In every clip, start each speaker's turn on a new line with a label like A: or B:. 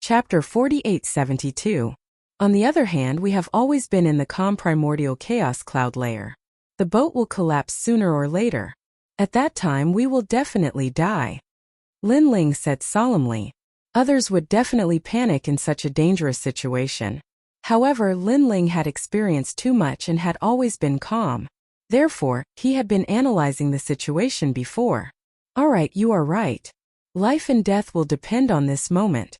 A: Chapter 4872. On the other hand, we have always been in the calm primordial chaos cloud layer. The boat will collapse sooner or later. At that time we will definitely die. Lin Ling said solemnly. Others would definitely panic in such a dangerous situation. However, Lin Ling had experienced too much and had always been calm. Therefore, he had been analyzing the situation before. Alright, you are right. Life and death will depend on this moment.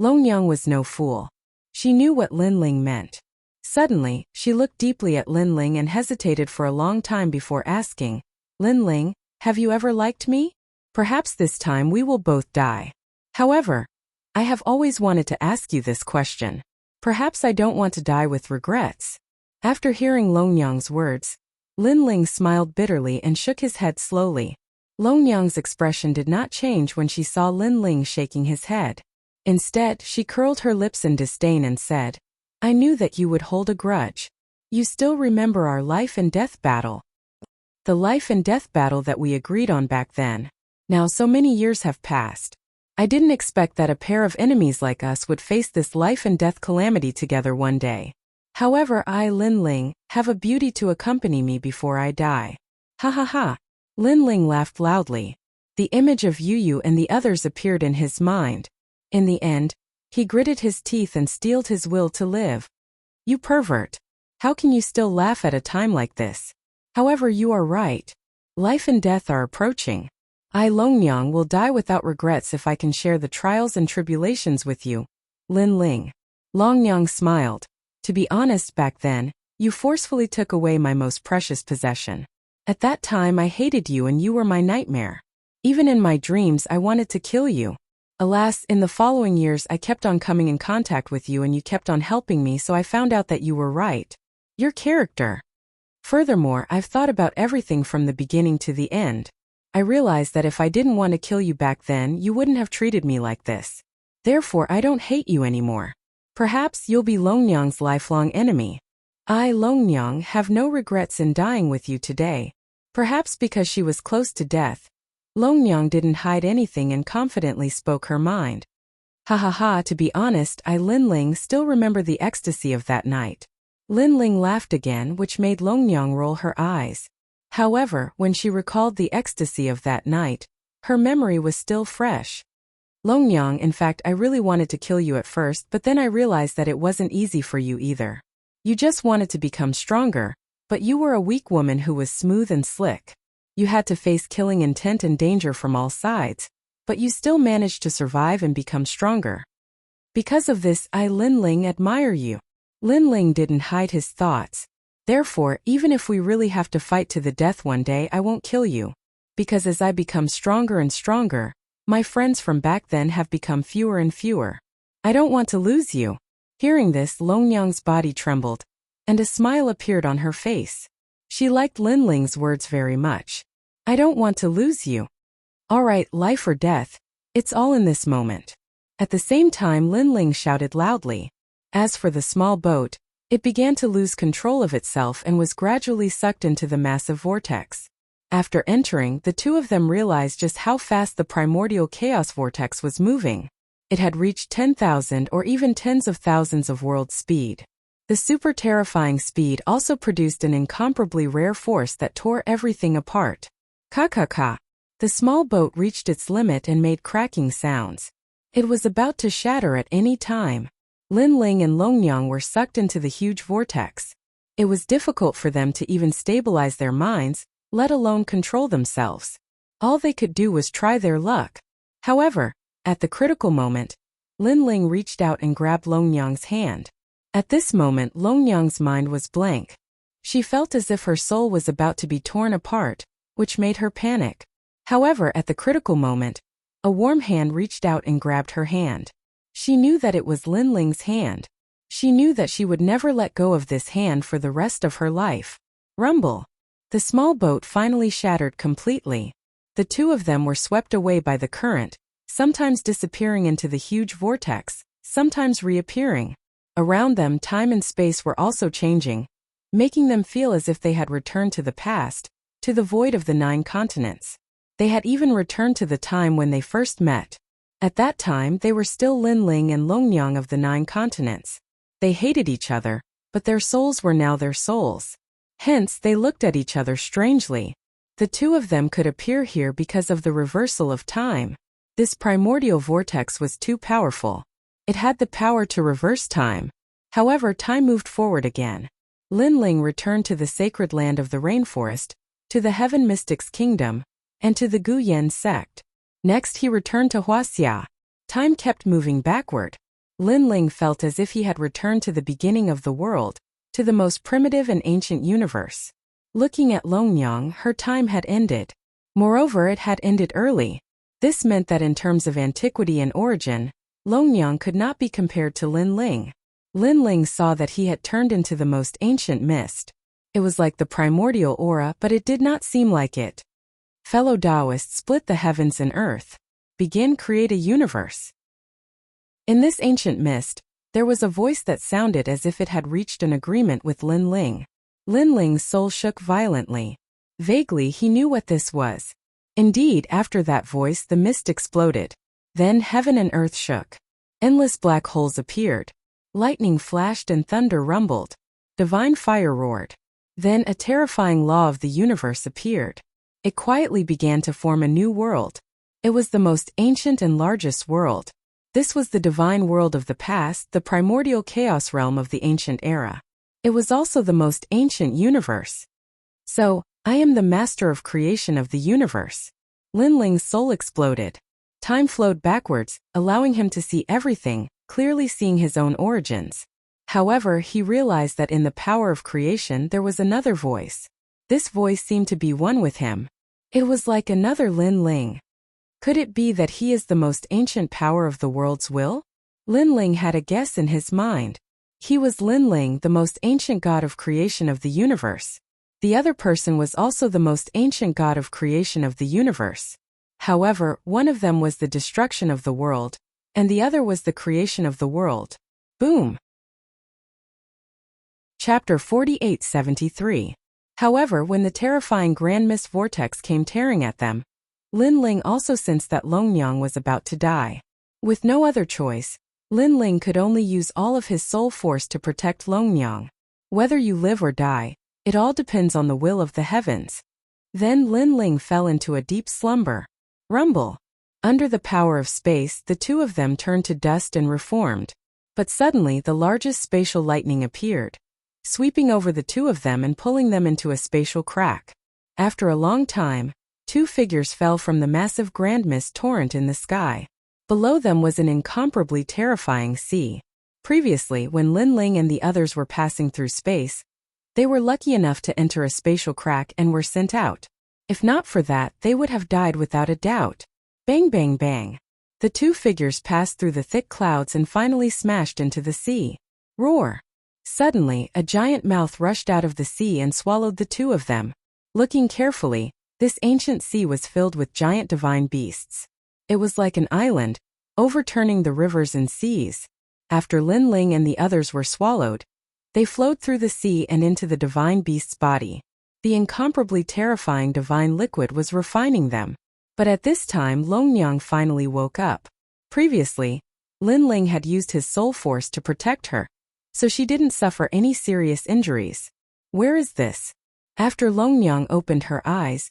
A: Longyang was no fool. She knew what Lin Ling meant. Suddenly, she looked deeply at Lin Ling and hesitated for a long time before asking, Lin Ling, have you ever liked me? Perhaps this time we will both die. However, I have always wanted to ask you this question. Perhaps I don't want to die with regrets. After hearing Longyang's words, Lin Ling smiled bitterly and shook his head slowly. Longyang's expression did not change when she saw Lin Ling shaking his head. Instead, she curled her lips in disdain and said, I knew that you would hold a grudge. You still remember our life and death battle. The life and death battle that we agreed on back then. Now so many years have passed. I didn't expect that a pair of enemies like us would face this life and death calamity together one day. However, I, Lin Ling, have a beauty to accompany me before I die. Ha ha ha. Lin Ling laughed loudly. The image of Yu and the others appeared in his mind. In the end, he gritted his teeth and steeled his will to live. You pervert. How can you still laugh at a time like this? However, you are right. Life and death are approaching. I, Longyang, will die without regrets if I can share the trials and tribulations with you. Lin Ling. Longyang smiled. To be honest, back then, you forcefully took away my most precious possession. At that time I hated you and you were my nightmare. Even in my dreams I wanted to kill you. Alas, in the following years I kept on coming in contact with you and you kept on helping me, so I found out that you were right. Your character. Furthermore, I've thought about everything from the beginning to the end. I realized that if I didn't want to kill you back then, you wouldn't have treated me like this. Therefore, I don't hate you anymore. Perhaps you'll be Longyang's lifelong enemy. I, Longyang, have no regrets in dying with you today. Perhaps because she was close to death, Longyang didn't hide anything and confidently spoke her mind. Ha ha ha, to be honest, I, Lin Ling, still remember the ecstasy of that night. Lin Ling laughed again, which made Longyang roll her eyes. However, when she recalled the ecstasy of that night, her memory was still fresh. Longyang, in fact, I really wanted to kill you at first, but then I realized that it wasn't easy for you either. You just wanted to become stronger, but you were a weak woman who was smooth and slick. You had to face killing intent and danger from all sides, but you still managed to survive and become stronger. Because of this, I, Lin Ling, admire you. Lin Ling didn't hide his thoughts. Therefore, even if we really have to fight to the death one day, I won't kill you. Because as I become stronger and stronger, my friends from back then have become fewer and fewer. I don't want to lose you. Hearing this, Longyang's body trembled, and a smile appeared on her face. She liked Lin Ling's words very much. I don't want to lose you. Alright, life or death, it's all in this moment. At the same time, Lin Ling shouted loudly. As for the small boat, it began to lose control of itself and was gradually sucked into the massive vortex. After entering, the two of them realized just how fast the primordial chaos vortex was moving. It had reached 10,000 or even tens of thousands of world speed. The super terrifying speed also produced an incomparably rare force that tore everything apart. Ka-ka-ka. The small boat reached its limit and made cracking sounds. It was about to shatter at any time. Lin Ling and Longyang were sucked into the huge vortex. It was difficult for them to even stabilize their minds, let alone control themselves. All they could do was try their luck. However, at the critical moment, Lin Ling reached out and grabbed Longyang's hand. At this moment, Longyang's mind was blank. She felt as if her soul was about to be torn apart, which made her panic. However, at the critical moment, a warm hand reached out and grabbed her hand. She knew that it was Lin Ling's hand. She knew that she would never let go of this hand for the rest of her life. Rumble. The small boat finally shattered completely. The two of them were swept away by the current, sometimes disappearing into the huge vortex, sometimes reappearing. Around them, time and space were also changing, making them feel as if they had returned to the past, to the void of the 9 continents. They had even returned to the time when they first met. At that time they were still Lin Ling and Longnyang of the 9 continents. They hated each other, but their souls were now their souls. Hence they looked at each other strangely. The two of them could appear here because of the reversal of time. This primordial vortex was too powerful. It had the power to reverse time. However, time moved forward again. Lin Ling returned to the sacred land of the rainforest, to the Heaven Mystics Kingdom, and to the Gu Yen sect. Next he returned to Huaxia. Time kept moving backward. Lin Ling felt as if he had returned to the beginning of the world, to the most primitive and ancient universe. Looking at Longnyang, her time had ended. Moreover, it had ended early. This meant that in terms of antiquity and origin, Longnyang could not be compared to Lin Ling. Lin Ling saw that he had turned into the most ancient mist. It was like the primordial aura, but it did not seem like it. Fellow Taoists, split the heavens and earth. Begin create a universe. In this ancient mist, there was a voice that sounded as if it had reached an agreement with Lin Ling. Lin Ling's soul shook violently. Vaguely he knew what this was. Indeed, after that voice the mist exploded. Then heaven and earth shook. Endless black holes appeared. Lightning flashed and thunder rumbled. Divine fire roared. Then a terrifying law of the universe appeared. It quietly began to form a new world. It was the most ancient and largest world. This was the divine world of the past, the primordial chaos realm of the ancient era. It was also the most ancient universe. So, I am the master of creation of the universe. Lin Ling's soul exploded. Time flowed backwards, allowing him to see everything, clearly seeing his own origins. However, he realized that in the power of creation there was another voice. This voice seemed to be one with him. It was like another Lin Ling. Could it be that he is the most ancient power of the world's will? Lin Ling had a guess in his mind. He was Lin Ling, the most ancient god of creation of the universe. The other person was also the most ancient god of creation of the universe. However, one of them was the destruction of the world, and the other was the creation of the world. Boom! Chapter 4873. However, when the terrifying grand mist vortex came tearing at them, Lin Ling also sensed that Longnyang was about to die. With no other choice, Lin Ling could only use all of his soul force to protect Longnyang. Whether you live or die, it all depends on the will of the heavens. Then Lin Ling fell into a deep slumber. Rumble. Under the power of space, the two of them turned to dust and reformed. But suddenly the largest spatial lightning appeared, sweeping over the two of them and pulling them into a spatial crack. After a long time, two figures fell from the massive grand mist torrent in the sky. Below them was an incomparably terrifying sea. Previously, when Lin Ling and the others were passing through space, they were lucky enough to enter a spatial crack and were sent out. If not for that, they would have died without a doubt. Bang bang bang. The two figures passed through the thick clouds and finally smashed into the sea. Roar. Suddenly, a giant mouth rushed out of the sea and swallowed the two of them. Looking carefully, this ancient sea was filled with giant divine beasts. It was like an island, overturning the rivers and seas. After Lin Ling and the others were swallowed, they flowed through the sea and into the divine beast's body. The incomparably terrifying divine liquid was refining them. But at this time Longnyang finally woke up. Previously, Lin Ling had used his soul force to protect her, so she didn't suffer any serious injuries. Where is this? After Longnyang opened her eyes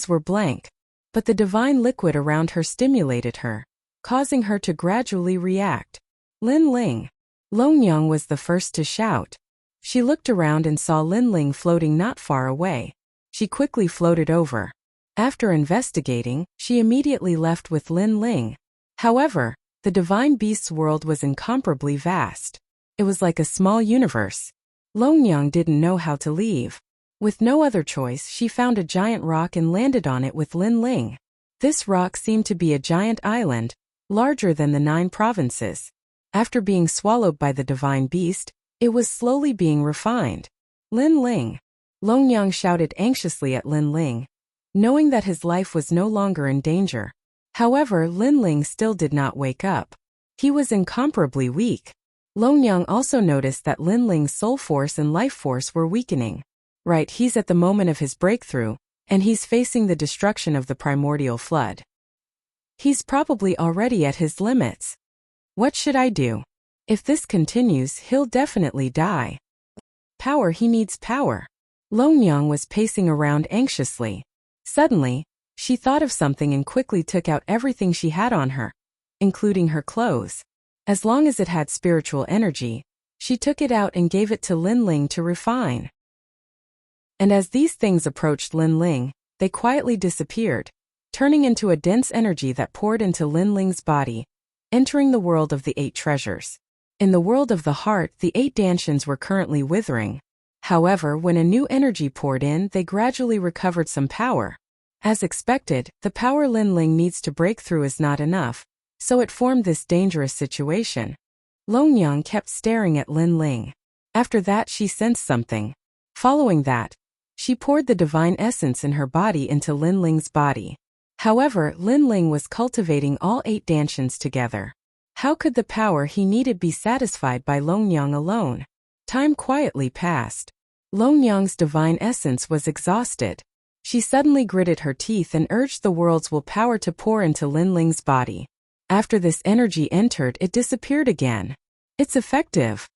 A: were blank. But the divine liquid around her stimulated her, causing her to gradually react. Lin Ling. Longnyang was the first to shout. She looked around and saw Lin Ling floating not far away. She quickly floated over. After investigating, she immediately left with Lin Ling. However, the divine beast's world was incomparably vast. It was like a small universe. Longnyang didn't know how to leave. With no other choice, she found a giant rock and landed on it with Lin Ling. This rock seemed to be a giant island, larger than the 9 provinces. After being swallowed by the divine beast, it was slowly being refined. Lin Ling. Longnyang shouted anxiously at Lin Ling, knowing that his life was no longer in danger. However, Lin Ling still did not wake up. He was incomparably weak. Longnyang also noticed that Lin Ling's soul force and life force were weakening. Right, he's at the moment of his breakthrough, and he's facing the destruction of the primordial flood. He's probably already at his limits. What should I do? If this continues, he'll definitely die. Power, he needs power. Longyang was pacing around anxiously. Suddenly, she thought of something and quickly took out everything she had on her, including her clothes. As long as it had spiritual energy, she took it out and gave it to Lin Ling to refine. And as these things approached Lin Ling, they quietly disappeared, turning into a dense energy that poured into Lin Ling's body, entering the world of the 8 treasures. In the world of the heart, the 8 dantians were currently withering. However, when a new energy poured in, they gradually recovered some power. As expected, the power Lin Ling needs to break through is not enough, so it formed this dangerous situation. Longyang kept staring at Lin Ling. After that, she sensed something. Following that, she poured the divine essence in her body into Lin Ling's body. However, Lin Ling was cultivating all 8 dantians together. How could the power he needed be satisfied by Longyang alone? Time quietly passed. Longyang's divine essence was exhausted. She suddenly gritted her teeth and urged the world's willpower to pour into Lin Ling's body. After this energy entered, it disappeared again. It's effective.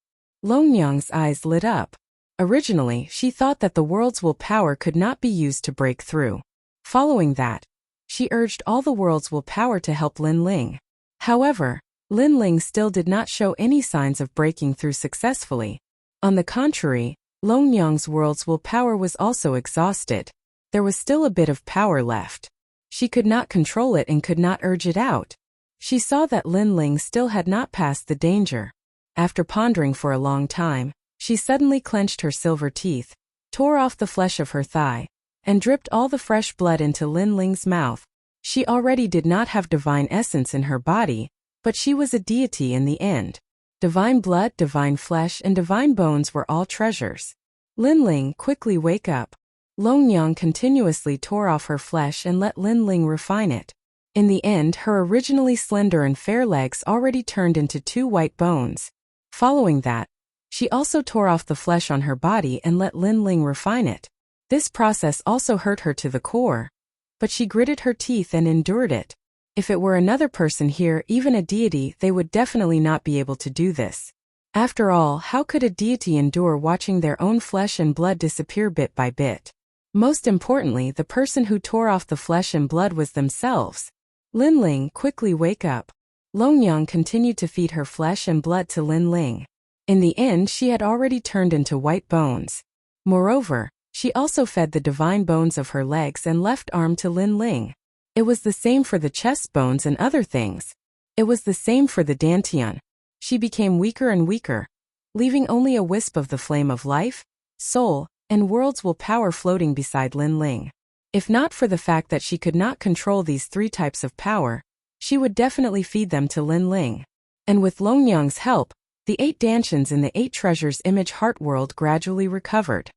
A: Longyang's eyes lit up. Originally, she thought that the world's willpower could not be used to break through. Following that, she urged all the world's willpower to help Lin Ling. However, Lin Ling still did not show any signs of breaking through successfully. On the contrary, Longyang's world's willpower was also exhausted. There was still a bit of power left. She could not control it and could not urge it out. She saw that Lin Ling still had not passed the danger. After pondering for a long time, she suddenly clenched her silver teeth, tore off the flesh of her thigh, and dripped all the fresh blood into Lin Ling's mouth. She already did not have divine essence in her body, but she was a deity in the end. Divine blood, divine flesh, and divine bones were all treasures. Lin Ling, quickly wake up. Longyang continuously tore off her flesh and let Lin Ling refine it. In the end, her originally slender and fair legs already turned into 2 white bones. Following that, she also tore off the flesh on her body and let Lin Ling refine it. This process also hurt her to the core, but she gritted her teeth and endured it. If it were another person here, even a deity, they would definitely not be able to do this. After all, how could a deity endure watching their own flesh and blood disappear bit by bit? Most importantly, the person who tore off the flesh and blood was themselves. Lin Ling, quickly wake up. Longyang continued to feed her flesh and blood to Lin Ling. In the end, she had already turned into white bones. Moreover, she also fed the divine bones of her legs and left arm to Lin Ling. It was the same for the chest bones and other things. It was the same for the dantian. She became weaker and weaker, leaving only a wisp of the flame of life, soul, and world's willpower floating beside Lin Ling. If not for the fact that she could not control these 3 types of power, she would definitely feed them to Lin Ling. And with Longyang's help, the 8 dantians in the 8 treasures image heart world gradually recovered.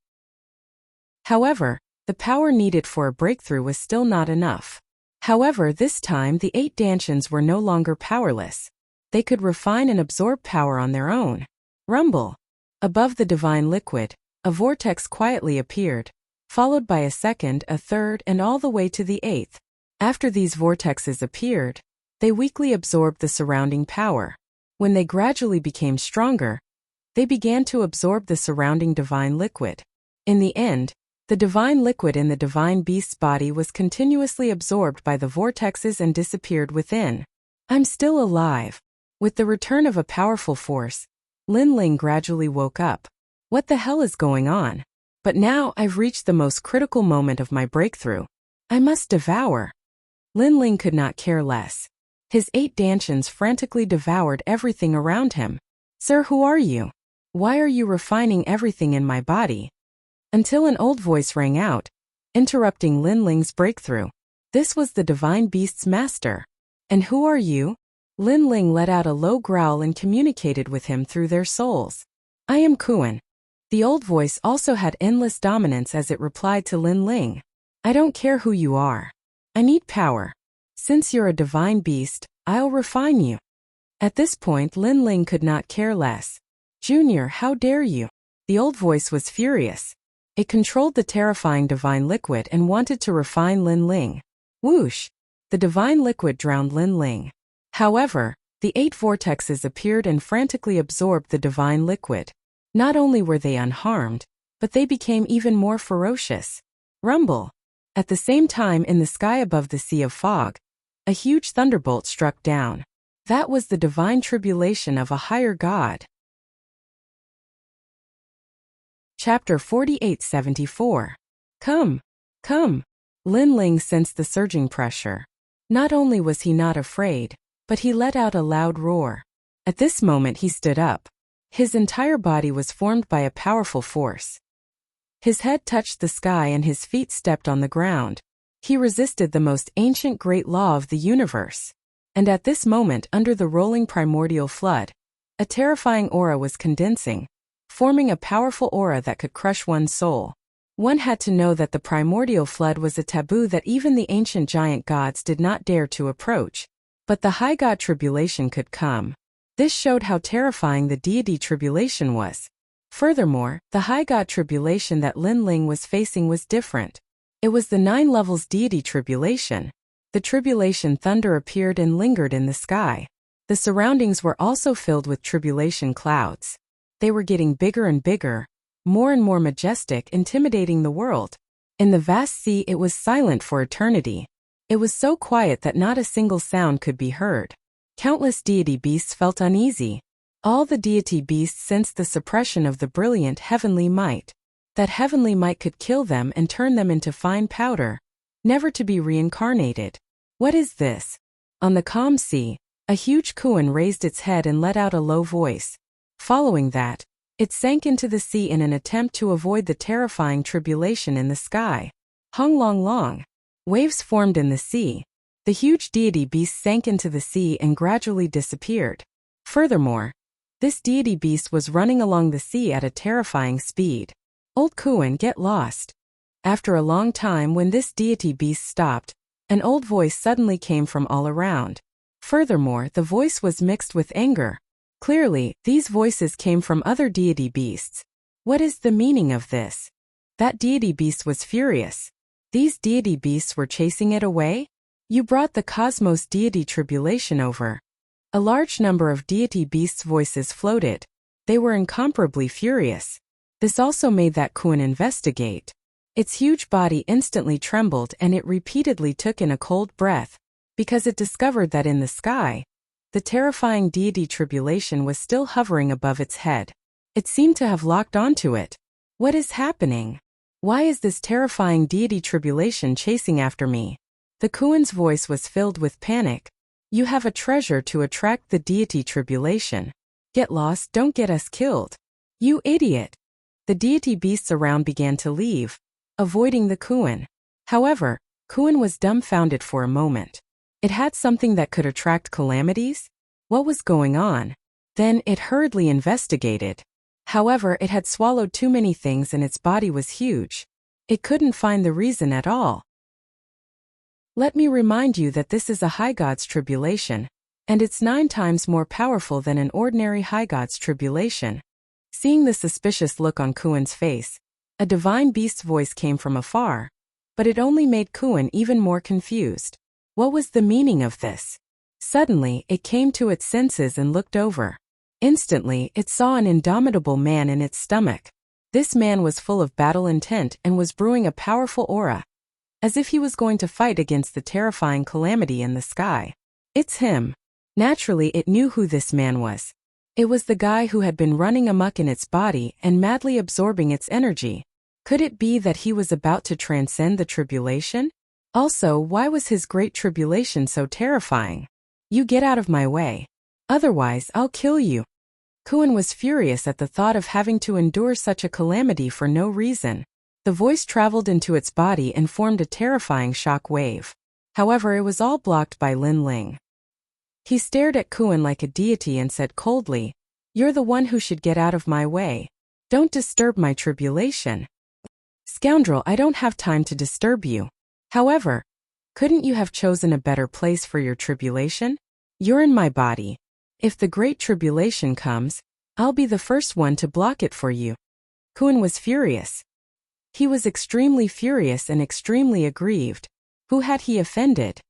A: However, the power needed for a breakthrough was still not enough. However, this time the 8 dantians were no longer powerless. They could refine and absorb power on their own. Rumble. Above the divine liquid, a vortex quietly appeared, followed by a second, a third, and all the way to the 8th. After these vortexes appeared, they weakly absorbed the surrounding power. When they gradually became stronger, they began to absorb the surrounding divine liquid. In the end, the divine liquid in the divine beast's body was continuously absorbed by the vortexes and disappeared within. I'm still alive. With the return of a powerful force, Lin Ling gradually woke up. What the hell is going on? But now I've reached the most critical moment of my breakthrough. I must devour. Lin Ling could not care less. His 8 dantians frantically devoured everything around him. Sir, who are you? Why are you refining everything in my body? Until an old voice rang out, interrupting Lin Ling's breakthrough. This was the divine beast's master. And who are you? Lin Ling let out a low growl and communicated with him through their souls. I am Kuan. The old voice also had endless dominance as it replied to Lin Ling. I don't care who you are. I need power. Since you're a divine beast, I'll refine you. At this point, Lin Ling could not care less. Junior, how dare you? The old voice was furious. It controlled the terrifying divine liquid and wanted to refine Lin Ling. Whoosh! The divine liquid drowned Lin Ling. However, the 8 vortexes appeared and frantically absorbed the divine liquid. Not only were they unharmed, but they became even more ferocious. Rumble. At the same time, in the sky above the sea of fog, a huge thunderbolt struck down. That was the divine tribulation of a higher god. Chapter 4874. Come. Come. Lin Ling sensed the surging pressure. Not only was he not afraid, but he let out a loud roar. At this moment he stood up. His entire body was formed by a powerful force. His head touched the sky and his feet stepped on the ground. He resisted the most ancient great law of the universe. And at this moment, under the rolling primordial flood, a terrifying aura was condensing, forming a powerful aura that could crush one's soul. One had to know that the primordial flood was a taboo that even the ancient giant gods did not dare to approach. But the high god tribulation could come. This showed how terrifying the deity tribulation was. Furthermore, the high god tribulation that Lin Ling was facing was different. It was the 9 levels deity tribulation. The tribulation thunder appeared and lingered in the sky. The surroundings were also filled with tribulation clouds. They were getting bigger and bigger, more and more majestic, intimidating the world. In the vast sea it was silent for eternity. It was so quiet that not a single sound could be heard. Countless deity beasts felt uneasy. All the deity beasts sensed the suppression of the brilliant heavenly might. That heavenly might could kill them and turn them into fine powder, never to be reincarnated. What is this? On the calm sea, a huge kuan raised its head and let out a low voice. Following that, it sank into the sea in an attempt to avoid the terrifying tribulation in the sky. Hung long long. Waves formed in the sea. The huge deity beast sank into the sea and gradually disappeared. Furthermore, this deity beast was running along the sea at a terrifying speed. Old Kuan, get lost. After a long time, when this deity beast stopped, an old voice suddenly came from all around. Furthermore, the voice was mixed with anger. Clearly, these voices came from other deity beasts. What is the meaning of this? That deity beast was furious. These deity beasts were chasing it away? You brought the cosmos deity tribulation over. A large number of deity beasts' voices floated. They were incomparably furious. This also made that kuan investigate. Its huge body instantly trembled and it repeatedly took in a cold breath, because it discovered that in the sky, the terrifying deity tribulation was still hovering above its head. It seemed to have locked onto it. What is happening? Why is this terrifying deity tribulation chasing after me? The kuan's voice was filled with panic. You have a treasure to attract the deity tribulation. Get lost, don't get us killed. You idiot. The deity beasts around began to leave, avoiding the kuan. However, kuan was dumbfounded for a moment. It had something that could attract calamities? What was going on? Then it hurriedly investigated. However, it had swallowed too many things and its body was huge. It couldn't find the reason at all. Let me remind you that this is a high god's tribulation, and it's 9 times more powerful than an ordinary high god's tribulation. Seeing the suspicious look on Kuan's face, a divine beast's voice came from afar, but it only made Kuan even more confused. What was the meaning of this? Suddenly, it came to its senses and looked over. Instantly, it saw an indomitable man in its stomach. This man was full of battle intent and was brewing a powerful aura, as if he was going to fight against the terrifying calamity in the sky. It's him. Naturally, it knew who this man was. It was the guy who had been running amok in its body and madly absorbing its energy. Could it be that he was about to transcend the tribulation? Also, why was his great tribulation so terrifying? You get out of my way. Otherwise, I'll kill you. Kuan was furious at the thought of having to endure such a calamity for no reason. The voice traveled into its body and formed a terrifying shock wave. However, it was all blocked by Lin Ling. He stared at Kuan like a deity and said coldly, "You're the one who should get out of my way. Don't disturb my tribulation." Scoundrel, I don't have time to disturb you. However, couldn't you have chosen a better place for your tribulation? You're in my body. If the great tribulation comes, I'll be the first one to block it for you. Kuan was furious. He was extremely furious and extremely aggrieved. Who had he offended?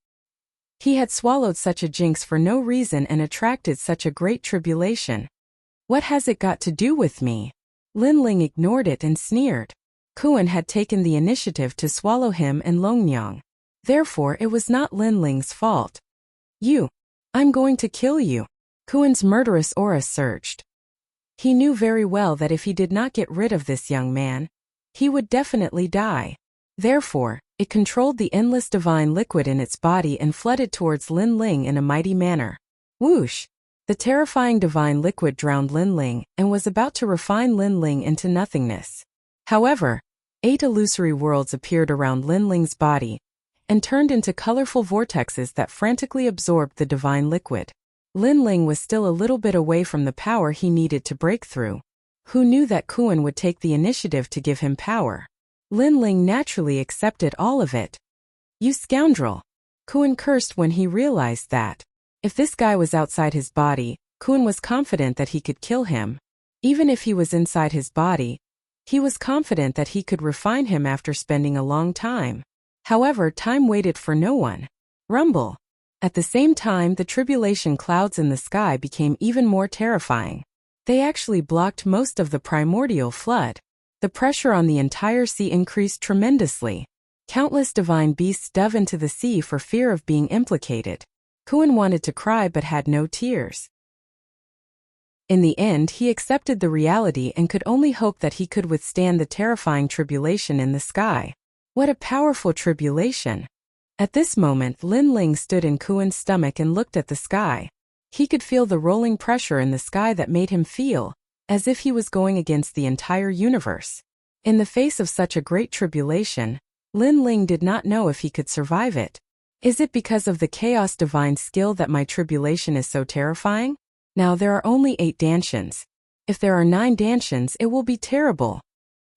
A: He had swallowed such a jinx for no reason and attracted such a great tribulation. What has it got to do with me? Linling ignored it and sneered. Kuan had taken the initiative to swallow him and Longnyang. Therefore it was not Linling's fault. I'm going to kill you. Kuan's murderous aura surged. He knew very well that if he did not get rid of this young man, he would definitely die. Therefore, it controlled the endless divine liquid in its body and flooded towards Linling in a mighty manner. Whoosh! The terrifying divine liquid drowned Linling and was about to refine Linling into nothingness. However, 8 illusory worlds appeared around Linling's body and turned into colorful vortexes that frantically absorbed the divine liquid. Linling was still a little bit away from the power he needed to break through. Who knew that Kuan would take the initiative to give him power? Linling naturally accepted all of it. You scoundrel! Kuan cursed when he realized that. If this guy was outside his body, Kuan was confident that he could kill him. Even if he was inside his body, he was confident that he could refine him after spending a long time. However, time waited for no one. Rumble! At the same time, the tribulation clouds in the sky became even more terrifying. They actually blocked most of the primordial flood. The pressure on the entire sea increased tremendously. Countless divine beasts dove into the sea for fear of being implicated. Kuan wanted to cry but had no tears. In the end, he accepted the reality and could only hope that he could withstand the terrifying tribulation in the sky. What a powerful tribulation! At this moment, Linling stood in Kuan's stomach and looked at the sky. He could feel the rolling pressure in the sky that made him feel as if he was going against the entire universe. In the face of such a great tribulation, Linling did not know if he could survive it. Is it because of the chaos divine skill that my tribulation is so terrifying? Now there are only 8 dantians. If there are 9 dantians, it will be terrible.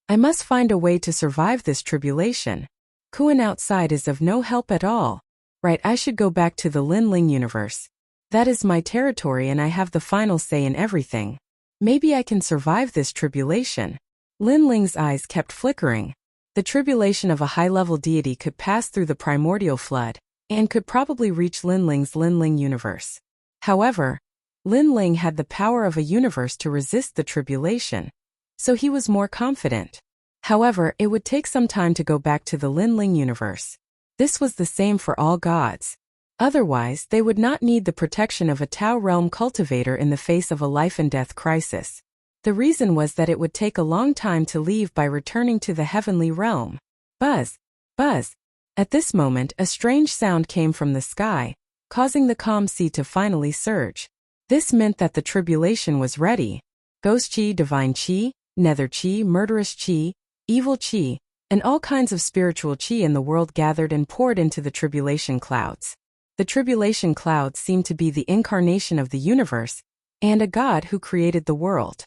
A: I must find a way to survive this tribulation. Kuan outside is of no help at all. Right, I should go back to the Linling universe. That is my territory and I have the final say in everything. Maybe I can survive this tribulation. Linling's eyes kept flickering. The tribulation of a high-level deity could pass through the primordial flood and could probably reach Linling's Linling universe. However, Linling had the power of a universe to resist the tribulation, so he was more confident. However, it would take some time to go back to the Linling universe. This was the same for all gods. Otherwise, they would not need the protection of a Tao realm cultivator in the face of a life-and-death crisis. The reason was that it would take a long time to leave by returning to the heavenly realm. Buzz! Buzz! At this moment, a strange sound came from the sky, causing the calm sea to finally surge. This meant that the tribulation was ready. Ghost chi, divine chi, nether chi, murderous chi, evil chi, and all kinds of spiritual chi in the world gathered and poured into the tribulation clouds. The tribulation clouds seemed to be the incarnation of the universe and a god who created the world.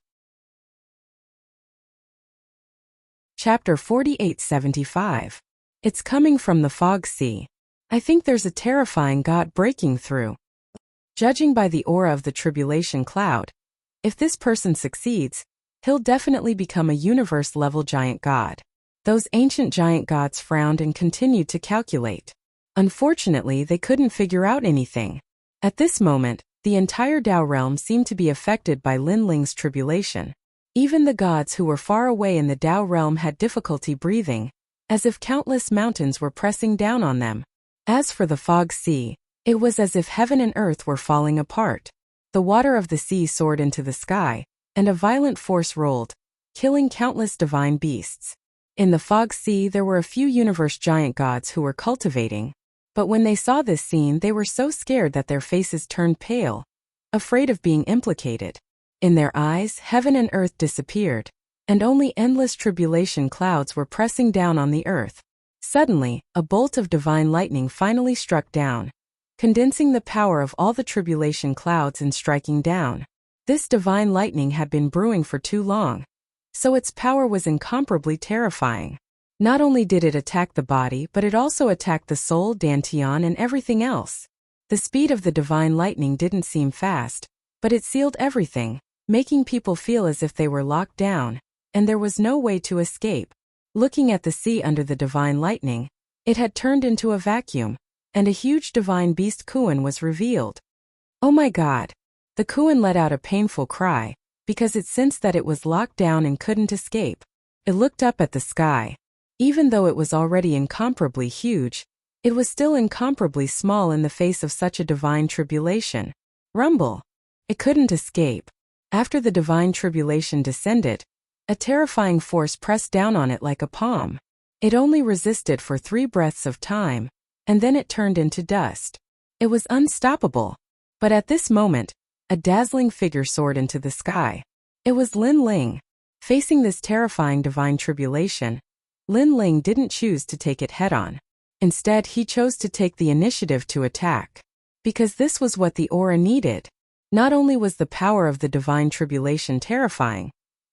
A: Chapter 4875. It's coming from the fog sea. I think there's a terrifying god breaking through. Judging by the aura of the tribulation cloud, if this person succeeds, he'll definitely become a universe-level giant god. Those ancient giant gods frowned and continued to calculate. Unfortunately, they couldn't figure out anything. At this moment, the entire Tao realm seemed to be affected by Linling's tribulation. Even the gods who were far away in the Tao realm had difficulty breathing, as if countless mountains were pressing down on them. As for the fog sea, it was as if heaven and earth were falling apart. The water of the sea soared into the sky, and a violent force rolled, killing countless divine beasts. In the fog sea there were a few universe giant gods who were cultivating, but when they saw this scene they were so scared that their faces turned pale, afraid of being implicated. In their eyes, heaven and earth disappeared, and only endless tribulation clouds were pressing down on the earth. Suddenly, a bolt of divine lightning finally struck down, condensing the power of all the tribulation clouds and striking down. This divine lightning had been brewing for too long, so its power was incomparably terrifying. Not only did it attack the body, but it also attacked the soul, dantian, and everything else. The speed of the divine lightning didn't seem fast, but it sealed everything, making people feel as if they were locked down, and there was no way to escape. Looking at the sea under the divine lightning, it had turned into a vacuum, and a huge divine beast Kuan was revealed. Oh my God! The Kuan let out a painful cry, because it sensed that it was locked down and couldn't escape. It looked up at the sky. Even though it was already incomparably huge, it was still incomparably small in the face of such a divine tribulation. Rumble! It couldn't escape. After the divine tribulation descended, a terrifying force pressed down on it like a palm. It only resisted for 3 breaths of time, and then it turned into dust. It was unstoppable. But at this moment, a dazzling figure soared into the sky. It was Lin Ling. Facing this terrifying divine tribulation, Lin Ling didn't choose to take it head-on. Instead, he chose to take the initiative to attack. Because this was what the aura needed. Not only was the power of the divine tribulation terrifying,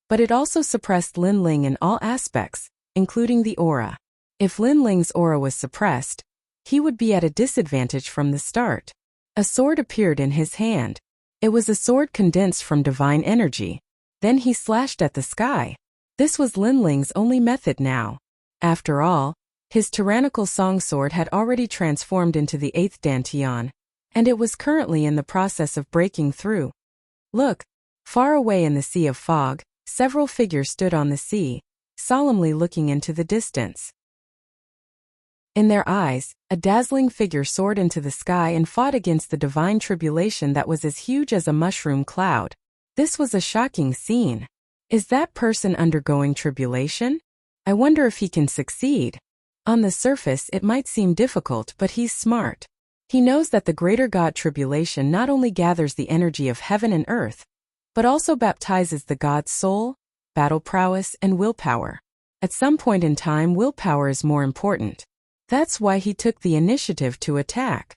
A: but it also suppressed Lin Ling in all aspects, including the aura. If Lin Ling's aura was suppressed, he would be at a disadvantage from the start. A sword appeared in his hand. It was a sword condensed from divine energy. Then he slashed at the sky. This was Lin Ling's only method now. After all, his tyrannical song sword had already transformed into the 8th Dantian, and it was currently in the process of breaking through. Look! Far away in the sea of fog, several figures stood on the sea, solemnly looking into the distance. In their eyes, a dazzling figure soared into the sky and fought against the divine tribulation that was as huge as a mushroom cloud. This was a shocking scene. Is that person undergoing tribulation? I wonder if he can succeed. On the surface it might seem difficult, but he's smart. He knows that the greater God tribulation not only gathers the energy of heaven and earth, but also baptizes the God's soul, battle prowess, and willpower. At some point in time, willpower is more important. That's why he took the initiative to attack.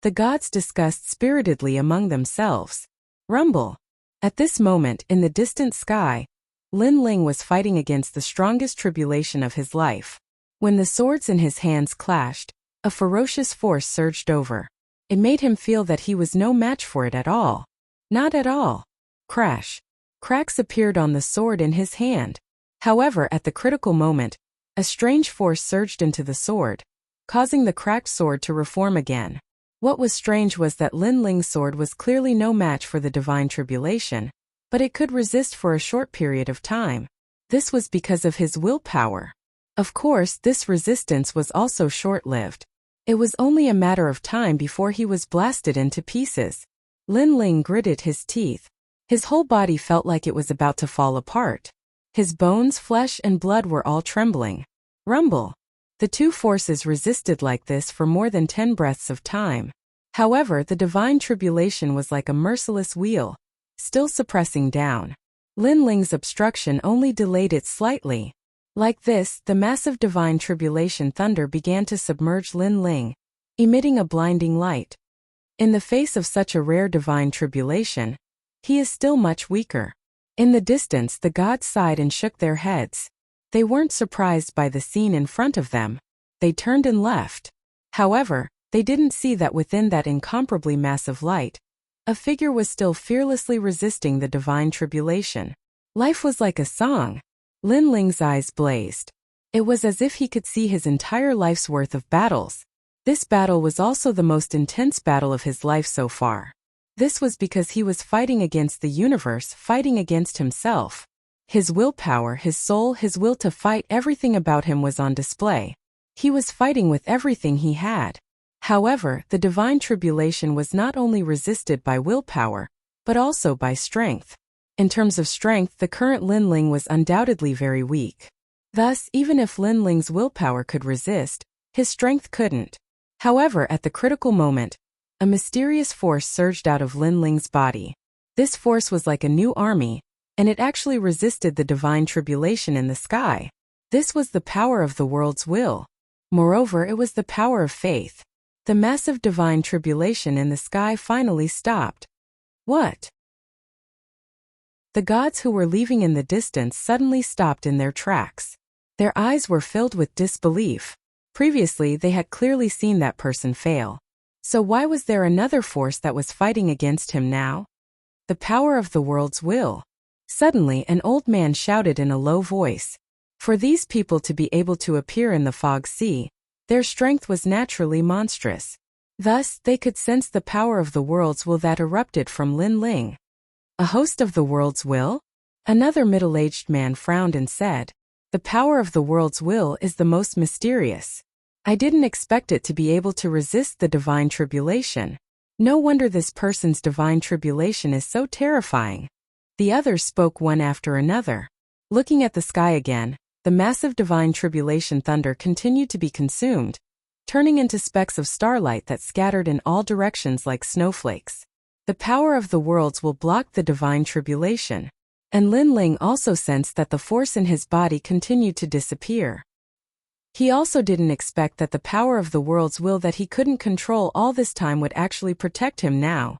A: The gods discussed spiritedly among themselves. Rumble! At this moment, in the distant sky, Lin Ling was fighting against the strongest tribulation of his life. When the swords in his hands clashed, a ferocious force surged over. It made him feel that he was no match for it at all. Not at all. Crash! Cracks appeared on the sword in his hand. However, at the critical moment, a strange force surged into the sword, causing the cracked sword to reform again. What was strange was that Lin Ling's sword was clearly no match for the divine tribulation, but it could resist for a short period of time. This was because of his willpower. Of course, this resistance was also short-lived. It was only a matter of time before he was blasted into pieces. Lin Ling gritted his teeth. His whole body felt like it was about to fall apart. His bones, flesh, and blood were all trembling. Rumble! The two forces resisted like this for more than 10 breaths of time. However, the divine tribulation was like a merciless wheel, still suppressing down. Lin Ling's obstruction only delayed it slightly. Like this, the massive divine tribulation thunder began to submerge Lin Ling, emitting a blinding light. In the face of such a rare divine tribulation, he is still much weaker. In the distance, the gods sighed and shook their heads. They weren't surprised by the scene in front of them. They turned and left. However, they didn't see that within that incomparably massive light, a figure was still fearlessly resisting the divine tribulation. Life was like a song. Lin Ling's eyes blazed. It was as if he could see his entire life's worth of battles. This battle was also the most intense battle of his life so far. This was because he was fighting against the universe, fighting against himself. His willpower, his soul, his will to fight, everything about him was on display. He was fighting with everything he had. However, the divine tribulation was not only resisted by willpower, but also by strength. In terms of strength, the current Lin Ling was undoubtedly very weak. Thus, even if Lin Ling's willpower could resist, his strength couldn't. However, at the critical moment, a mysterious force surged out of Lin Ling's body. This force was like a new army, and it actually resisted the divine tribulation in the sky. This was the power of the world's will. Moreover, it was the power of faith. The massive divine tribulation in the sky finally stopped. What? The gods who were leaving in the distance suddenly stopped in their tracks. Their eyes were filled with disbelief. Previously, they had clearly seen that person fail. So why was there another force that was fighting against him now? The power of the world's will. Suddenly, an old man shouted in a low voice. For these people to be able to appear in the fog sea, Their strength was naturally monstrous. Thus, they could sense the power of the world's will that erupted from Lin Ling. A host of the world's will? Another middle-aged man frowned and said, "The power of the world's will is the most mysterious. I didn't expect it to be able to resist the divine tribulation. No wonder this person's divine tribulation is so terrifying." The others spoke one after another. Looking at the sky again, the massive divine tribulation thunder continued to be consumed, turning into specks of starlight that scattered in all directions like snowflakes. The power of the worlds will block the divine tribulation. And Lin Ling also sensed that the force in his body continued to disappear. He also didn't expect that the power of the world's will that he couldn't control all this time would actually protect him now.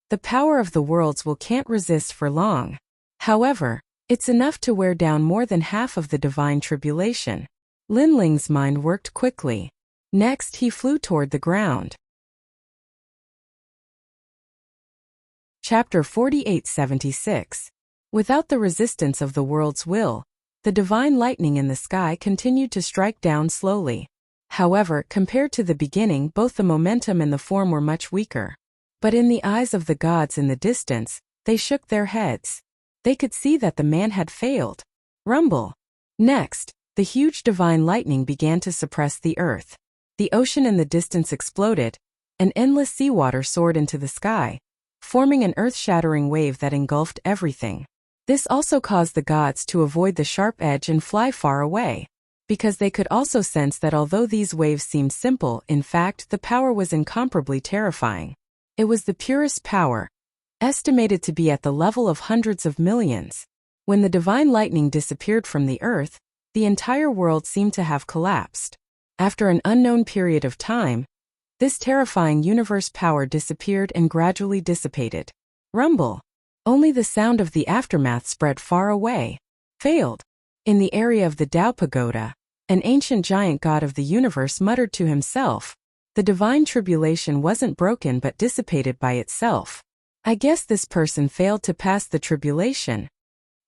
A: The power of the world's will can't resist for long. However, it's enough to wear down more than half of the divine tribulation. Lin Ling's mind worked quickly. Next, he flew toward the ground. Chapter 4876. Without the resistance of the world's will, the divine lightning in the sky continued to strike down slowly. However, compared to the beginning, both the momentum and the form were much weaker. But in the eyes of the gods in the distance, they shook their heads. They could see that the man had failed. Rumble. Next, the huge divine lightning began to suppress the earth. The ocean in the distance exploded, and endless seawater soared into the sky, forming an earth-shattering wave that engulfed everything. This also caused the gods to avoid the sharp edge and fly far away, because they could also sense that although these waves seemed simple, in fact, the power was incomparably terrifying. It was the purest power, estimated to be at the level of hundreds of millions. When the divine lightning disappeared from the earth, the entire world seemed to have collapsed. After an unknown period of time, this terrifying universe power disappeared and gradually dissipated. Rumble. Only the sound of the aftermath spread far away. Failed. In the area of the Tao Pagoda, an ancient giant god of the universe muttered to himself, "The divine tribulation wasn't broken but dissipated by itself. I guess this person failed to pass the tribulation."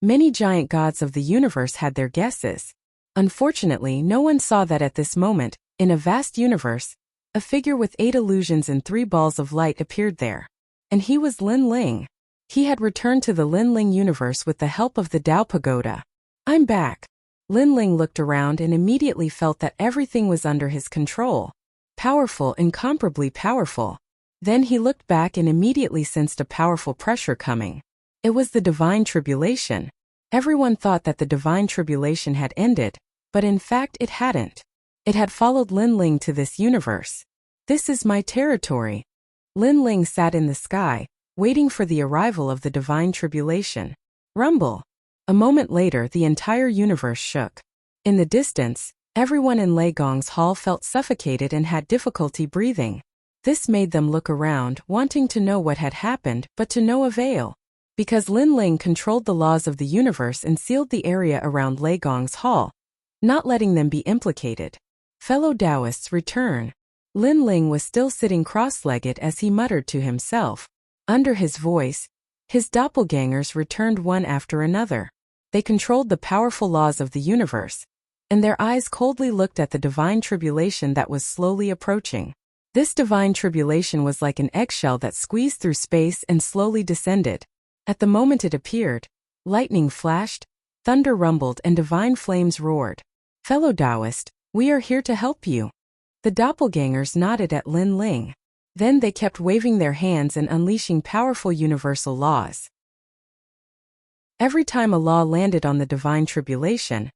A: Many giant gods of the universe had their guesses. Unfortunately, no one saw that at this moment, in a vast universe, a figure with 8 illusions and 3 balls of light appeared there. And he was Lin Ling. He had returned to the Lin Ling universe with the help of the Tao Pagoda. "I'm back." Lin Ling looked around and immediately felt that everything was under his control. Powerful, incomparably powerful. Then he looked back and immediately sensed a powerful pressure coming. It was the divine tribulation. Everyone thought that the divine tribulation had ended, but in fact it hadn't. It had followed Lin Ling to this universe. "This is my territory." Lin Ling sat in the sky, waiting for the arrival of the divine tribulation. Rumble. A moment later, the entire universe shook. In the distance, everyone in Lei Gong's hall felt suffocated and had difficulty breathing. This made them look around, wanting to know what had happened, but to no avail. Because Lin Ling controlled the laws of the universe and sealed the area around Lei Gong's hall, not letting them be implicated. Fellow Taoists, return. Lin Ling was still sitting cross-legged as he muttered to himself. Under his voice, his doppelgangers returned one after another. They controlled the powerful laws of the universe, and their eyes coldly looked at the divine tribulation that was slowly approaching. This divine tribulation was like an eggshell that squeezed through space and slowly descended. At the moment it appeared, lightning flashed, thunder rumbled, and divine flames roared. "Fellow Taoist, we are here to help you." The doppelgangers nodded at Lin Ling. Then they kept waving their hands and unleashing powerful universal laws. Every time a law landed on the divine tribulation,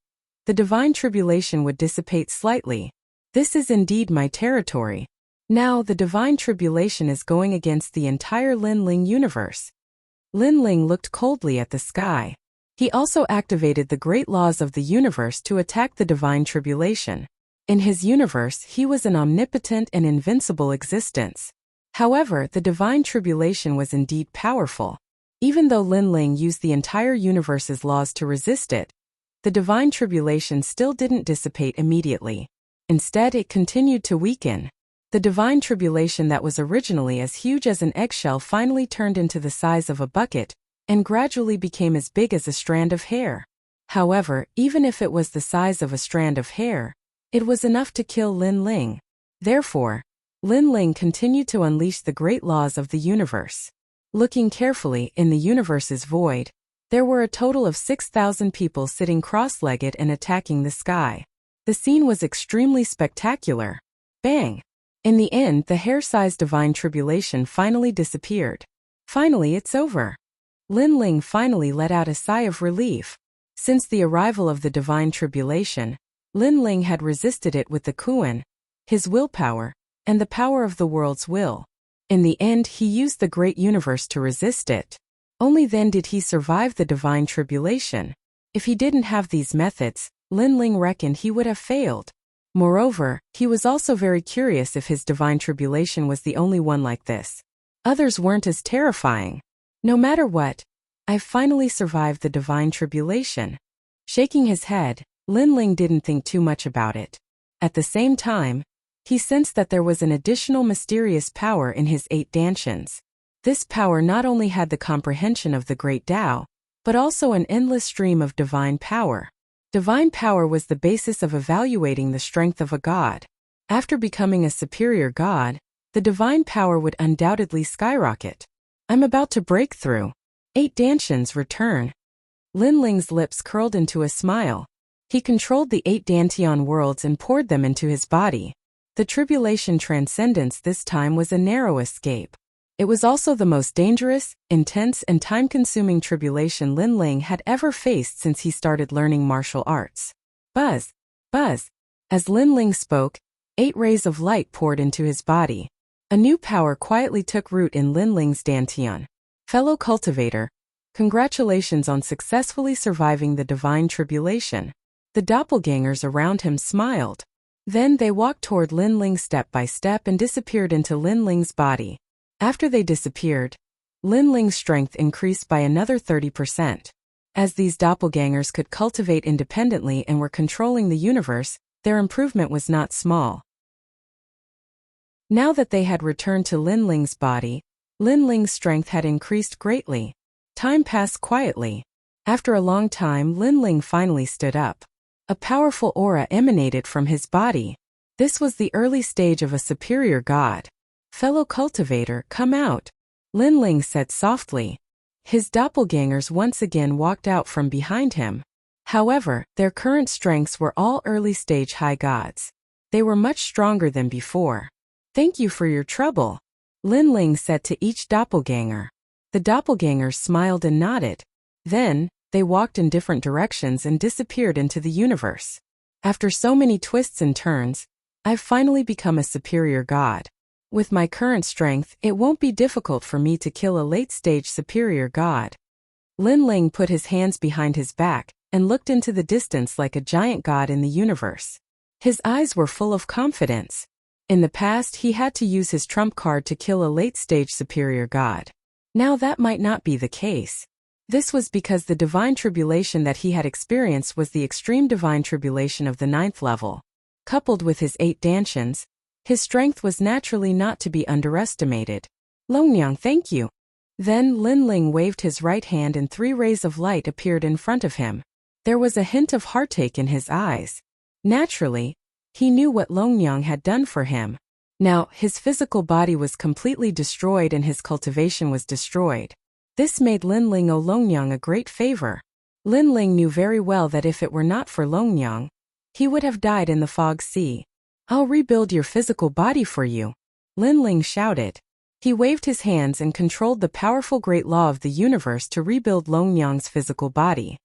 A: the divine tribulation would dissipate slightly. "This is indeed my territory. Now the divine tribulation is going against the entire Lin Ling universe." Lin Ling looked coldly at the sky. He also activated the great laws of the universe to attack the divine tribulation. In his universe, he was an omnipotent and invincible existence. However, the divine tribulation was indeed powerful. Even though Lin Ling used the entire universe's laws to resist it, the divine tribulation still didn't dissipate immediately. Instead, it continued to weaken. The divine tribulation that was originally as huge as an eggshell finally turned into the size of a bucket, and gradually became as big as a strand of hair. However, even if it was the size of a strand of hair, It was enough to kill Lin Ling. Therefore, Lin Ling continued to unleash the great laws of the universe. Looking carefully in the universe's void, there were a total of 6,000 people sitting cross-legged and attacking the sky. The scene was extremely spectacular. Bang! In the end, the hair-sized divine tribulation finally disappeared. Finally, it's over. Lin Ling finally let out a sigh of relief. Since the arrival of the divine tribulation, Lin Ling had resisted it with the Kuan, his willpower, and the power of the world's will. In the end, he used the great universe to resist it. Only then did he survive the divine tribulation. If he didn't have these methods, Lin Ling reckoned he would have failed. Moreover, he was also very curious if his divine tribulation was the only one like this. Others weren't as terrifying. No matter what, I finally survived the divine tribulation. Shaking his head, Lin Ling didn't think too much about it. At the same time, he sensed that there was an additional mysterious power in his 8 dantians. This power not only had the comprehension of the great Tao, but also an endless stream of divine power. Divine power was the basis of evaluating the strength of a god. After becoming a superior god, the divine power would undoubtedly skyrocket. I'm about to break through. 8 dantians return. Lin Ling's lips curled into a smile. He controlled the 8 dantian worlds and poured them into his body. The tribulation transcendence this time was a narrow escape. It was also the most dangerous, intense, and time-consuming tribulation Lin Ling had ever faced since he started learning martial arts. Buzz! Buzz! As Lin Ling spoke, 8 rays of light poured into his body. A new power quietly took root in Lin Ling's dantian. Fellow cultivator, congratulations on successfully surviving the divine tribulation. The doppelgangers around him smiled. Then they walked toward Lin Ling step by step and disappeared into Lin Ling's body. After they disappeared, Lin Ling's strength increased by another 30%. As these doppelgangers could cultivate independently and were controlling the universe, their improvement was not small. Now that they had returned to Lin Ling's body, Lin Ling's strength had increased greatly. Time passed quietly. After a long time, Lin Ling finally stood up. A powerful aura emanated from his body. This was the early stage of a superior god. Fellow cultivator, come out, Lin Ling said softly. His doppelgangers once again walked out from behind him. However, their current strengths were all early-stage high gods. They were much stronger than before. Thank you for your trouble, Lin Ling said to each doppelganger. The doppelgangers smiled and nodded. Then, they walked in different directions and disappeared into the universe. After so many twists and turns, I've finally become a superior god. With my current strength, it won't be difficult for me to kill a late-stage superior god. Lin Ling put his hands behind his back and looked into the distance like a giant god in the universe. His eyes were full of confidence. In the past, he had to use his trump card to kill a late-stage superior god. Now that might not be the case. This was because the divine tribulation that he had experienced was the extreme divine tribulation of the 9th level. Coupled with his 8 dantians, his strength was naturally not to be underestimated. Longyang, thank you. Then Lin Ling waved his right hand and 3 rays of light appeared in front of him. There was a hint of heartache in his eyes. Naturally, he knew what Longyang had done for him. Now, his physical body was completely destroyed and his cultivation was destroyed. This made Lin Ling owe Longyang a great favor. Lin Ling knew very well that if it were not for Longyang, he would have died in the fog sea. I'll rebuild your physical body for you, Lin Ling shouted. He waved his hands and controlled the powerful great law of the universe to rebuild Longyang's physical body.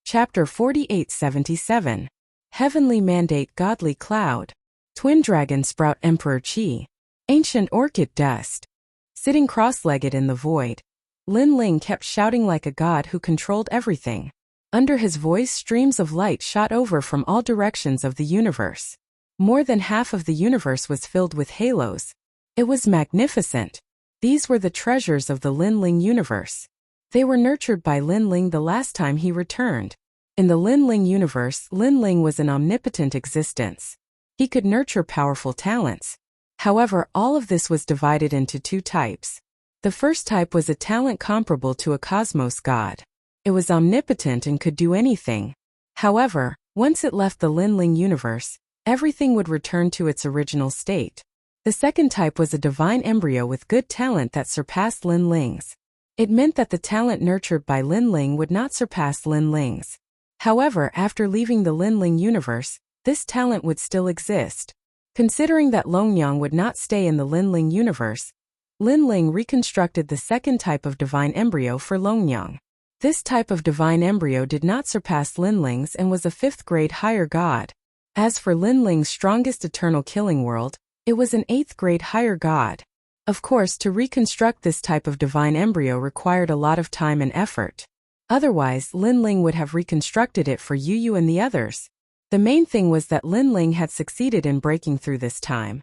A: Chapter 4877. Heavenly Mandate Godly Cloud. Twin Dragon Sprout Emperor Qi. Ancient Orchid Dust. Sitting cross-legged in the void, Lin Ling kept shouting like a god who controlled everything. Under his voice, streams of light shot over from all directions of the universe. More than half of the universe was filled with halos. It was magnificent. These were the treasures of the Lin Ling universe. They were nurtured by Lin Ling the last time he returned. In the Lin Ling universe, Lin Ling was an omnipotent existence. He could nurture powerful talents. However, all of this was divided into 2 types. The first type was a talent comparable to a cosmos god. It was omnipotent and could do anything. However, once it left the Linling universe, everything would return to its original state. The second type was a divine embryo with good talent that surpassed Linling's. It meant that the talent nurtured by Linling would not surpass Linling's. However, after leaving the Linling universe, this talent would still exist. Considering that Longyang would not stay in the Linling universe, Linling reconstructed the second type of divine embryo for Longyang. This type of divine embryo did not surpass Linling's and was a 5th grade higher god. As for Linling's strongest eternal killing world, it was an 8th grade higher god. Of course, to reconstruct this type of divine embryo required a lot of time and effort. Otherwise, Linling would have reconstructed it for Yu and the others. The main thing was that Linling had succeeded in breaking through this time.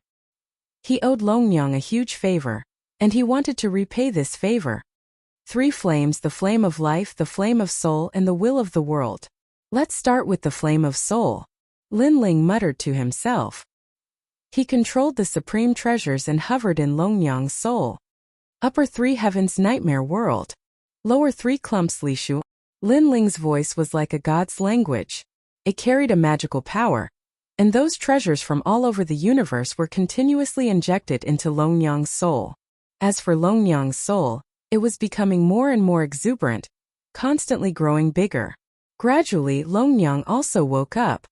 A: He owed Longyang a huge favor, and he wanted to repay this favor. 3 flames: the flame of life, the flame of soul, and the will of the world. Let's start with the flame of soul. Linling muttered to himself. He controlled the supreme treasures and hovered in Longyang's soul. Upper 3 heavens, nightmare world. Lower 3 clumps, Lishu. Linling's voice was like a god's language. It carried a magical power, and those treasures from all over the universe were continuously injected into Longyang's soul. As for Longyang's soul, it was becoming more and more exuberant, constantly growing bigger. Gradually, Longyang also woke up.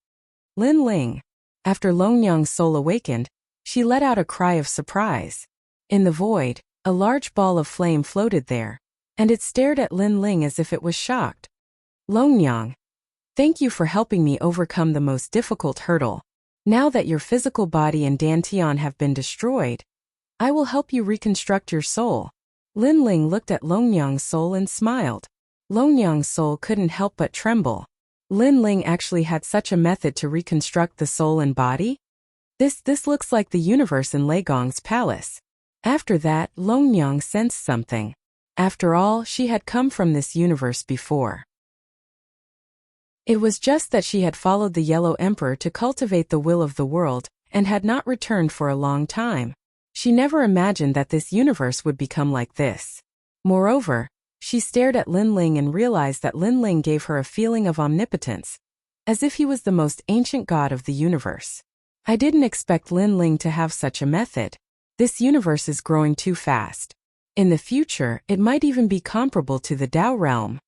A: Linling. After Longyang's soul awakened, she let out a cry of surprise. In the void, a large ball of flame floated there, and it stared at Linling as if it was shocked. Longyang, thank you for helping me overcome the most difficult hurdle. Now that your physical body and Dantian have been destroyed, I will help you reconstruct your soul. Linling looked at Longyang's soul and smiled. Longyang's soul couldn't help but tremble. Linling actually had such a method to reconstruct the soul and body? This looks like the universe in Legong's palace. After that, Longyang sensed something. After all, she had come from this universe before. It was just that she had followed the Yellow Emperor to cultivate the will of the world, and had not returned for a long time. She never imagined that this universe would become like this. Moreover, she stared at Linling and realized that Linling gave her a feeling of omnipotence, as if he was the most ancient god of the universe. I didn't expect Linling to have such a method. This universe is growing too fast. In the future, it might even be comparable to the Dao realm.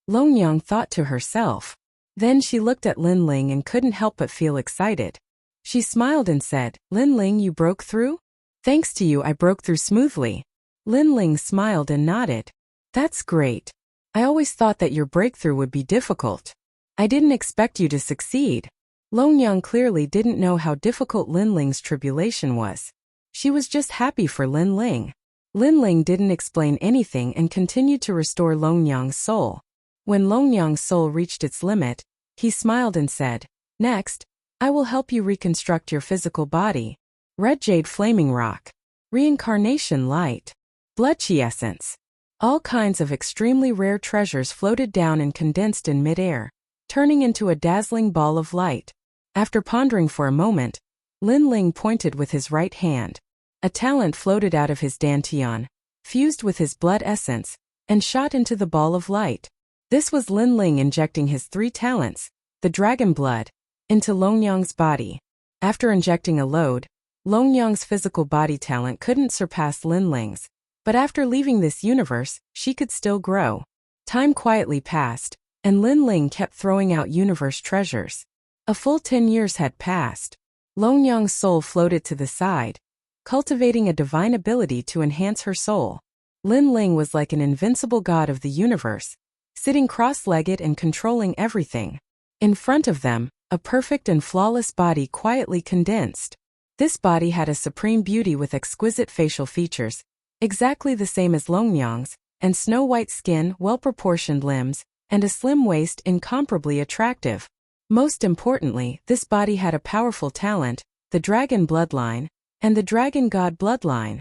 A: Longyang thought to herself. Then she looked at Linling and couldn't help but feel excited. She smiled and said, Linling, you broke through? Thanks to you, I broke through smoothly. Linling smiled and nodded. That's great. I always thought that your breakthrough would be difficult. I didn't expect you to succeed. Longyang clearly didn't know how difficult Linling's tribulation was. She was just happy for Linling. Linling didn't explain anything and continued to restore Longyang's soul. When Longyang's soul reached its limit, he smiled and said, Next, I will help you reconstruct your physical body. Red Jade Flaming Rock. Reincarnation Light. Blood Chi Essence. All kinds of extremely rare treasures floated down and condensed in midair, turning into a dazzling ball of light. After pondering for a moment, Linling pointed with his right hand. A talent floated out of his dantian, fused with his blood essence, and shot into the ball of light. This was Linling injecting his 3 talents, the dragon blood, into Longyang's body. After injecting a load, Longyang's physical body talent couldn't surpass Linling's, but after leaving this universe, she could still grow. Time quietly passed, and Linling kept throwing out universe treasures. A full 10 years had passed. Longyang's soul floated to the side, cultivating a divine ability to enhance her soul. Linling was like an invincible god of the universe, sitting cross-legged and controlling everything. In front of them, a perfect and flawless body quietly condensed. This body had a supreme beauty with exquisite facial features, exactly the same as Longyang's, and snow-white skin, well-proportioned limbs, and a slim waist incomparably attractive. Most importantly, this body had a powerful talent, the dragon bloodline, and the dragon god bloodline.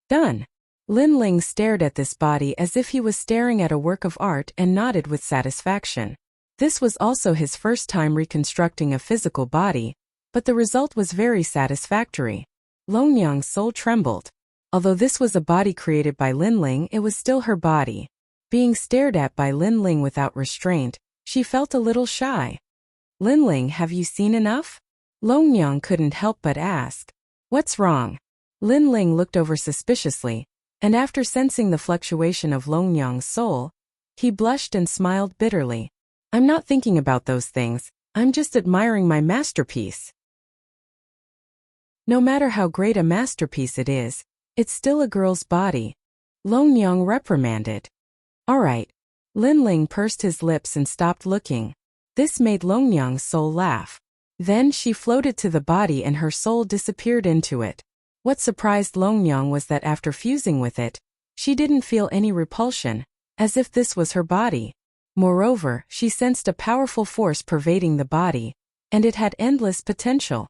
A: Done. Linling stared at this body as if he was staring at a work of art and nodded with satisfaction. This was also his first time reconstructing a physical body, but the result was very satisfactory. Longyang's soul trembled. Although this was a body created by Linling, it was still her body. Being stared at by Linling without restraint, she felt a little shy. Linling, have you seen enough? Longyang couldn't help but ask. What's wrong? Linling looked over suspiciously, and after sensing the fluctuation of Longyang's soul, he blushed and smiled bitterly. I'm not thinking about those things, I'm just admiring my masterpiece. No matter how great a masterpiece it is, it's still a girl's body, Longyang reprimanded. Alright. Linling pursed his lips and stopped looking. This made Longyang's soul laugh. Then she floated to the body and her soul disappeared into it. What surprised Longyang was that after fusing with it, she didn't feel any repulsion, as if this was her body. Moreover, she sensed a powerful force pervading the body, and it had endless potential.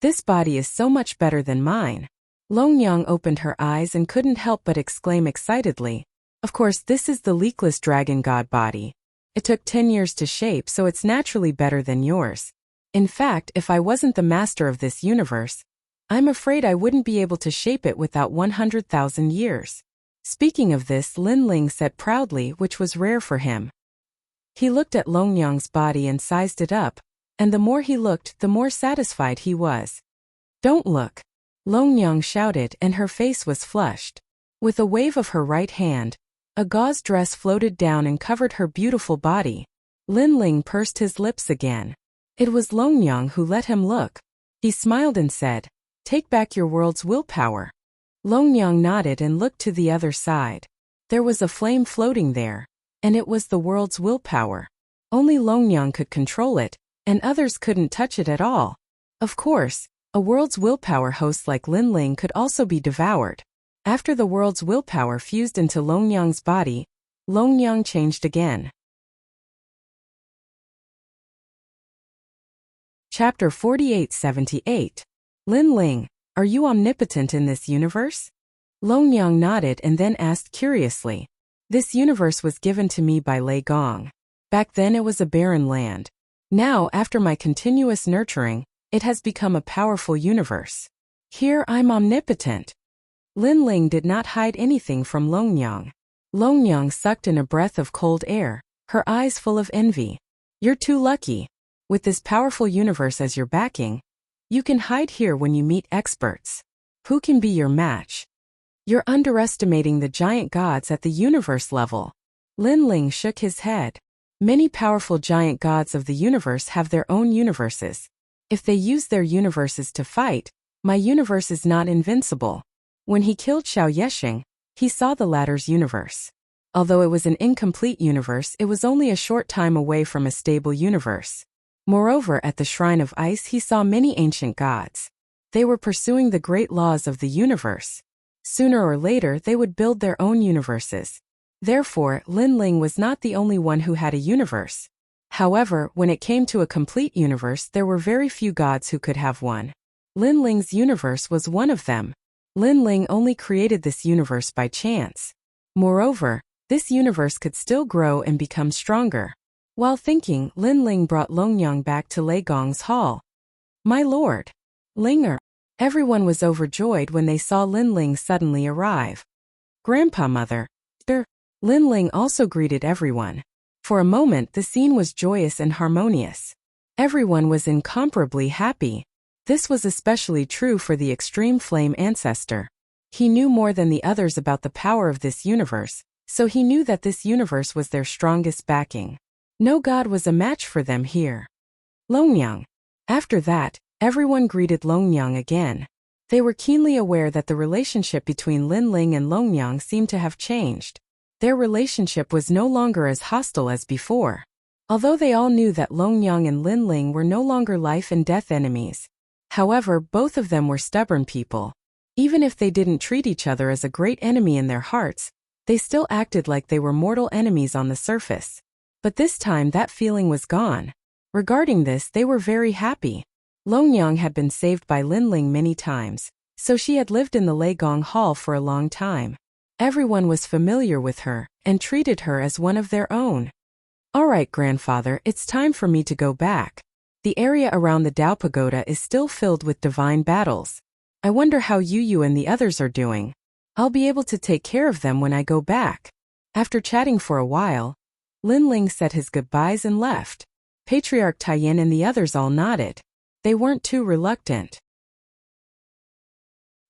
A: This body is so much better than mine. Longyang opened her eyes and couldn't help but exclaim excitedly. Of course, this is the leakless dragon god body. It took 10 years to shape, so it's naturally better than yours. In fact, if I wasn't the master of this universe, I'm afraid I wouldn't be able to shape it without 100,000 years. Speaking of this, Linling said proudly, which was rare for him. He looked at Longyang's body and sized it up, and the more he looked, the more satisfied he was. Don't look! Longyang shouted, and her face was flushed. With a wave of her right hand, a gauze dress floated down and covered her beautiful body. Linling pursed his lips again. It was Longyang who let him look. He smiled and said, "Take back your world's willpower." Longyang nodded and looked to the other side. There was a flame floating there, and it was the world's willpower. Only Longyang could control it, and others couldn't touch it at all. Of course, a world's willpower host like Linling could also be devoured. After the world's willpower fused into Longyang's body, Longyang changed again. Chapter 4878. Linling, are you omnipotent in this universe? Longyang nodded and then asked curiously. This universe was given to me by Lei Gong. Back then it was a barren land. Now, after my continuous nurturing, it has become a powerful universe. Here I'm omnipotent. Linling did not hide anything from Longyang. Longyang sucked in a breath of cold air, her eyes full of envy. You're too lucky. With this powerful universe as your backing, you can hide here when you meet experts. Who can be your match? You're underestimating the giant gods at the universe level. Linling shook his head. Many powerful giant gods of the universe have their own universes. If they use their universes to fight, my universe is not invincible. When he killed Xiao Yesheng, he saw the latter's universe. Although it was an incomplete universe, it was only a short time away from a stable universe. Moreover, at the Shrine of Ice he saw many ancient gods. They were pursuing the great laws of the universe. Sooner or later they would build their own universes. Therefore, Linling was not the only one who had a universe. However, when it came to a complete universe, there were very few gods who could have one. Linling's universe was one of them. Linling only created this universe by chance. Moreover, this universe could still grow and become stronger. While thinking, Linling brought Longyang back to Lei Gong's hall. My lord! Linger! Everyone was overjoyed when they saw Linling suddenly arrive. Grandpa mother! Linling also greeted everyone. For a moment the scene was joyous and harmonious. Everyone was incomparably happy. This was especially true for the extreme flame ancestor. He knew more than the others about the power of this universe, so he knew that this universe was their strongest backing. No god was a match for them here. Longyang. After that, everyone greeted Longyang again. They were keenly aware that the relationship between Linling and Longyang seemed to have changed. Their relationship was no longer as hostile as before. Although they all knew that Longyang and Linling were no longer life and death enemies. However, both of them were stubborn people. Even if they didn't treat each other as a great enemy in their hearts, they still acted like they were mortal enemies on the surface. But this time that feeling was gone. Regarding this, they were very happy. Longyang had been saved by Linling many times, so she had lived in the Lei Gong Hall for a long time. Everyone was familiar with her, and treated her as one of their own. Alright, grandfather, it's time for me to go back. The area around the Dao Pagoda is still filled with divine battles. I wonder how Yu and the others are doing. I'll be able to take care of them when I go back. After chatting for a while, Linling said his goodbyes and left. Patriarch Taiyin and the others all nodded. They weren't too reluctant.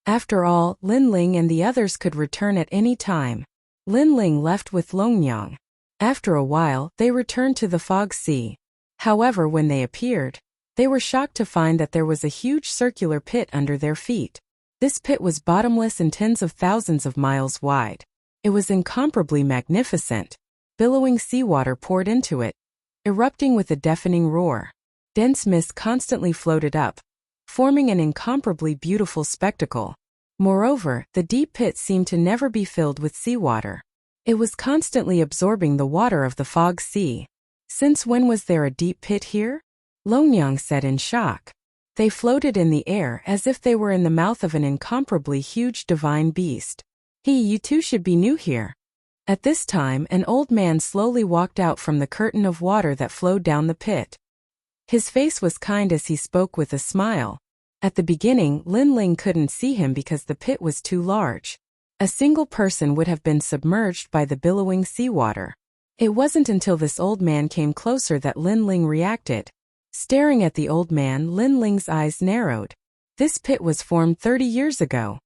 A: After all, Linling and the others could return at any time. Linling left with Longyang. After a while, they returned to the Fog Sea. However, when they appeared, they were shocked to find that there was a huge circular pit under their feet. This pit was bottomless and tens of thousands of miles wide. It was incomparably magnificent. Billowing seawater poured into it, erupting with a deafening roar. Dense mist constantly floated up, forming an incomparably beautiful spectacle. Moreover, the deep pit seemed to never be filled with seawater. It was constantly absorbing the water of the Fog Sea. Since when was there a deep pit here? Longyang said in shock. They floated in the air as if they were in the mouth of an incomparably huge divine beast. You two should be new here. At this time, an old man slowly walked out from the curtain of water that flowed down the pit. His face was kind as he spoke with a smile. At the beginning, Linling couldn't see him because the pit was too large. A single person would have been submerged by the billowing seawater. It wasn't until this old man came closer that Linling reacted. Staring at the old man, Linling's eyes narrowed. This pit was formed 30 years ago.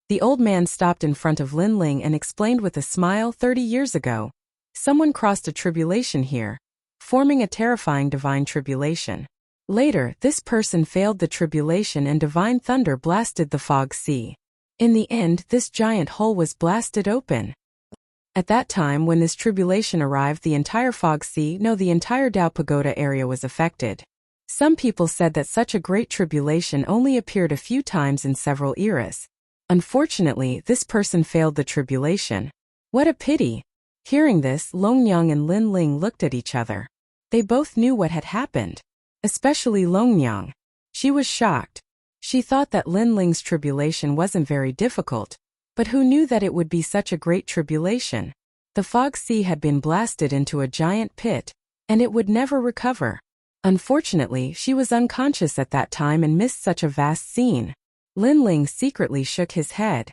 A: The old man stopped in front of Linling and explained with a smile, 30 years ago, someone crossed a tribulation here, forming a terrifying divine tribulation. Later, this person failed the tribulation and divine thunder blasted the Fog Sea. In the end, this giant hole was blasted open. At that time when this tribulation arrived, the entire Fog Sea, the entire Dao Pagoda area was affected. Some people said that such a great tribulation only appeared a few times in several eras. Unfortunately, this person failed the tribulation. What a pity! Hearing this, Longyang and Linling looked at each other. They both knew what had happened. Especially Longyang. She was shocked. She thought that Linling's tribulation wasn't very difficult, but who knew that it would be such a great tribulation? The Fog Sea had been blasted into a giant pit, and it would never recover. Unfortunately, she was unconscious at that time and missed such a vast scene. Linling secretly shook his head.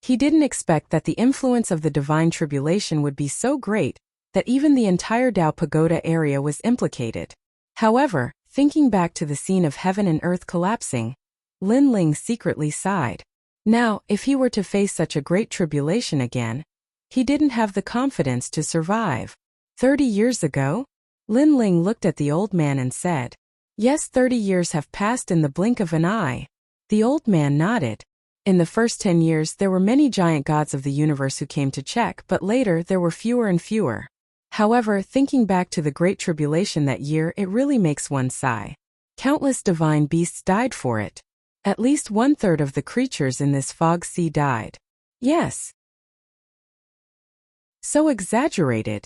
A: He didn't expect that the influence of the divine tribulation would be so great that even the entire Dao Pagoda area was implicated. However, thinking back to the scene of heaven and earth collapsing, Linling secretly sighed. Now, if he were to face such a great tribulation again, he didn't have the confidence to survive. 30 years ago? Linling looked at the old man and said, "Yes, 30 years have passed in the blink of an eye." The old man nodded. In the first 10 years there were many giant gods of the universe who came to check, but later there were fewer and fewer. However, thinking back to the Great Tribulation that year, it really makes one sigh. Countless divine beasts died for it. At least 1/3 of the creatures in this Fog Sea died. Yes. So exaggerated.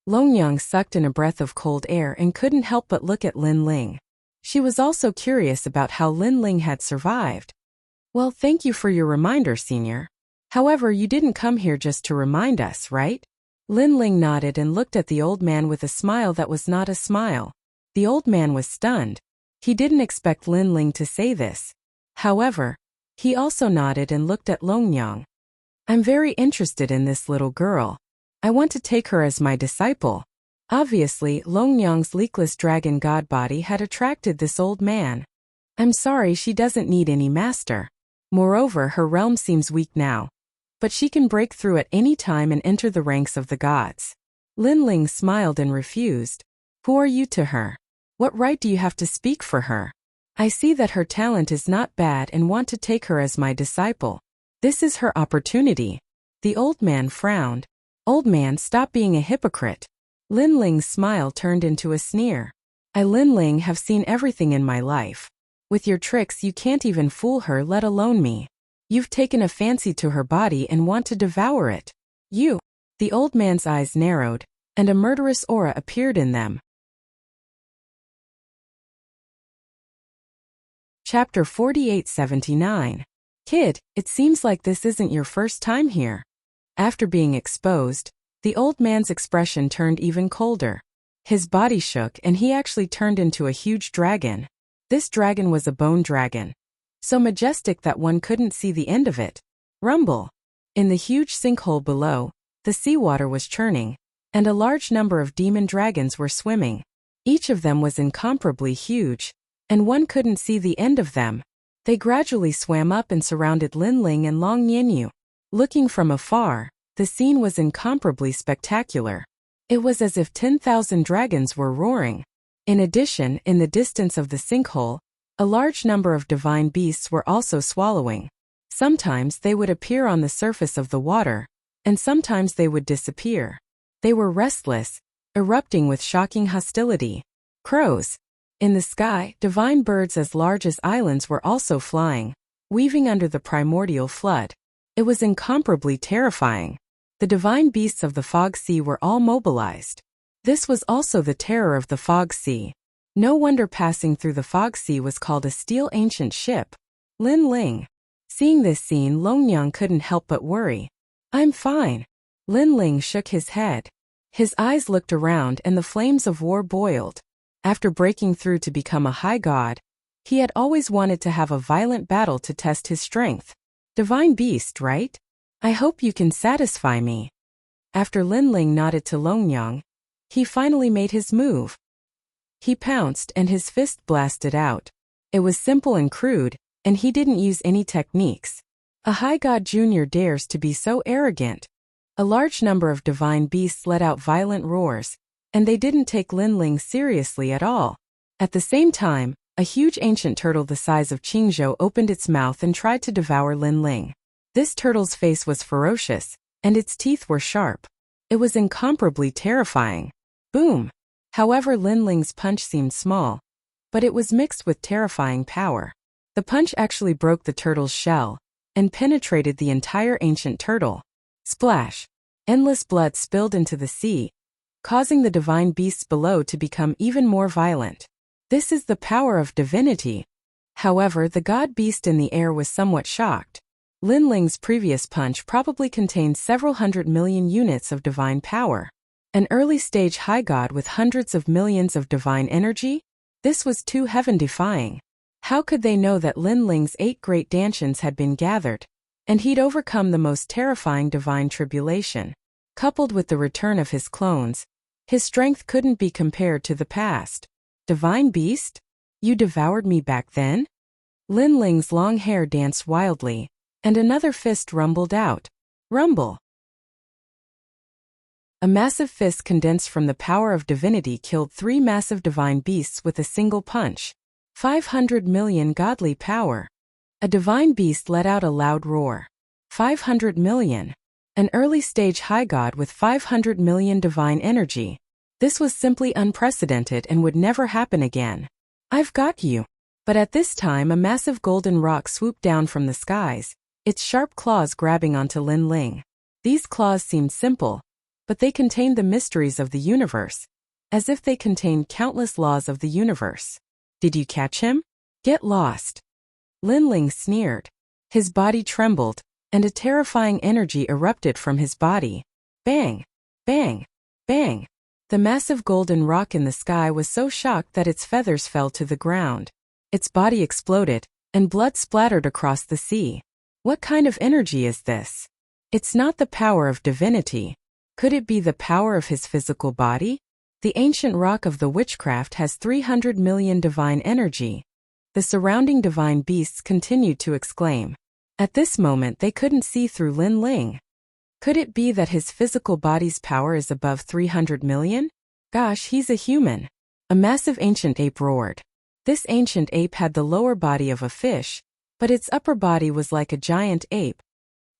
A: Longyang sucked in a breath of cold air and couldn't help but look at Linling. She was also curious about how Linling had survived. Well, thank you for your reminder, Senior. However, you didn't come here just to remind us, right? Linling nodded and looked at the old man with a smile that was not a smile. The old man was stunned. He didn't expect Linling to say this. However, he also nodded and looked at Longyang. I'm very interested in this little girl. I want to take her as my disciple. Obviously, Longyang's leakless dragon god body had attracted this old man. I'm sorry, she doesn't need any master. Moreover, her realm seems weak now. But she can break through at any time and enter the ranks of the gods. Linling smiled and refused. Who are you to her? What right do you have to speak for her? I see that her talent is not bad and want to take her as my disciple. This is her opportunity. The old man frowned. Old man, stop being a hypocrite. Linling's smile turned into a sneer. I, Linling, have seen everything in my life. With your tricks you can't even fool her, let alone me. You've taken a fancy to her body and want to devour it. You. The old man's eyes narrowed, and a murderous aura appeared in them. Chapter 4879. Kid, it seems like this isn't your first time here. After being exposed, the old man's expression turned even colder. His body shook and he actually turned into a huge dragon. This dragon was a bone dragon. So majestic that one couldn't see the end of it. Rumble. In the huge sinkhole below, the seawater was churning, and a large number of demon dragons were swimming. Each of them was incomparably huge, and one couldn't see the end of them. They gradually swam up and surrounded Lin Ling and Long Nianyu. Looking from afar, the scene was incomparably spectacular. It was as if 10,000 dragons were roaring. In addition, in the distance of the sinkhole, a large number of divine beasts were also swallowing. Sometimes they would appear on the surface of the water, and sometimes they would disappear. They were restless, erupting with shocking hostility. Crows. In the sky, divine birds as large as islands were also flying, weaving under the primordial flood. It was incomparably terrifying. The divine beasts of the Fog Sea were all mobilized. This was also the terror of the Fog Sea. No wonder passing through the Fog Sea was called a steel ancient ship. Lin Ling. Seeing this scene, Longyang couldn't help but worry. I'm fine. Lin Ling shook his head. His eyes looked around and the flames of war boiled. After breaking through to become a high god, he had always wanted to have a violent battle to test his strength. Divine beast, right? I hope you can satisfy me. After Lin Ling nodded to Longyang, he finally made his move. He pounced and his fist blasted out. It was simple and crude, and he didn't use any techniques. A high god junior dares to be so arrogant. A large number of divine beasts let out violent roars, and they didn't take Lin Ling seriously at all. At the same time, a huge ancient turtle the size of Qingzhou opened its mouth and tried to devour Lin Ling. This turtle's face was ferocious, and its teeth were sharp. It was incomparably terrifying. Boom! However, Lin Ling's punch seemed small, but it was mixed with terrifying power. The punch actually broke the turtle's shell and penetrated the entire ancient turtle. Splash! Endless blood spilled into the sea, causing the divine beasts below to become even more violent. This is the power of divinity. However, the god beast in the air was somewhat shocked. Lin Ling's previous punch probably contained several 100 million units of divine power. An early-stage high god with hundreds of millions of divine energy? This was too heaven-defying. How could they know that Lin Ling's 8 great dantians had been gathered, and he'd overcome the most terrifying divine tribulation? Coupled with the return of his clones, his strength couldn't be compared to the past. Divine beast? You devoured me back then? Lin Ling's long hair danced wildly, and another fist rumbled out. Rumble! A massive fist condensed from the power of divinity killed 3 massive divine beasts with a single punch. 500 million godly power. A divine beast let out a loud roar. 500 million. An early-stage high god with 500 million divine energy. This was simply unprecedented and would never happen again. I've got you. But at this time a massive golden rock swooped down from the skies, its sharp claws grabbing onto Lin Ling. These claws seemed simple, but they contained the mysteries of the universe, as if they contained countless laws of the universe. Did you catch him? Get lost. Lin Ling sneered. His body trembled, and a terrifying energy erupted from his body. Bang! Bang! Bang! The massive golden rock in the sky was so shocked that its feathers fell to the ground. Its body exploded, and blood splattered across the sea. What kind of energy is this? It's not the power of divinity. Could it be the power of his physical body? The ancient rock of the witchcraft has 300 million divine energy. The surrounding divine beasts continued to exclaim. At this moment they couldn't see through Lin Ling. Could it be that his physical body's power is above 300 million? Gosh, he's a human. A massive ancient ape roared. This ancient ape had the lower body of a fish, but its upper body was like a giant ape.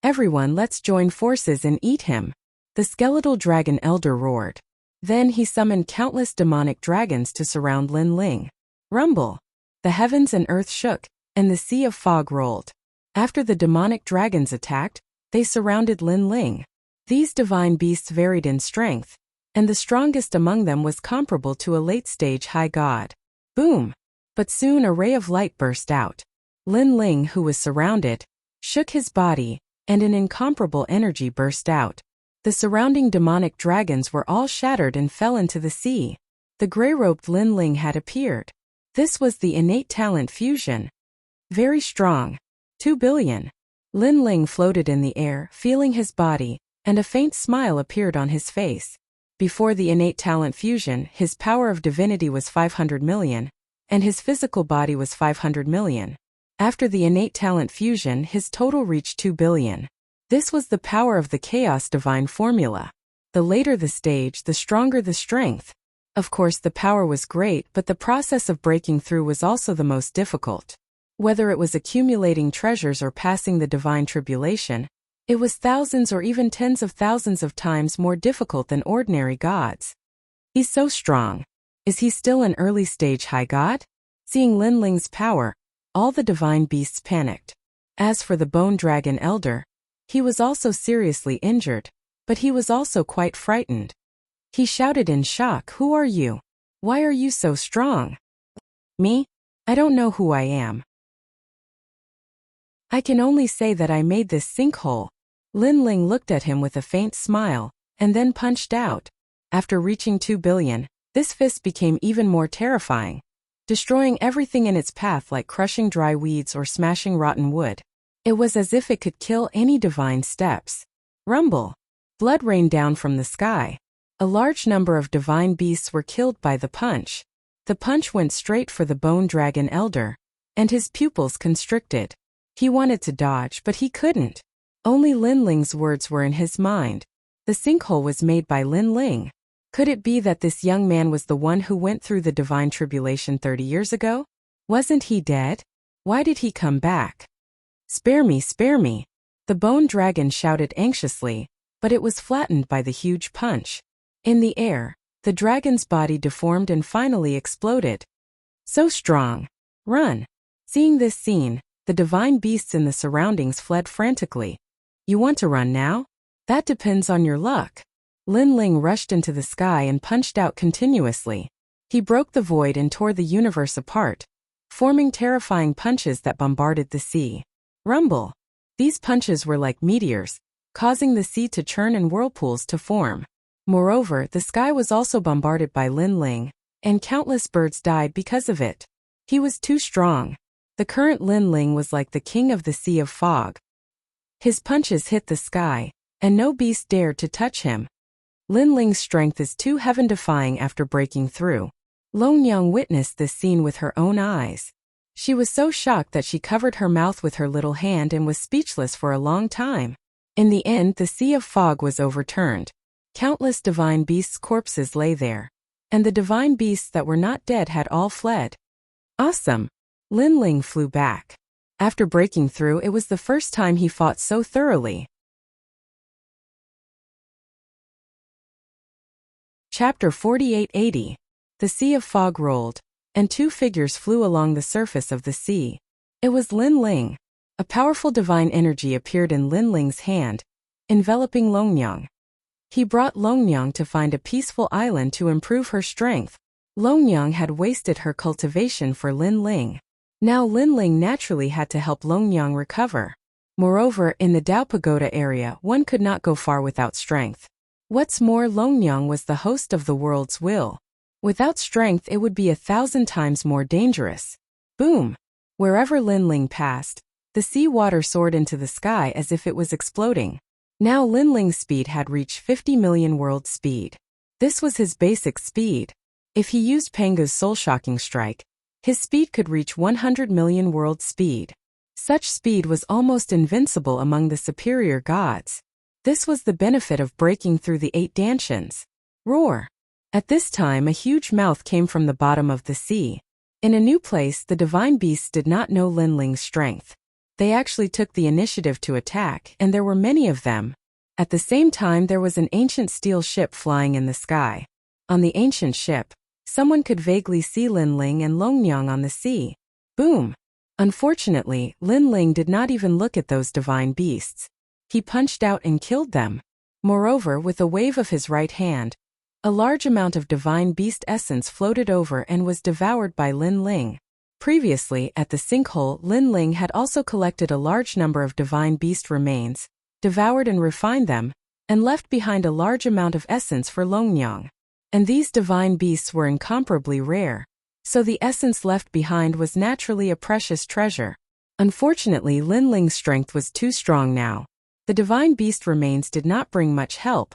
A: Everyone, let's join forces and eat him. The skeletal dragon elder roared. Then he summoned countless demonic dragons to surround Lin Ling. Rumble! The heavens and earth shook, and the sea of fog rolled. After the demonic dragons attacked, they surrounded Lin Ling. These divine beasts varied in strength, and the strongest among them was comparable to a late-stage high god. Boom! But soon a ray of light burst out. Lin Ling, who was surrounded, shook his body, and an incomparable energy burst out. The surrounding demonic dragons were all shattered and fell into the sea. The gray-robed Lin Ling had appeared. This was the innate talent fusion. Very strong. 2 billion. Lin Ling floated in the air, feeling his body, and a faint smile appeared on his face. Before the innate talent fusion, his power of divinity was 500 million, and his physical body was 500 million. After the innate talent fusion, his total reached 2 billion. This was the power of the chaos divine formula. The later the stage, the stronger the strength. Of course, the power was great, but the process of breaking through was also the most difficult. Whether it was accumulating treasures or passing the divine tribulation, it was thousands or even tens of thousands of times more difficult than ordinary gods. He's so strong. Is he still an early stage high god? Seeing Lin Ling's power, all the divine beasts panicked. As for the bone dragon elder, he was also seriously injured, but he was also quite frightened. He shouted in shock, "Who are you? Why are you so strong?" "Me? I don't know who I am. I can only say that I made this sinkhole." Lin Ling looked at him with a faint smile, and then punched out. After reaching 2 billion, this fist became even more terrifying, destroying everything in its path like crushing dry weeds or smashing rotten wood. It was as if it could kill any divine steps. Rumble. Blood rained down from the sky. A large number of divine beasts were killed by the punch. The punch went straight for the bone dragon elder, and his pupils constricted. He wanted to dodge, but he couldn't. Only Lin Ling's words were in his mind. The sinkhole was made by Lin Ling. Could it be that this young man was the one who went through the divine tribulation 30 years ago? Wasn't he dead? Why did he come back? "Spare me, spare me!" The bone dragon shouted anxiously, but it was flattened by the huge punch. In the air, the dragon's body deformed and finally exploded. "So strong! Run!" Seeing this scene, the divine beasts in the surroundings fled frantically. "You want to run now? That depends on your luck." Lin Ling rushed into the sky and punched out continuously. He broke the void and tore the universe apart, forming terrifying punches that bombarded the sea. Rumble. These punches were like meteors, causing the sea to churn and whirlpools to form. Moreover, the sky was also bombarded by Lin Ling, and countless birds died because of it. He was too strong. The current Lin Ling was like the king of the Sea of Fog. His punches hit the sky, and no beast dared to touch him. Lin Ling's strength is too heaven-defying after breaking through. Long Yang witnessed this scene with her own eyes. She was so shocked that she covered her mouth with her little hand and was speechless for a long time. In the end, the Sea of Fog was overturned. Countless divine beasts' corpses lay there, and the divine beasts that were not dead had all fled. Awesome! Lin Ling flew back. After breaking through, it was the first time he fought so thoroughly. Chapter 4880. The Sea of Fog rolled, and two figures flew along the surface of the sea. It was Lin Ling. A powerful divine energy appeared in Lin Ling's hand, enveloping Longyang. He brought Longyang to find a peaceful island to improve her strength. Longyang had wasted her cultivation for Lin Ling. Now Lin Ling naturally had to help Longyang recover. Moreover, in the Dao Pagoda area, one could not go far without strength. What's more, Longyang was the host of the world's will. Without strength, it would be 1,000 times more dangerous. Boom! Wherever Lin Ling passed, the sea water soared into the sky as if it was exploding. Now Lin Ling's speed had reached 50 million world speed. This was his basic speed. If he used Panga's soul-shocking strike, his speed could reach 100 million world speed. Such speed was almost invincible among the superior gods. This was the benefit of breaking through the 8 Danshians. Roar! At this time, a huge mouth came from the bottom of the sea. In a new place, the divine beasts did not know Lin Ling's strength. They actually took the initiative to attack, and there were many of them. At the same time, there was an ancient steel ship flying in the sky. On the ancient ship, someone could vaguely see Lin Ling and Longyang on the sea. Boom! Unfortunately, Lin Ling did not even look at those divine beasts. He punched out and killed them. Moreover, with a wave of his right hand, a large amount of divine beast essence floated over and was devoured by Lin Ling. Previously, at the sinkhole, Lin Ling had also collected a large number of divine beast remains, devoured and refined them, and left behind a large amount of essence for Longyang. And these divine beasts were incomparably rare, so the essence left behind was naturally a precious treasure. Unfortunately, Lin Ling's strength was too strong now. The divine beast remains did not bring much help.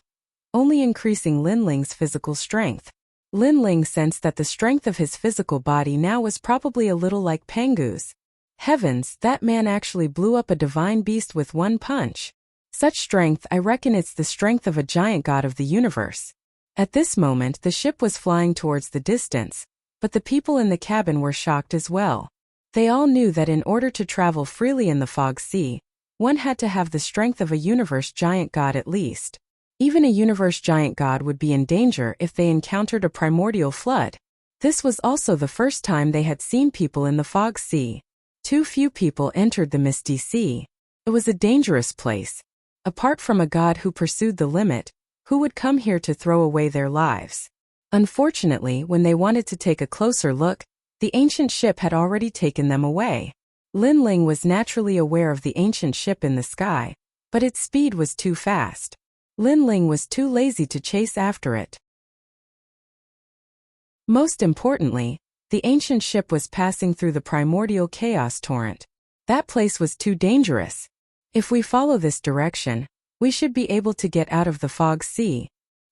A: only increasing Linling's physical strength. Linling sensed that the strength of his physical body now was probably a little like Pengu's. Heavens, that man actually blew up a divine beast with one punch. Such strength, I reckon it's the strength of a giant god of the universe. At this moment the ship was flying towards the distance, but the people in the cabin were shocked as well. They all knew that in order to travel freely in the fog sea, one had to have the strength of a universe giant god at least. Even a universe giant god would be in danger if they encountered a primordial flood. This was also the first time they had seen people in the fog sea. Too few people entered the misty sea. It was a dangerous place. Apart from a god who pursued the limit, who would come here to throw away their lives? Unfortunately, when they wanted to take a closer look, the ancient ship had already taken them away. Linling was naturally aware of the ancient ship in the sky, but its speed was too fast. Linling was too lazy to chase after it. Most importantly, the ancient ship was passing through the primordial chaos torrent. That place was too dangerous. If we follow this direction, we should be able to get out of the fog sea.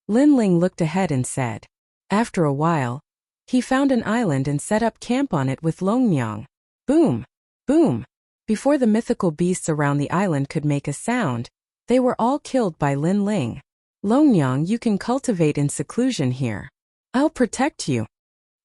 A: Linling looked ahead and said. After a while, he found an island and set up camp on it with Longnyang. Boom! Boom! Before the mythical beasts around the island could make a sound, they were all killed by Linling. Longnyang, you can cultivate in seclusion here. I'll protect you.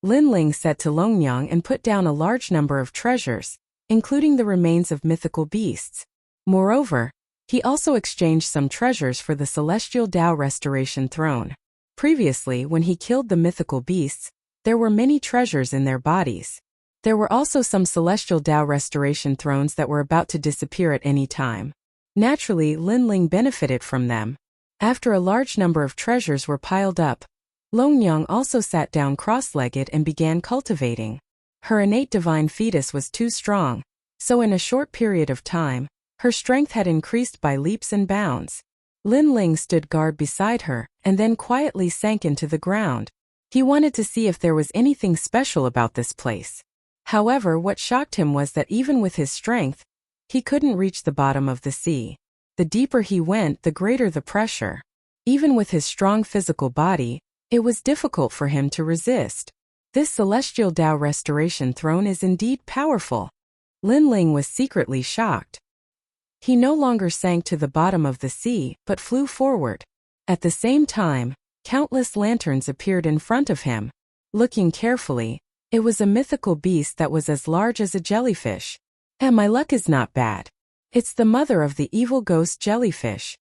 A: Linling said to Longnyang and put down a large number of treasures, including the remains of mythical beasts. Moreover, he also exchanged some treasures for the celestial Tao restoration throne. Previously, when he killed the mythical beasts, there were many treasures in their bodies. There were also some celestial Tao restoration thrones that were about to disappear at any time. Naturally, Linling benefited from them. After a large number of treasures were piled up, Longnyang also sat down cross-legged and began cultivating. Her innate divine fetus was too strong, so in a short period of time, her strength had increased by leaps and bounds. Linling stood guard beside her, and then quietly sank into the ground. He wanted to see if there was anything special about this place. However, what shocked him was that even with his strength, he couldn't reach the bottom of the sea. The deeper he went, the greater the pressure. Even with his strong physical body, it was difficult for him to resist. This celestial Tao restoration throne is indeed powerful. Linling was secretly shocked. He no longer sank to the bottom of the sea, but flew forward. At the same time, countless lanterns appeared in front of him. Looking carefully, it was a mythical beast that was as large as a jellyfish. And my luck is not bad. It's the mother of the evil ghost jellyfish.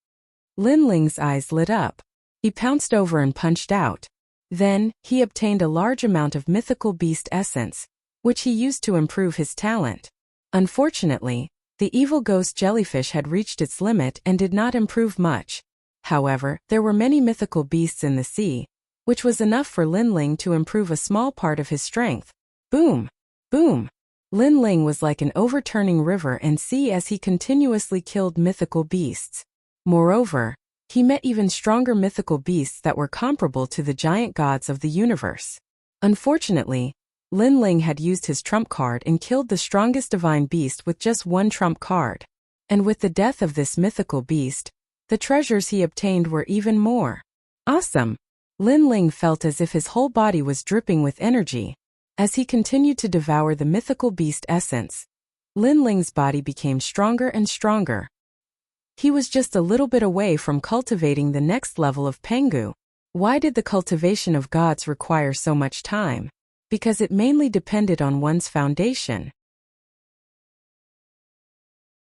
A: Linling's eyes lit up. He pounced over and punched out. Then, he obtained a large amount of mythical beast essence, which he used to improve his talent. Unfortunately, the evil ghost jellyfish had reached its limit and did not improve much. However, there were many mythical beasts in the sea, which was enough for Linling to improve a small part of his strength. Boom! Boom! Linling was like an overturning river and sea as he continuously killed mythical beasts. Moreover, he met even stronger mythical beasts that were comparable to the giant gods of the universe. Unfortunately, Linling had used his trump card and killed the strongest divine beast with just one trump card. And with the death of this mythical beast, the treasures he obtained were even more awesome. Linling felt as if his whole body was dripping with energy. As he continued to devour the mythical beast essence, Linling's body became stronger and stronger. He was just a little bit away from cultivating the next level of Pengu. Why did the cultivation of gods require so much time? Because it mainly depended on one's foundation.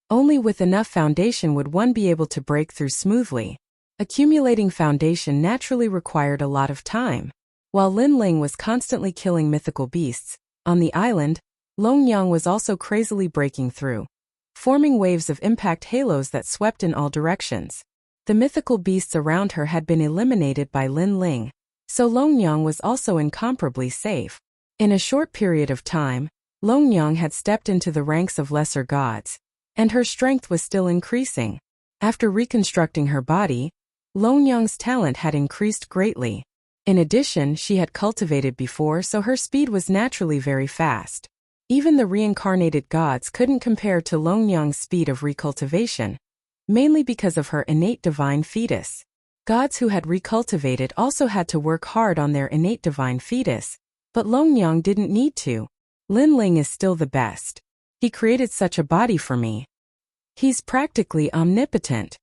A: Only with enough foundation would one be able to break through smoothly. Accumulating foundation naturally required a lot of time. While Linling was constantly killing mythical beasts, on the island, Longnyang was also crazily breaking through, forming waves of impact halos that swept in all directions. The mythical beasts around her had been eliminated by Linling, so Longnyang was also incomparably safe. In a short period of time, Longnyang had stepped into the ranks of lesser gods, and her strength was still increasing. After reconstructing her body, Longnyang's talent had increased greatly. In addition, she had cultivated before, so her speed was naturally very fast. Even the reincarnated gods couldn't compare to Longnyang's speed of recultivation, mainly because of her innate divine fetus. Gods who had recultivated also had to work hard on their innate divine fetus, but Longyang didn't need to. Lin Ling is still the best. He created such a body for me. He's practically omnipotent.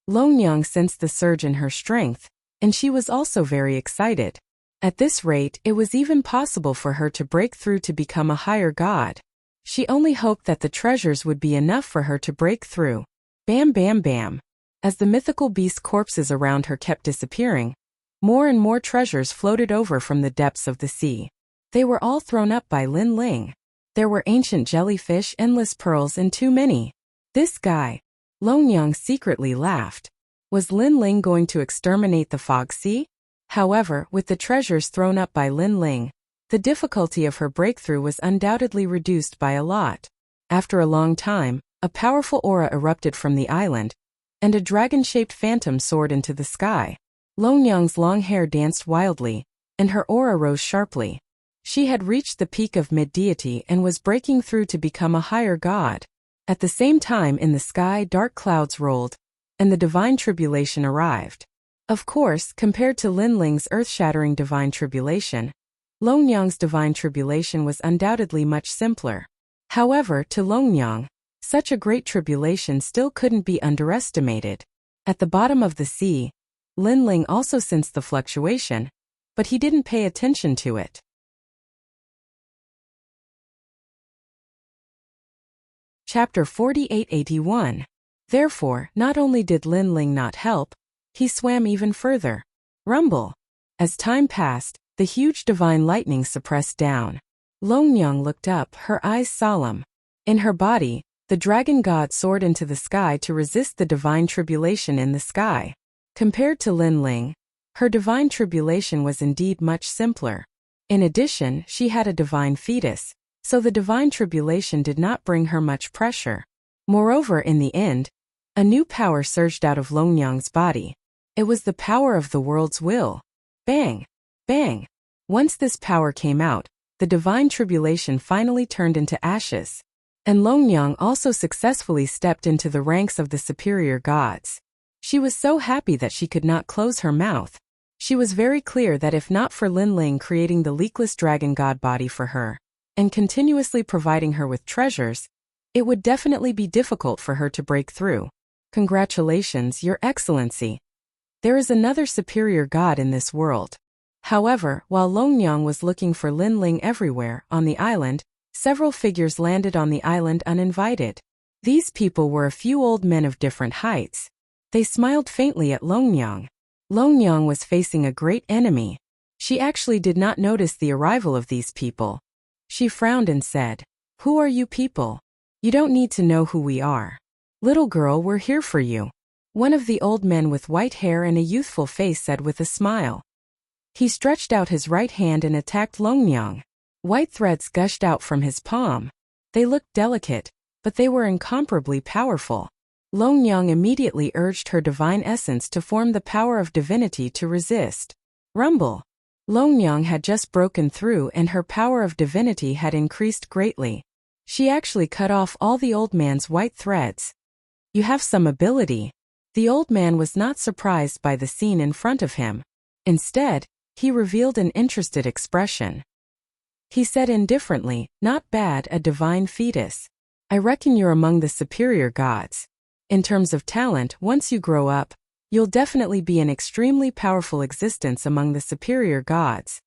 A: Longyang sensed the surge in her strength, and she was also very excited. At this rate, it was even possible for her to break through to become a higher god. She only hoped that the treasures would be enough for her to break through. Bam bam bam. As the mythical beast corpses around her kept disappearing, more and more treasures floated over from the depths of the sea. They were all thrown up by Lin Ling. There were ancient jellyfish, endless pearls, and too many. This guy. Longyang secretly laughed. Was Lin Ling going to exterminate the fog sea? However, with the treasures thrown up by Lin Ling, the difficulty of her breakthrough was undoubtedly reduced by a lot. After a long time, a powerful aura erupted from the island, and a dragon-shaped phantom soared into the sky. Longyang's long hair danced wildly, and her aura rose sharply. She had reached the peak of mid-deity and was breaking through to become a higher god. At the same time in the sky dark clouds rolled, and the divine tribulation arrived. Of course, compared to Lin Ling's earth-shattering divine tribulation, Longyang's divine tribulation was undoubtedly much simpler. However, to Longyang, such a great tribulation still couldn't be underestimated. At the bottom of the sea, Lin Ling also sensed the fluctuation, but he didn't pay attention to it. Chapter 4881. Therefore, not only did Lin Ling not help, he swam even further. Rumble. As time passed, the huge divine lightning suppressed down. Longyang looked up, her eyes solemn. In her body, the dragon god soared into the sky to resist the divine tribulation in the sky. Compared to Lin Ling, her divine tribulation was indeed much simpler. In addition, she had a divine fetus, so the divine tribulation did not bring her much pressure. Moreover, in the end, a new power surged out of Longyang's body. It was the power of the world's will. Bang! Bang! Once this power came out, the divine tribulation finally turned into ashes. And Longyang also successfully stepped into the ranks of the superior gods. She was so happy that she could not close her mouth. She was very clear that if not for Lin Ling creating the leakless dragon god body for her, and continuously providing her with treasures, it would definitely be difficult for her to break through. Congratulations, Your Excellency. There is another superior god in this world. However, while Longyang was looking for Lin Ling everywhere on the island, several figures landed on the island uninvited. These people were a few old men of different heights. They smiled faintly at Longyang. Longyang was facing a great enemy. She actually did not notice the arrival of these people. She frowned and said, "Who are you people? You don't need to know who we are. Little girl, we're here for you." One of the old men with white hair and a youthful face said with a smile. He stretched out his right hand and attacked Longyang. White threads gushed out from his palm. They looked delicate, but they were incomparably powerful. Longyang immediately urged her divine essence to form the power of divinity to resist. Rumble. Longyang had just broken through and her power of divinity had increased greatly. She actually cut off all the old man's white threads. "You have some ability." The old man was not surprised by the scene in front of him. Instead, he revealed an interested expression. He said indifferently, "Not bad, a divine fetus. I reckon you're among the superior gods. In terms of talent, once you grow up, you'll definitely be an extremely powerful existence among the superior gods.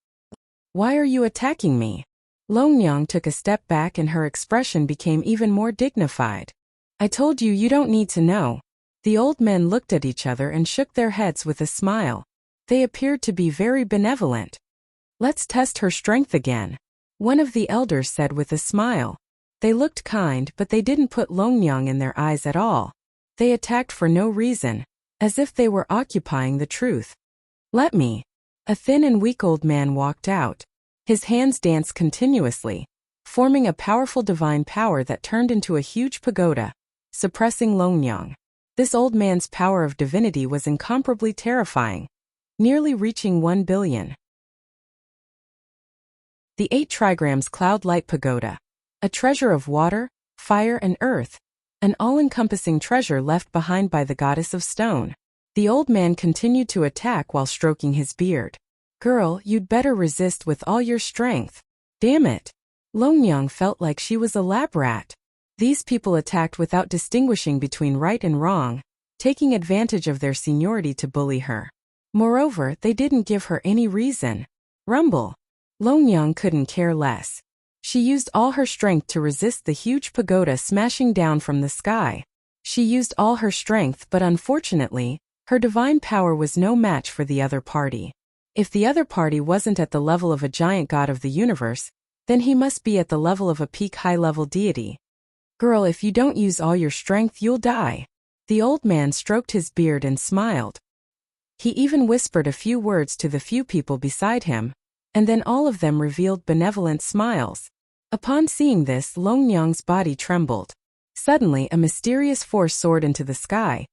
A: Why are you attacking me?" Longyang took a step back and her expression became even more dignified. "I told you you don't need to know." The old men looked at each other and shook their heads with a smile. They appeared to be very benevolent. "Let's test her strength again," one of the elders said with a smile. They looked kind, but they didn't put Longyang in their eyes at all. They attacked for no reason, as if they were occupying the truth. "Let me." A thin and weak old man walked out. His hands danced continuously, forming a powerful divine power that turned into a huge pagoda, suppressing Longyang. This old man's power of divinity was incomparably terrifying, nearly reaching 1 billion. The 8 trigrams Cloud Light Pagoda. A treasure of water, fire and earth. An all-encompassing treasure left behind by the goddess of stone. The old man continued to attack while stroking his beard. Girl, you'd better resist with all your strength. Damn it. Longyang felt like she was a lab rat. These people attacked without distinguishing between right and wrong, taking advantage of their seniority to bully her. Moreover, they didn't give her any reason. Rumble. Longyang couldn't care less. She used all her strength to resist the huge pagoda smashing down from the sky. She used all her strength, but unfortunately, her divine power was no match for the other party. If the other party wasn't at the level of a giant god of the universe, then he must be at the level of a peak high-level deity. Girl, if you don't use all your strength, you'll die. The old man stroked his beard and smiled. He even whispered a few words to the few people beside him, and then all of them revealed benevolent smiles. Upon seeing this, Longyang's body trembled. Suddenly, a mysterious force soared into the sky,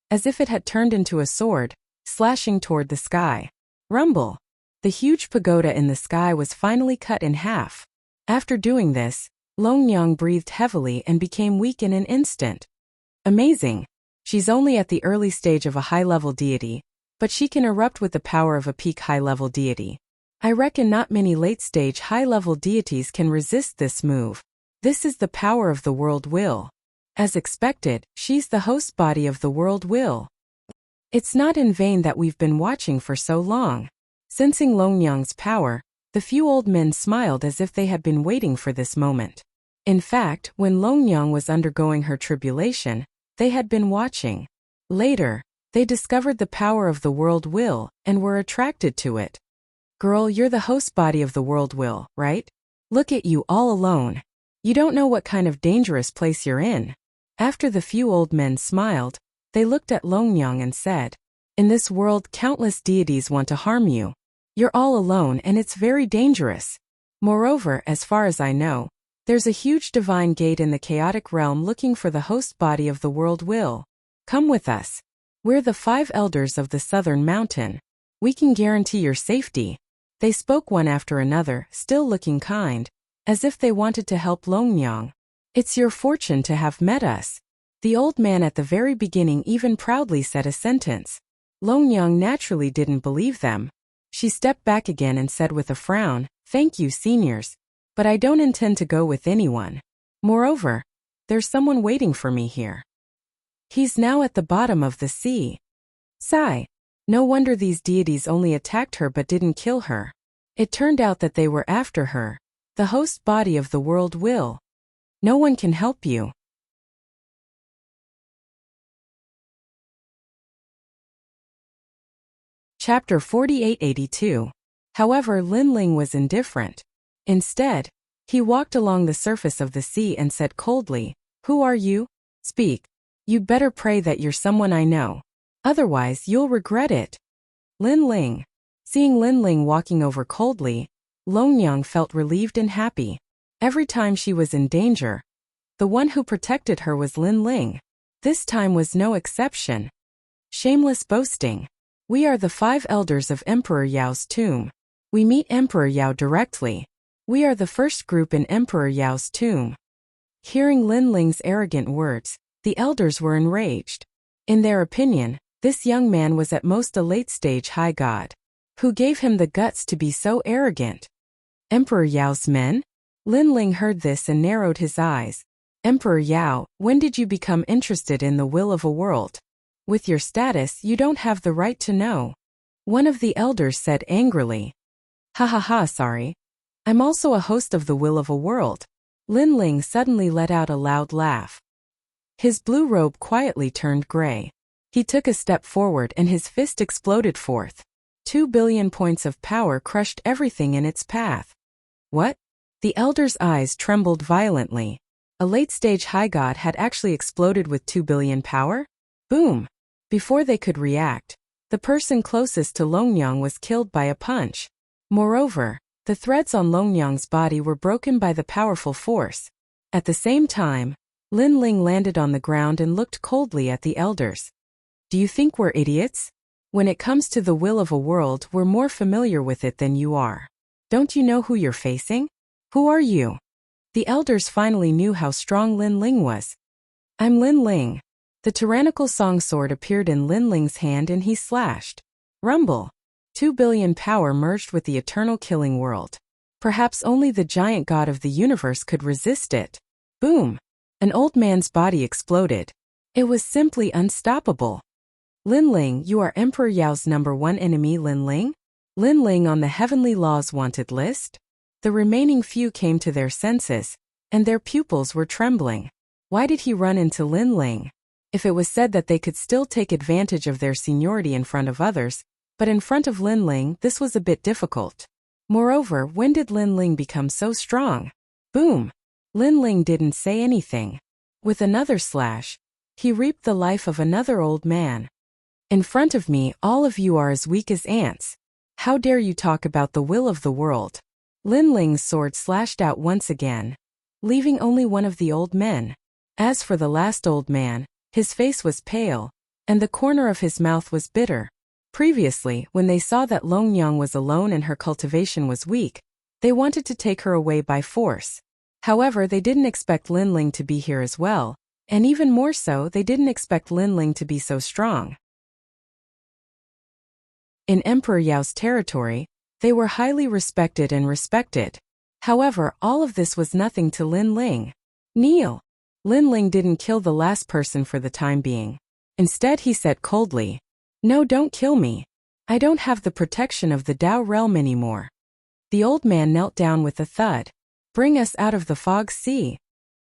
A: as if it had turned into a sword, slashing toward the sky. Rumble. The huge pagoda in the sky was finally cut in half. After doing this, Longyang breathed heavily and became weak in an instant. Amazing. She's only at the early stage of a high-level deity, but she can erupt with the power of a peak high-level deity. I reckon not many late-stage high-level deities can resist this move. This is the power of the world will. As expected, she's the host body of the world will. It's not in vain that we've been watching for so long. Sensing Longyang's power, the few old men smiled as if they had been waiting for this moment. In fact, when Longyang was undergoing her tribulation, they had been watching. Later, they discovered the power of the world will and were attracted to it. Girl, you're the host body of the world will, right? Look at you all alone. You don't know what kind of dangerous place you're in. After the few old men smiled, they looked at Longyang and said, in this world, countless deities want to harm you. You're all alone and it's very dangerous. Moreover, as far as I know, there's a huge divine gate in the chaotic realm looking for the host body of the world will. Come with us. We're the 5 elders of the southern mountain. We can guarantee your safety. They spoke one after another, still looking kind, as if they wanted to help Longyang. It's your fortune to have met us. The old man at the very beginning even proudly said a sentence. Longyang naturally didn't believe them. She stepped back again and said with a frown, thank you, seniors, but I don't intend to go with anyone. Moreover, there's someone waiting for me here. He's now at the bottom of the sea. Sigh. No wonder these deities only attacked her but didn't kill her. It turned out that they were after her, the host body of the world will. No one can help you. Chapter 4882. However, Linling was indifferent. Instead, he walked along the surface of the sea and said coldly, who are you? Speak. You'd better pray that you're someone I know. Otherwise, you'll regret it. Linling. Seeing Linling walking over coldly, Longyang felt relieved and happy. Every time she was in danger, the one who protected her was Linling. This time was no exception. Shameless boasting. We are the 5 elders of Emperor Yao's tomb. We meet Emperor Yao directly. We are the first group in Emperor Yao's tomb. Hearing Linling's arrogant words, the elders were enraged. In their opinion, this young man was at most a late-stage high god. Who gave him the guts to be so arrogant? Emperor Yao's men? Linling heard this and narrowed his eyes. Emperor Yao, when did you become interested in the will of a world? With your status, you don't have the right to know. One of the elders said angrily. Ha ha ha, sorry. I'm also a host of the will of a world. Linling suddenly let out a loud laugh. His blue robe quietly turned gray. He took a step forward and his fist exploded forth. 2 billion points of power crushed everything in its path. What? The elder's eyes trembled violently. A late-stage high god had actually exploded with 2 billion power? Boom! Before they could react, the person closest to Longyang was killed by a punch. Moreover, the threads on Longyang's body were broken by the powerful force. At the same time, Linling landed on the ground and looked coldly at the elders. Do you think we're idiots? When it comes to the will of a world, we're more familiar with it than you are. Don't you know who you're facing? Who are you? The elders finally knew how strong Linling was. I'm Linling. The tyrannical song sword appeared in Lin Ling's hand and he slashed. Rumble. 2 billion power merged with the eternal killing world. Perhaps only the giant god of the universe could resist it. Boom. An old man's body exploded. It was simply unstoppable. Lin Ling, you are Emperor Yao's #1 enemy. Lin Ling? Lin Ling on the Heavenly Law's wanted list? The remaining few came to their senses, and their pupils were trembling. Why did he run into Lin Ling? If it was said that they could still take advantage of their seniority in front of others, but in front of Lin Ling this was a bit difficult. Moreover, when did Lin Ling become so strong? Boom! Lin Ling didn't say anything. With another slash, he reaped the life of another old man. In front of me, all of you are as weak as ants. How dare you talk about the will of the world? Lin Ling's sword slashed out once again, leaving only one of the old men. As for the last old man, his face was pale, and the corner of his mouth was bitter. Previously, when they saw that Long Yang was alone and her cultivation was weak, they wanted to take her away by force. However, they didn't expect Lin Ling to be here as well, and even more so, they didn't expect Lin Ling to be so strong. In Emperor Yao's territory, they were highly respected and respected. However, all of this was nothing to Lin Ling. Kneel. Lin Ling didn't kill the last person for the time being. Instead, he said coldly, "No, don't kill me. I don't have the protection of the Tao realm anymore." The old man knelt down with a thud. "Bring us out of the fog sea."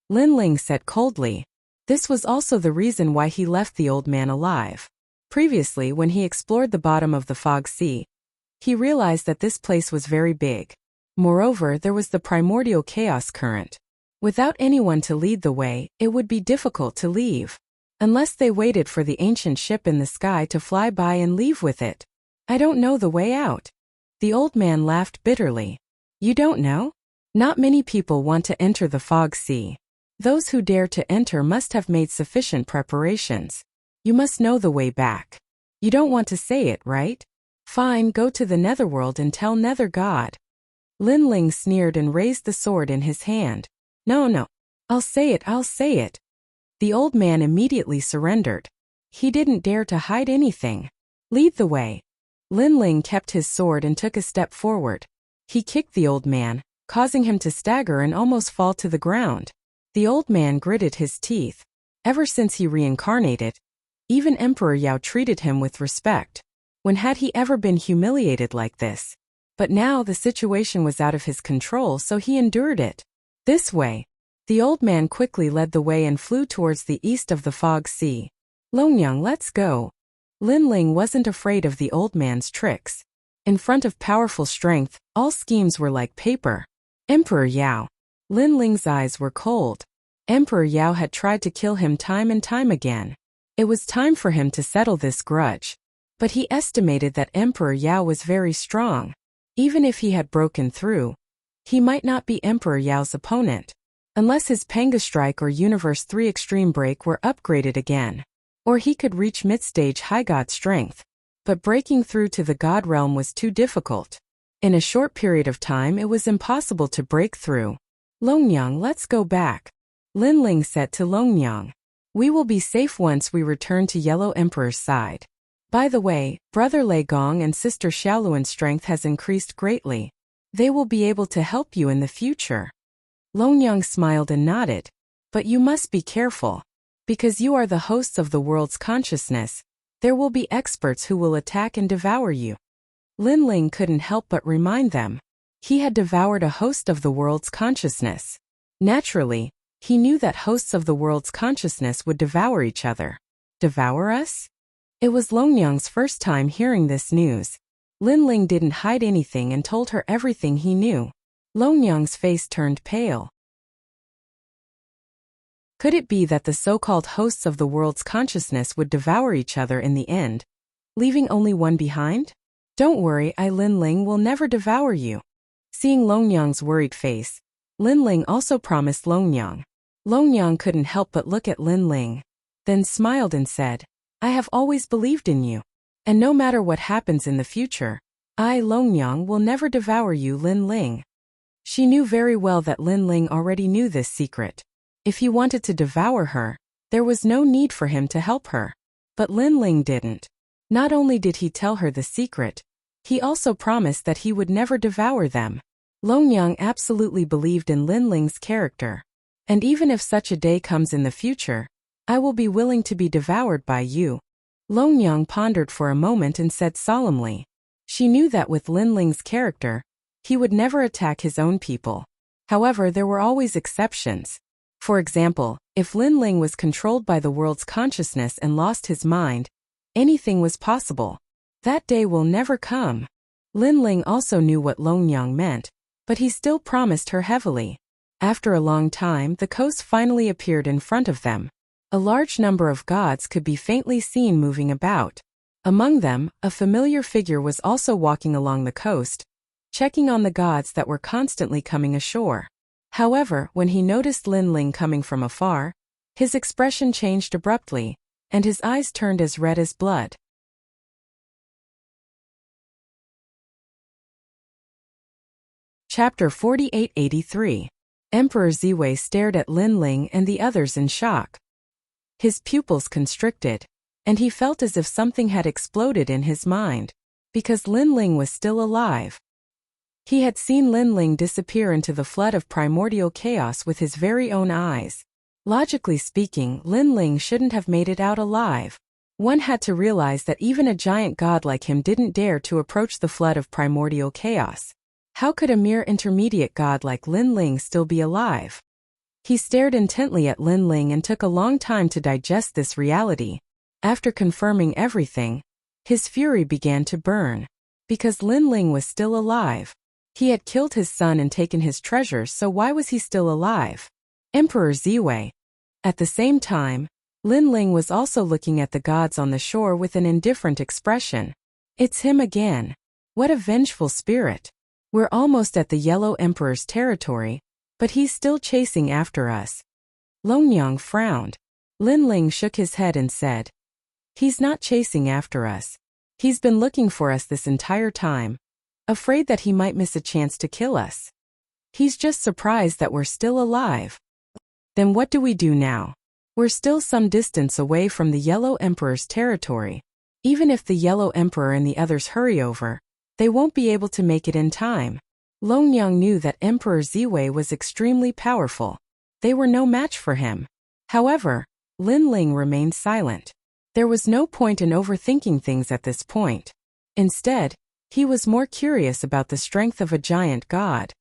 A: Lin Ling said coldly. This was also the reason why he left the old man alive. Previously, when he explored the bottom of the fog sea, he realized that this place was very big. Moreover, there was the primordial chaos current. Without anyone to lead the way, it would be difficult to leave. Unless they waited for the ancient ship in the sky to fly by and leave with it. "I don't know the way out." The old man laughed bitterly. "You don't know? Not many people want to enter the fog sea. Those who dare to enter must have made sufficient preparations. You must know the way back. You don't want to say it, right? Fine, go to the netherworld and tell Nether God." Lin Ling sneered and raised the sword in his hand. No. I'll say it. The old man immediately surrendered. He didn't dare to hide anything. "Lead the way." Lin Ling kept his sword and took a step forward. He kicked the old man, causing him to stagger and almost fall to the ground. The old man gritted his teeth. Ever since he reincarnated, even Emperor Yao treated him with respect. When had he ever been humiliated like this? But now the situation was out of his control, so he endured it. "This way." The old man quickly led the way and flew towards the east of the fog sea. "Longyang, let's go." Lin Ling wasn't afraid of the old man's tricks. In front of powerful strength, all schemes were like paper. Emperor Yao. Lin Ling's eyes were cold. Emperor Yao had tried to kill him time and time again. It was time for him to settle this grudge. But he estimated that Emperor Yao was very strong. Even if he had broken through, he might not be Emperor Yao's opponent. Unless his Panga Strike or Universe 3 Extreme Break were upgraded again. Or he could reach mid-stage high god strength. But breaking through to the god realm was too difficult. In a short period of time it was impossible to break through. "Longyang, let's go back." Lin Ling said to Longyang. "We will be safe once we return to Yellow Emperor's side. By the way, brother Lei Gong and sister Xiaoluan's strength has increased greatly. They will be able to help you in the future." Longyang smiled and nodded. "But you must be careful. Because you are the hosts of the world's consciousness, there will be experts who will attack and devour you." Lin Ling couldn't help but remind them. He had devoured a host of the world's consciousness. Naturally, he knew that hosts of the world's consciousness would devour each other. Devour us? It was Longyang's first time hearing this news. Lin Ling didn't hide anything and told her everything he knew. Longyang's face turned pale. Could it be that the so-called hosts of the world's consciousness would devour each other in the end, leaving only one behind? "Don't worry, Lin Ling will never devour you." Seeing Longyang's worried face, Lin Ling also promised Longyang. Longyang couldn't help but look at Lin Ling, then smiled and said, "I have always believed in you. And no matter what happens in the future, I, Longyang, will never devour you, Lin Ling." She knew very well that Lin Ling already knew this secret. If he wanted to devour her, There was no need for him to help her. But Lin Ling didn't. Not only did he tell her the secret, he also promised that he would never devour them. Longyang absolutely believed in Lin Ling's character. And even if such a day comes in the future, I will be willing to be devoured by you. Longyang pondered for a moment and said solemnly. She knew that with Lin Ling's character, he would never attack his own people. However, there were always exceptions. For example, if Lin Ling was controlled by the world's consciousness and lost his mind, anything was possible. That day will never come. Lin Ling also knew what Longyang meant, but he still promised her heavily. After a long time, the coast finally appeared in front of them. A large number of gods could be faintly seen moving about. Among them, a familiar figure was also walking along the coast, checking on the gods that were constantly coming ashore. However, when he noticed Lin Ling coming from afar, his expression changed abruptly, and his eyes turned as red as blood. Chapter 4883. Emperor Ziwei stared at Lin Ling and the others in shock. His pupils constricted, and he felt as if something had exploded in his mind, because Lin Ling was still alive. He had seen Lin Ling disappear into the flood of primordial chaos with his very own eyes. Logically speaking, Lin Ling shouldn't have made it out alive. One had to realize that even a giant god like him didn't dare to approach the flood of primordial chaos. How could a mere intermediate god like Lin Ling still be alive? He stared intently at Lin Ling and took a long time to digest this reality. After confirming everything, his fury began to burn. Because Lin Ling was still alive. He had killed his son and taken his treasures, so why was he still alive? Emperor Ziwei. At the same time, Lin Ling was also looking at the gods on the shore with an indifferent expression. It's him again. What a vengeful spirit. We're almost at the Yellow Emperor's territory, but he's still chasing after us. Longyang frowned. Lin Ling shook his head and said, he's not chasing after us. He's been looking for us this entire time, afraid that he might miss a chance to kill us. He's just surprised that we're still alive. Then what do we do now? We're still some distance away from the Yellow Emperor's territory. Even if the Yellow Emperor and the others hurry over, they won't be able to make it in time. Longyang knew that Emperor Ziwei was extremely powerful. They were no match for him. However, Lin Ling remained silent. There was no point in overthinking things at this point. Instead, he was more curious about the strength of a giant god.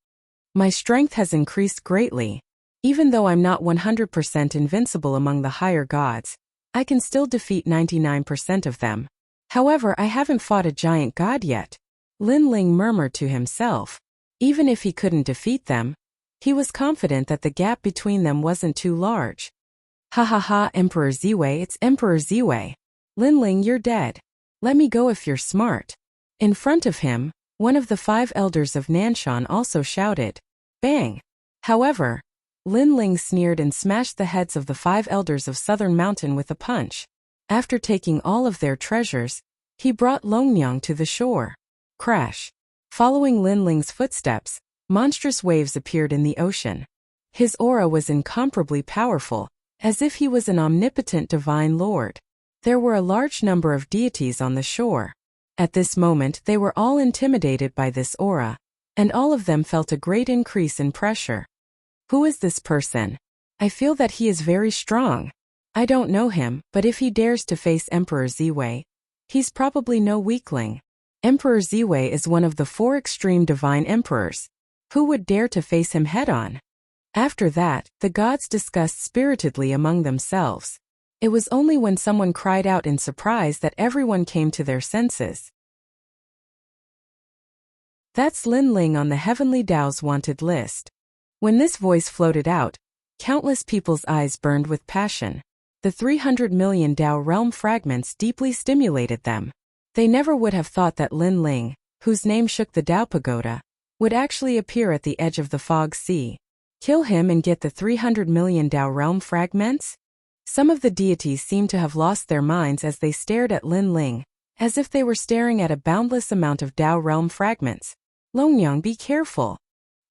A: My strength has increased greatly. Even though I'm not 100% invincible among the higher gods, I can still defeat 99% of them. However, I haven't fought a giant god yet. Lin Ling murmured to himself. Even if he couldn't defeat them, he was confident that the gap between them wasn't too large. Ha ha ha, Emperor Ziwei, it's Emperor Ziwei. Lin Ling, you're dead. Let me go if you're smart. In front of him, one of the 5 elders of Nanshan also shouted. Bang! However, Lin Ling sneered and smashed the heads of the 5 elders of Southern Mountain with a punch. After taking all of their treasures, he brought Longyang to the shore. Crash! Following Lin Ling's footsteps, monstrous waves appeared in the ocean. His aura was incomparably powerful, as if he was an omnipotent divine lord. There were a large number of deities on the shore. At this moment they were all intimidated by this aura, and all of them felt a great increase in pressure. Who is this person? I feel that he is very strong. I don't know him, but if he dares to face Emperor Ziwei, he's probably no weakling. Emperor Ziwei is one of the 4 extreme divine emperors. Who would dare to face him head-on? After that, the gods discussed spiritedly among themselves. It was only when someone cried out in surprise that everyone came to their senses. That's Lin Ling on the Heavenly Dao's wanted list. When this voice floated out, countless people's eyes burned with passion. The 300 million Dao realm fragments deeply stimulated them. They never would have thought that Lin Ling, whose name shook the Dao Pagoda, would actually appear at the edge of the fog sea. Kill him and get the 300 million Dao realm fragments? Some of the deities seemed to have lost their minds as they stared at Lin Ling, as if they were staring at a boundless amount of Dao realm fragments. Longyang, be careful.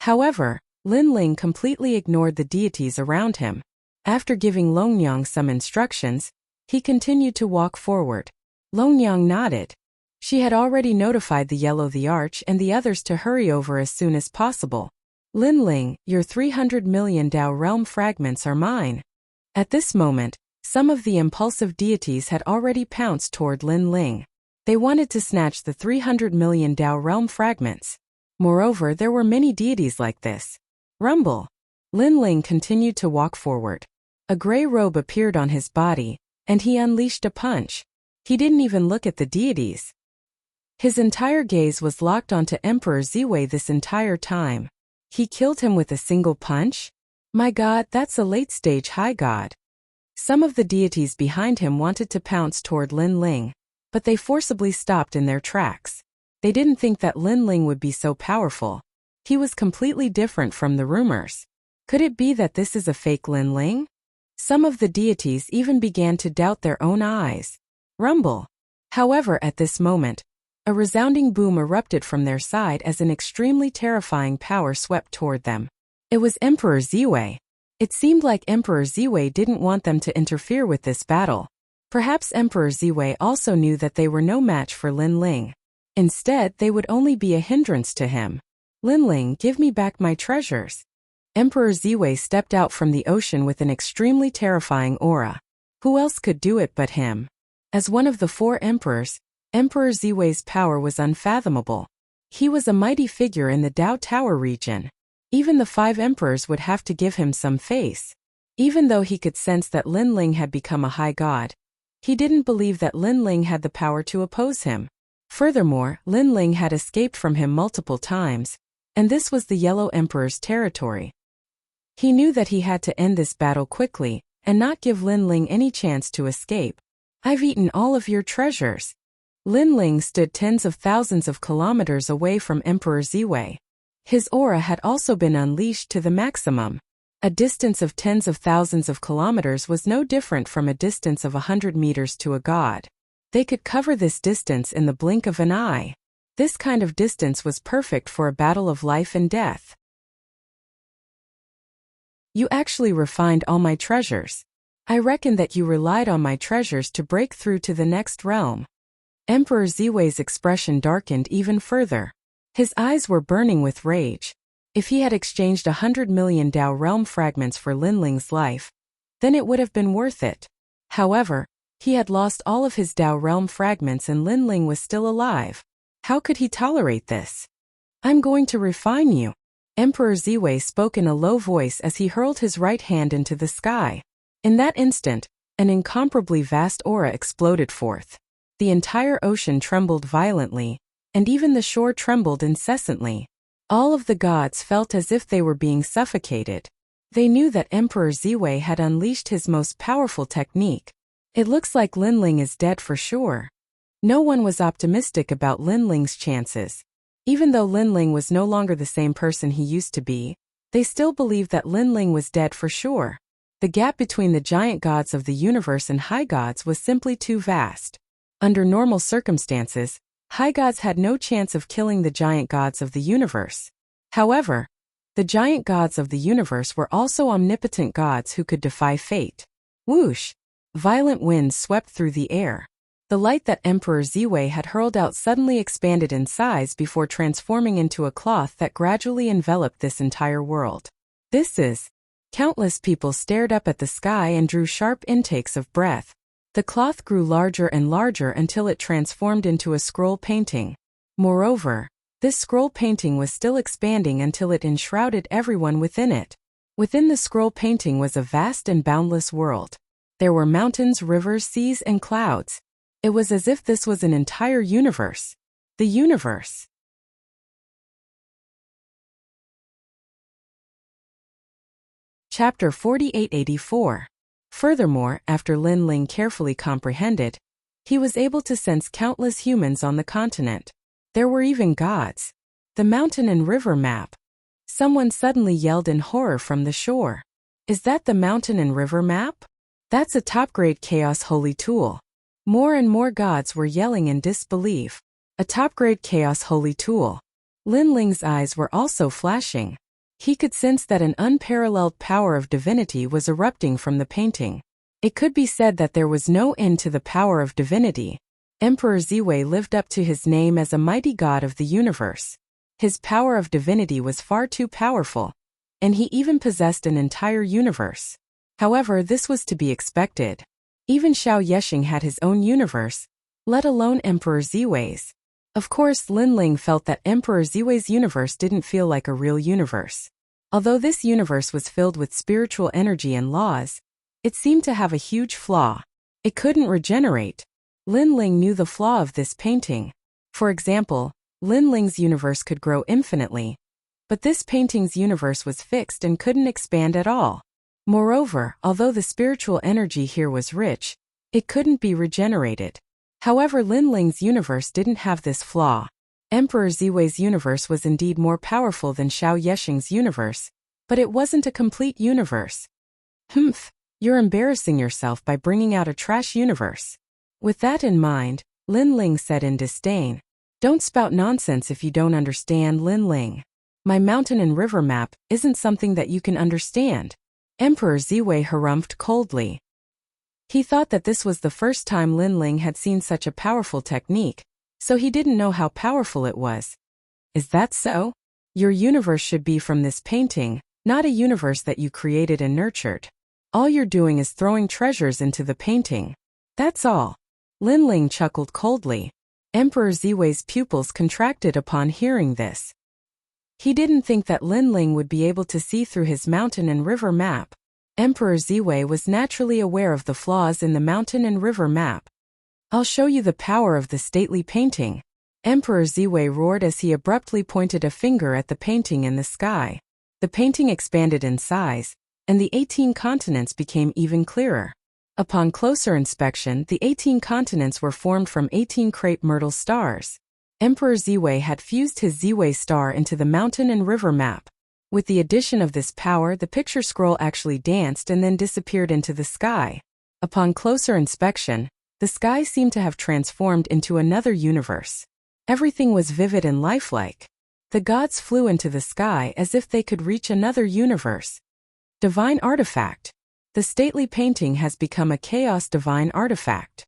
A: However, Lin Ling completely ignored the deities around him. After giving Longyang some instructions, he continued to walk forward. Longyang nodded. She had already notified the Yellow the Arch and the others to hurry over as soon as possible. Linling, your 300 million Dao realm fragments are mine. At this moment, some of the impulsive deities had already pounced toward Linling. They wanted to snatch the 300 million Dao realm fragments. Moreover, there were many deities like this. Rumble. Linling continued to walk forward. A gray robe appeared on his body, and he unleashed a punch. He didn't even look at the deities. His entire gaze was locked onto Emperor Ziwei this entire time. He killed him with a single punch? My god, that's a late-stage high god. Some of the deities behind him wanted to pounce toward Linling, but they forcibly stopped in their tracks. They didn't think that Linling would be so powerful. He was completely different from the rumors. Could it be that this is a fake Linling? Some of the deities even began to doubt their own eyes. Rumble. However, at this moment, a resounding boom erupted from their side as an extremely terrifying power swept toward them. It was Emperor Ziwei. It seemed like Emperor Ziwei didn't want them to interfere with this battle. Perhaps Emperor Ziwei also knew that they were no match for Linling. Instead, they would only be a hindrance to him. Linling, give me back my treasures. Emperor Ziwei stepped out from the ocean with an extremely terrifying aura. Who else could do it but him? As one of the 4 emperors, Emperor Ziwei's power was unfathomable. He was a mighty figure in the Dao Tower region. Even the 5 emperors would have to give him some face. Even though he could sense that Linling had become a high god, he didn't believe that Linling had the power to oppose him. Furthermore, Linling had escaped from him multiple times, and this was the Yellow Emperor's territory. He knew that he had to end this battle quickly, and not give Linling any chance to escape. I've eaten all of your treasures. Linling stood tens of thousands of kilometers away from Emperor Ziwei. His aura had also been unleashed to the maximum. A distance of tens of thousands of kilometers was no different from a distance of 100 meters to a god. They could cover this distance in the blink of an eye. This kind of distance was perfect for a battle of life and death. You actually refined all my treasures. I reckon that you relied on my treasures to break through to the next realm. Emperor Ziwei's expression darkened even further. His eyes were burning with rage. If he had exchanged 100 million Dao realm fragments for Linling's life, then it would have been worth it. However, he had lost all of his Dao realm fragments and Linling was still alive. How could he tolerate this? I'm going to refine you. Emperor Ziwei spoke in a low voice as he hurled his right hand into the sky. In that instant, an incomparably vast aura exploded forth. The entire ocean trembled violently, and even the shore trembled incessantly. All of the gods felt as if they were being suffocated. They knew that Emperor Ziwei had unleashed his most powerful technique. It looks like Linling is dead for sure. No one was optimistic about Linling's chances. Even though Linling was no longer the same person he used to be, they still believed that Linling was dead for sure. The gap between the giant gods of the universe and high gods was simply too vast. Under normal circumstances, high gods had no chance of killing the giant gods of the universe. However, the giant gods of the universe were also omnipotent gods who could defy fate. Whoosh! Violent winds swept through the air. The light that Emperor Ziwei had hurled out suddenly expanded in size before transforming into a cloth that gradually enveloped this entire world. Countless people stared up at the sky and drew sharp intakes of breath. The cloth grew larger and larger until it transformed into a scroll painting. Moreover, this scroll painting was still expanding until it enshrouded everyone within it. Within the scroll painting was a vast and boundless world. There were mountains, rivers, seas, and clouds. It was as if this was an entire universe. The universe. Chapter 4884. Furthermore, after Linling carefully comprehended, he was able to sense countless humans on the continent. There were even gods. The mountain and river map. Someone suddenly yelled in horror from the shore. Is that the mountain and river map? That's a top-grade chaos holy tool. More and more gods were yelling in disbelief. A top-grade chaos holy tool. Linling's eyes were also flashing. He could sense that an unparalleled power of divinity was erupting from the painting. It could be said that there was no end to the power of divinity. Emperor Ziwei lived up to his name as a mighty god of the universe. His power of divinity was far too powerful, and he even possessed an entire universe. However, this was to be expected. Even Xiao Yexing had his own universe, let alone Emperor Ziwei's. Of course, Lin Ling felt that Emperor Ziwei's universe didn't feel like a real universe. Although this universe was filled with spiritual energy and laws, it seemed to have a huge flaw. It couldn't regenerate. Lin Ling knew the flaw of this painting. For example, Lin Ling's universe could grow infinitely, but this painting's universe was fixed and couldn't expand at all. Moreover, although the spiritual energy here was rich, it couldn't be regenerated. However, Lin Ling's universe didn't have this flaw. Emperor Ziwei's universe was indeed more powerful than Xiao Yexing's universe, but it wasn't a complete universe. Humph, you're embarrassing yourself by bringing out a trash universe. With that in mind, Lin Ling said in disdain, "Don't spout nonsense if you don't understand, Lin Ling. My mountain and river map isn't something that you can understand." Emperor Ziwei harumphed coldly. He thought that this was the first time Lin Ling had seen such a powerful technique, so he didn't know how powerful it was. "Is that so? Your universe should be from this painting, not a universe that you created and nurtured. All you're doing is throwing treasures into the painting. That's all." Lin Ling chuckled coldly. Emperor Ziwei's pupils contracted upon hearing this. He didn't think that Lin Ling would be able to see through his mountain and river map. Emperor Ziwei was naturally aware of the flaws in the mountain and river map. "I'll show you the power of the stately painting." Emperor Ziwei roared as he abruptly pointed a finger at the painting in the sky. The painting expanded in size, and the 18 continents became even clearer. Upon closer inspection, the 18 continents were formed from 18 crepe myrtle stars. Emperor Ziwei had fused his Ziwei star into the mountain and river map. With the addition of this power, the picture scroll actually danced and then disappeared into the sky. Upon closer inspection, the sky seemed to have transformed into another universe. Everything was vivid and lifelike. The gods flew into the sky as if they could reach another universe. Divine artifact. The stately painting has become a chaos divine artifact.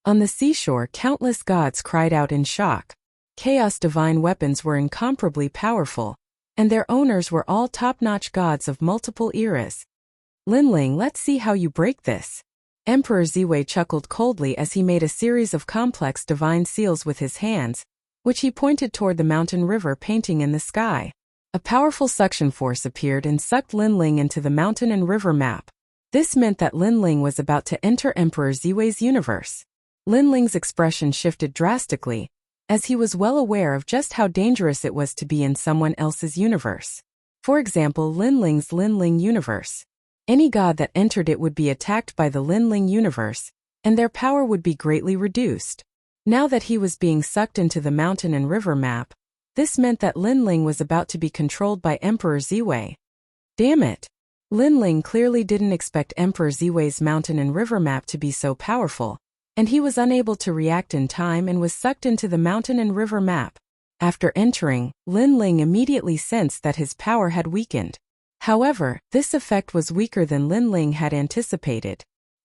A: On the seashore, countless gods cried out in shock. Chaos divine weapons were incomparably powerful, and their owners were all top-notch gods of multiple eras. "Lin Ling, let's see how you break this." Emperor Ziwei chuckled coldly as he made a series of complex divine seals with his hands, which he pointed toward the mountain river painting in the sky. A powerful suction force appeared and sucked Lin Ling into the mountain and river map. This meant that Lin Ling was about to enter Emperor Ziwei's universe. Lin Ling's expression shifted drastically, as he was well aware of just how dangerous it was to be in someone else's universe. For example, Lin Ling's Lin Ling universe. Any god that entered it would be attacked by the Lin Ling universe, and their power would be greatly reduced. Now that he was being sucked into the mountain and river map, this meant that Lin Ling was about to be controlled by Emperor Ziwei. Damn it! Lin Ling clearly didn't expect Emperor Ziwei's mountain and river map to be so powerful, and he was unable to react in time and was sucked into the mountain and river map. After entering, Lin Ling immediately sensed that his power had weakened. However, this effect was weaker than Lin Ling had anticipated.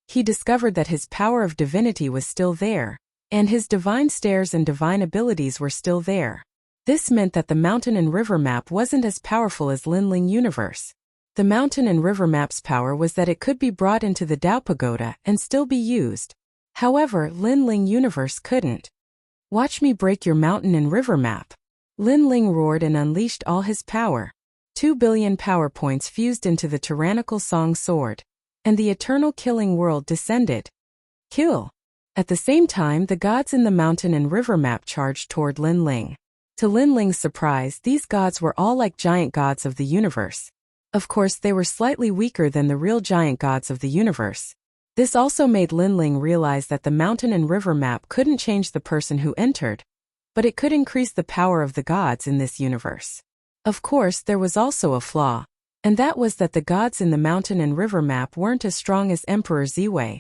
A: He discovered that his power of divinity was still there, and his divine stairs and divine abilities were still there. This meant that the mountain and river map wasn't as powerful as Lin Ling universe. The mountain and river map's power was that it could be brought into the Tao Pagoda and still be used. However, Lin Ling universe couldn't. "Watch me break your mountain and river map." Lin Ling roared and unleashed all his power. 2 billion power points fused into the tyrannical song sword, and the eternal killing world descended. Kill! At the same time, the gods in the mountain and river map charged toward Lin Ling. To Lin Ling's surprise, these gods were all like giant gods of the universe. Of course, they were slightly weaker than the real giant gods of the universe. This also made Lin Ling realize that the mountain and river map couldn't change the person who entered, but it could increase the power of the gods in this universe. Of course, there was also a flaw, and that was that the gods in the mountain and river map weren't as strong as Emperor Ziwei.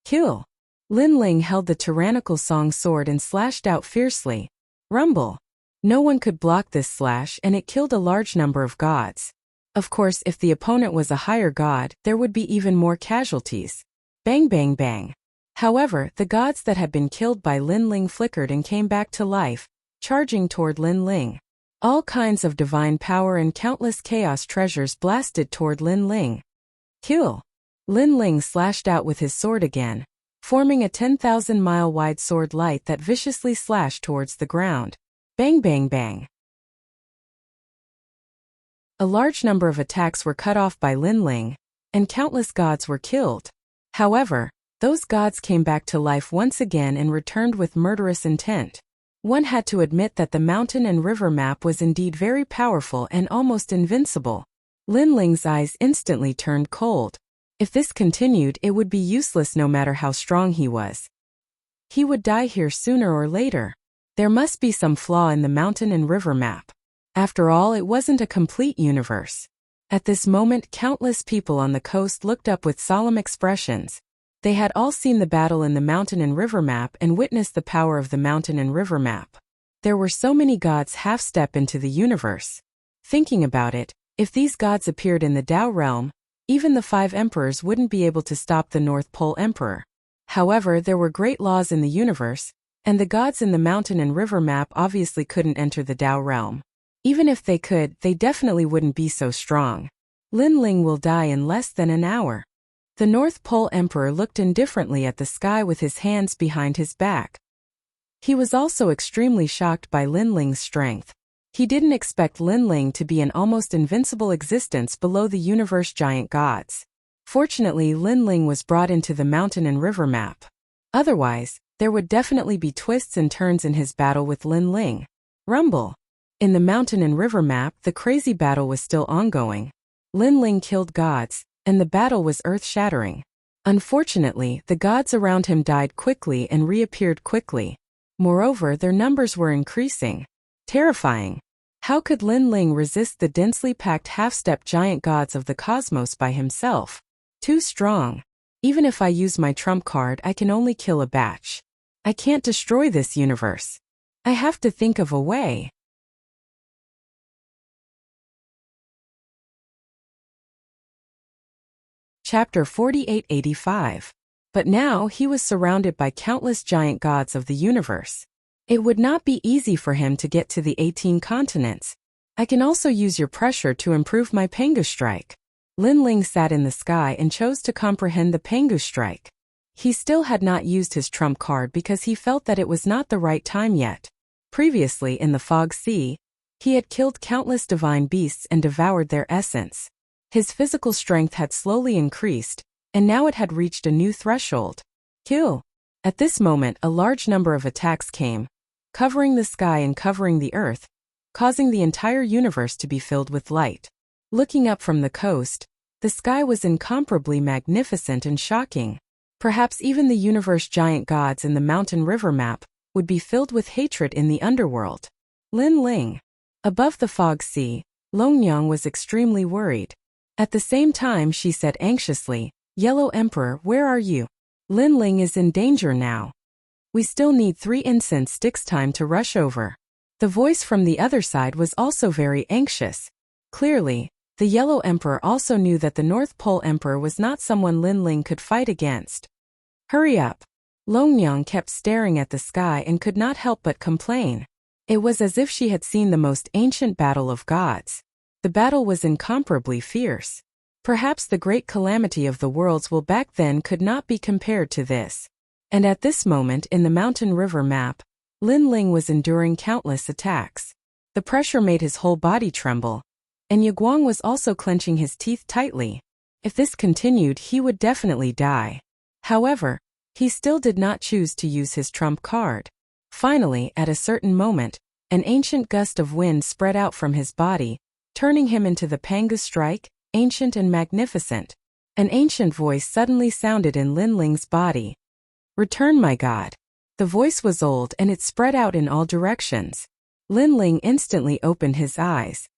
A: Kill! Lin Ling held the tyrannical song sword and slashed out fiercely. Rumble! No one could block this slash, and it killed a large number of gods. Of course, if the opponent was a higher god, there would be even more casualties. Bang bang bang. However, the gods that had been killed by Lin Ling flickered and came back to life, charging toward Lin Ling. All kinds of divine power and countless chaos treasures blasted toward Lin Ling. Kill! Lin Ling slashed out with his sword again, forming a 10,000-mile wide sword light that viciously slashed towards the ground. Bang bang bang. A large number of attacks were cut off by Lin Ling, and countless gods were killed. However, those gods came back to life once again and returned with murderous intent. One had to admit that the mountain and river map was indeed very powerful and almost invincible. Lin Ling's eyes instantly turned cold. If this continued, it would be useless no matter how strong he was. He would die here sooner or later. There must be some flaw in the mountain and river map. After all, it wasn't a complete universe. At this moment, countless people on the coast looked up with solemn expressions. They had all seen the battle in the mountain and river map and witnessed the power of the mountain and river map. There were so many gods half-step into the universe. Thinking about it, if these gods appeared in the Tao realm, even the 5 emperors wouldn't be able to stop the North Pole Emperor. However, there were great laws in the universe, and the gods in the mountain and river map obviously couldn't enter the Tao realm. Even if they could, they definitely wouldn't be so strong. Lin Ling will die in less than an hour. The North Pole Emperor looked indifferently at the sky with his hands behind his back. He was also extremely shocked by Lin Ling's strength. He didn't expect Lin Ling to be an almost invincible existence below the universe giant gods. Fortunately, Lin Ling was brought into the mountain and river map. Otherwise, there would definitely be twists and turns in his battle with Lin Ling. Rumble. In the mountain and river map, the crazy battle was still ongoing. Lin Ling killed gods, and the battle was earth-shattering. Unfortunately, the gods around him died quickly and reappeared quickly. Moreover, their numbers were increasing. Terrifying. How could Lin Ling resist the densely packed half-step giant gods of the cosmos by himself? Too strong. Even if I use my trump card, I can only kill a batch. I can't destroy this universe. I have to think of a way. Chapter 4885. But now he was surrounded by countless giant gods of the universe. It would not be easy for him to get to the 18 continents. I can also use your pressure to improve my Pengu strike. Lin Ling sat in the sky and chose to comprehend the Pengu strike. He still had not used his trump card because he felt that it was not the right time yet. Previously in the Fog Sea, he had killed countless divine beasts and devoured their essence. His physical strength had slowly increased, and now it had reached a new threshold. Kill. At this moment, a large number of attacks came, covering the sky and covering the earth, causing the entire universe to be filled with light. Looking up from the coast, the sky was incomparably magnificent and shocking. Perhaps even the universe giant gods in the mountain river map would be filled with hatred in the underworld. Lin Ling. Above the Fog Sea, Longyang was extremely worried. At the same time, she said anxiously, "Yellow Emperor, where are you? Lin Ling is in danger now. We still need 3 incense sticks time to rush over." The voice from the other side was also very anxious. Clearly, the Yellow Emperor also knew that the North Pole Emperor was not someone Lin Ling could fight against. Hurry up. Longyang kept staring at the sky and could not help but complain. It was as if she had seen the most ancient battle of gods. The battle was incomparably fierce. Perhaps the great calamity of the worlds will back then could not be compared to this. And at this moment in the mountain river map, Lin Ling was enduring countless attacks. The pressure made his whole body tremble, and Yaguang was also clenching his teeth tightly. If this continued, he would definitely die. However, he still did not choose to use his trump card. Finally, at a certain moment, an ancient gust of wind spread out from his body, turning him into the Pengu strike, ancient and magnificent. An ancient voice suddenly sounded in Lin Ling's body. "Return, my god." The voice was old and it spread out in all directions. Lin Ling instantly opened his eyes.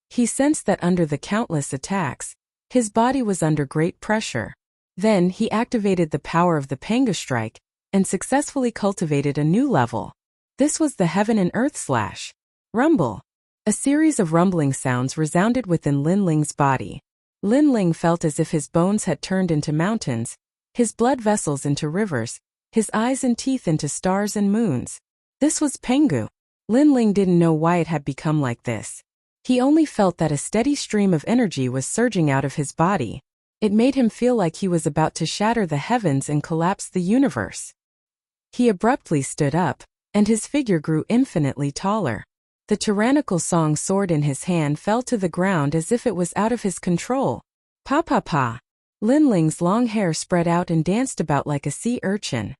A: He sensed that under the countless attacks, his body was under great pressure. Then he activated the power of the Pengu strike and successfully cultivated a new level. This was the Heaven and Earth slash. Rumble. A series of rumbling sounds resounded within Lin Ling's body. Lin Ling felt as if his bones had turned into mountains, his blood vessels into rivers, his eyes and teeth into stars and moons. This was Pengu. Lin Ling didn't know why it had become like this. He only felt that a steady stream of energy was surging out of his body. It made him feel like he was about to shatter the heavens and collapse the universe. He abruptly stood up, and his figure grew infinitely taller. The tyrannical song sword in his hand fell to the ground as if it was out of his control. Pa pa pa. Lin Ling's long hair spread out and danced about like a sea urchin.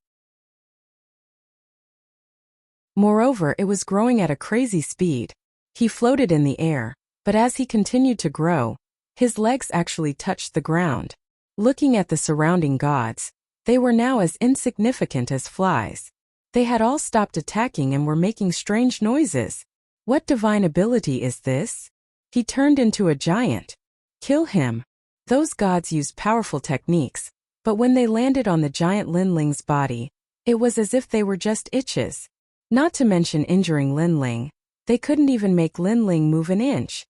A: Moreover, it was growing at a crazy speed. He floated in the air, but as he continued to grow, his legs actually touched the ground. Looking at the surrounding gods, they were now as insignificant as flies. They had all stopped attacking and were making strange noises. What divine ability is this? He turned into a giant. Kill him. Those gods used powerful techniques, but when they landed on the giant Lin Ling's body, it was as if they were just itches. Not to mention injuring Lin Ling, they couldn't even make Lin Ling move an inch.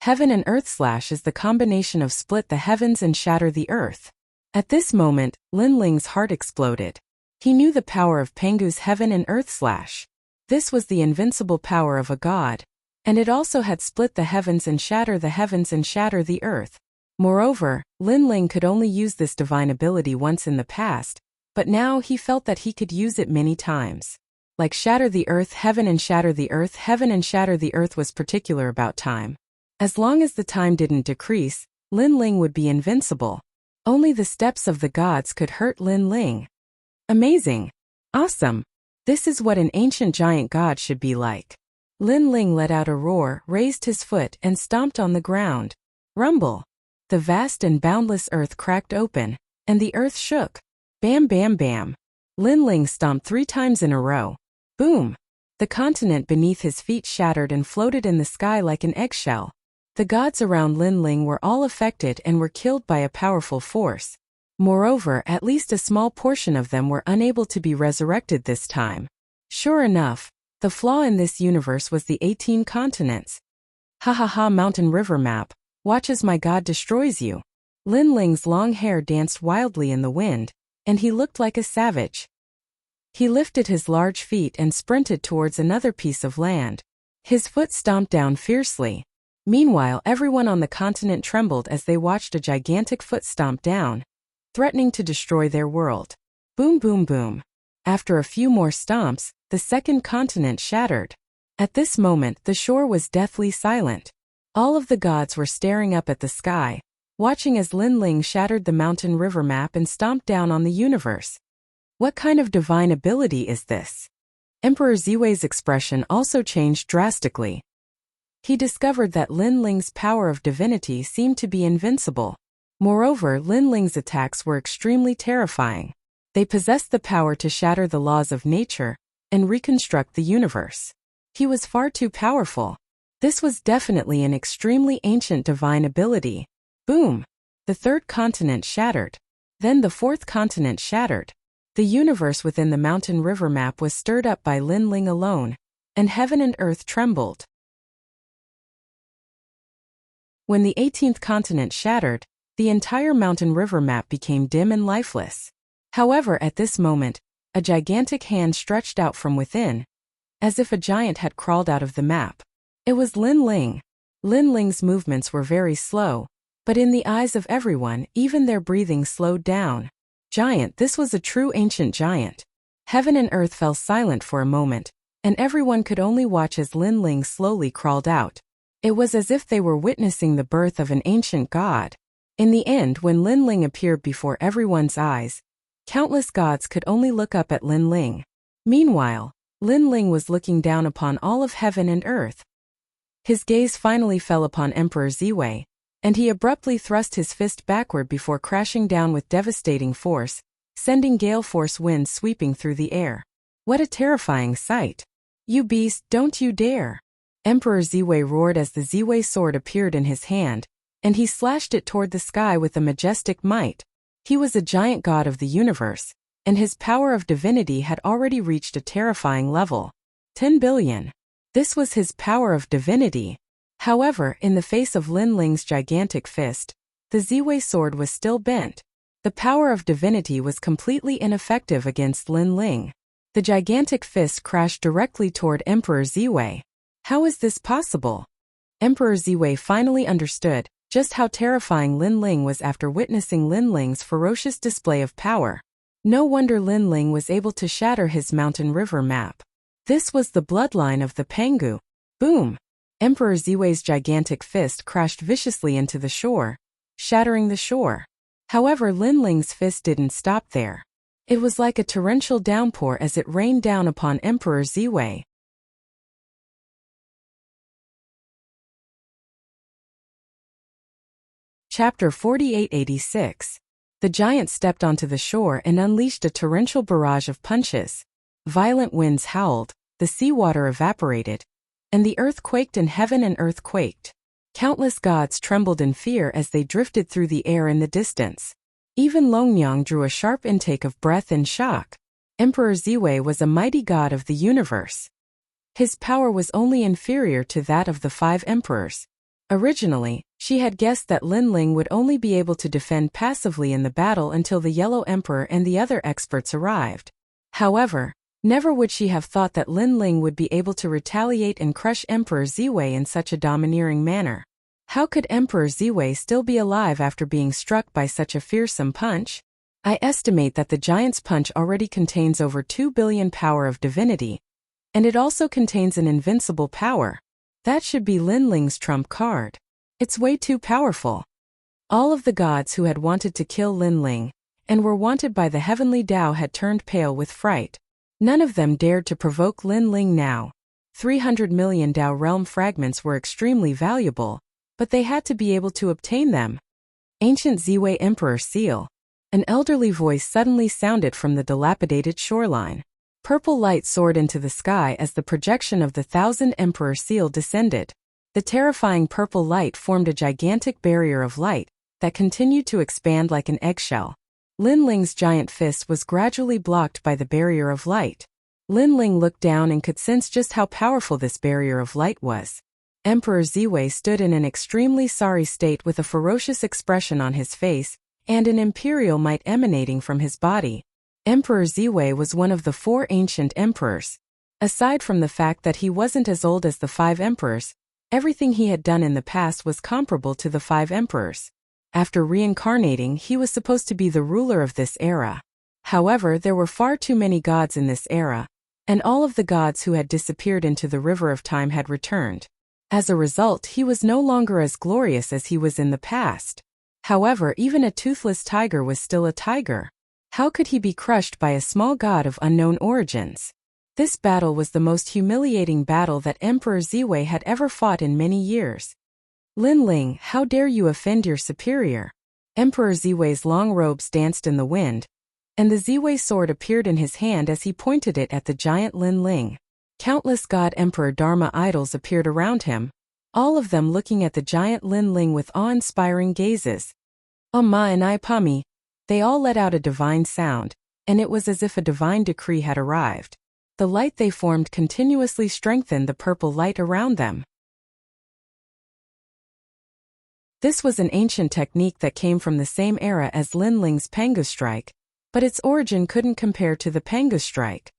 A: Heaven and Earth slash is the combination of split the heavens and shatter the earth. At this moment, Lin Ling's heart exploded. He knew the power of Pengu's Heaven and Earth slash. This was the invincible power of a god, and it also had split the heavens and shatter the earth. Moreover, Lin Ling could only use this divine ability once in the past, but now he felt that he could use it many times. Like shatter the earth, heaven and shatter the earth, heaven and shatter the earth was particular about time. As long as the time didn't decrease, Lin Ling would be invincible. Only the steps of the gods could hurt Lin Ling. Amazing. Awesome. This is what an ancient giant god should be like. Lin Ling let out a roar, raised his foot, and stomped on the ground. Rumble. The vast and boundless earth cracked open, and the earth shook. Bam bam bam. Lin Ling stomped 3 times in a row. Boom. The continent beneath his feet shattered and floated in the sky like an eggshell. The gods around Lin Ling were all affected and were killed by a powerful force. Moreover, at least a small portion of them were unable to be resurrected this time. Sure enough, the flaw in this universe was the 18 continents. Ha ha ha, mountain river map, watch as my god destroys you. Lin Ling's long hair danced wildly in the wind, and he looked like a savage. He lifted his large feet and sprinted towards another piece of land. His foot stomped down fiercely. Meanwhile, everyone on the continent trembled as they watched a gigantic foot stomp down, threatening to destroy their world. Boom boom boom. After a few more stomps, the second continent shattered. At this moment, the shore was deathly silent. All of the gods were staring up at the sky, watching as Lin Ling shattered the mountain river map and stomped down on the universe. What kind of divine ability is this? Emperor Ziwei's expression also changed drastically. He discovered that Lin Ling's power of divinity seemed to be invincible. Moreover, Lin Ling's attacks were extremely terrifying. They possessed the power to shatter the laws of nature and reconstruct the universe. He was far too powerful. This was definitely an extremely ancient divine ability. Boom! The third continent shattered. Then the fourth continent shattered. The universe within the mountain river map was stirred up by Lin Ling alone, and heaven and earth trembled. When the 18th continent shattered, the entire mountain river map became dim and lifeless. However, at this moment, a gigantic hand stretched out from within, as if a giant had crawled out of the map. It was Lin Ling. Lin Ling's movements were very slow, but in the eyes of everyone, even their breathing slowed down. Giant, this was a true ancient giant. Heaven and earth fell silent for a moment, and everyone could only watch as Lin Ling slowly crawled out. It was as if they were witnessing the birth of an ancient god. In the end, when Lin Ling appeared before everyone's eyes, countless gods could only look up at Lin Ling. Meanwhile, Lin Ling was looking down upon all of heaven and earth. His gaze finally fell upon Emperor Ziwei, and he abruptly thrust his fist backward before crashing down with devastating force, sending gale-force winds sweeping through the air. What a terrifying sight! You beast, don't you dare! Emperor Ziwei roared as the Ziwei sword appeared in his hand, and he slashed it toward the sky with a majestic might. He was a giant god of the universe, and his power of divinity had already reached a terrifying level. 10 billion. This was his power of divinity. However, in the face of Lin Ling's gigantic fist, the Ziwei sword was still bent. The power of divinity was completely ineffective against Lin Ling. The gigantic fist crashed directly toward Emperor Ziwei. How is this possible? Emperor Ziwei finally understood just how terrifying Lin Ling was after witnessing Lin Ling's ferocious display of power. No wonder Lin Ling was able to shatter his mountain river map. This was the bloodline of the Pangu. Boom! Emperor Ziwei's gigantic fist crashed viciously into the shore, shattering the shore. However, Lin Ling's fist didn't stop there. It was like a torrential downpour as it rained down upon Emperor Ziwei. Chapter 4886. The giant stepped onto the shore and unleashed a torrential barrage of punches. Violent winds howled, the seawater evaporated, and the earth quaked and heaven and earth quaked. Countless gods trembled in fear as they drifted through the air in the distance. Even Longyang drew a sharp intake of breath in shock. Emperor Ziwei was a mighty god of the universe. His power was only inferior to that of the 5 emperors. Originally, she had guessed that Lin Ling would only be able to defend passively in the battle until the Yellow Emperor and the other experts arrived. However, never would she have thought that Lin Ling would be able to retaliate and crush Emperor Ziwei in such a domineering manner. How could Emperor Ziwei still be alive after being struck by such a fearsome punch? I estimate that the giant's punch already contains over 2 billion power of divinity, and it also contains an invincible power. That should be Lin Ling's trump card. It's way too powerful. All of the gods who had wanted to kill Lin Ling, and were wanted by the heavenly Tao had turned pale with fright. None of them dared to provoke Lin Ling now. 300 million Tao realm fragments were extremely valuable, but they had to be able to obtain them. Ancient Ziwei Emperor Seal. An elderly voice suddenly sounded from the dilapidated shoreline. Purple light soared into the sky as the projection of the 1000 Emperor Seal descended. The terrifying purple light formed a gigantic barrier of light that continued to expand like an eggshell. Lin Ling's giant fist was gradually blocked by the barrier of light. Lin Ling looked down and could sense just how powerful this barrier of light was. Emperor Ziwei stood in an extremely sorry state with a ferocious expression on his face and an imperial might emanating from his body. Emperor Ziwei was one of the 4 ancient emperors. Aside from the fact that he wasn't as old as the 5 emperors, everything he had done in the past was comparable to the 5 emperors. After reincarnating, he was supposed to be the ruler of this era. However, there were far too many gods in this era, and all of the gods who had disappeared into the river of time had returned. As a result, he was no longer as glorious as he was in the past. However, even a toothless tiger was still a tiger. How could he be crushed by a small god of unknown origins? This battle was the most humiliating battle that Emperor Ziwei had ever fought in many years. Lin Ling, how dare you offend your superior? Emperor Ziwei's long robes danced in the wind, and the Ziwei sword appeared in his hand as he pointed it at the giant Lin Ling. Countless God Emperor Dharma idols appeared around him, all of them looking at the giant Lin Ling with awe-inspiring gazes. Oh ma and I Pami. They all let out a divine sound, and it was as if a divine decree had arrived. The light they formed continuously strengthened the purple light around them. This was an ancient technique that came from the same era as Lin Ling's Pangu strike, but its origin couldn't compare to the Pangu strike.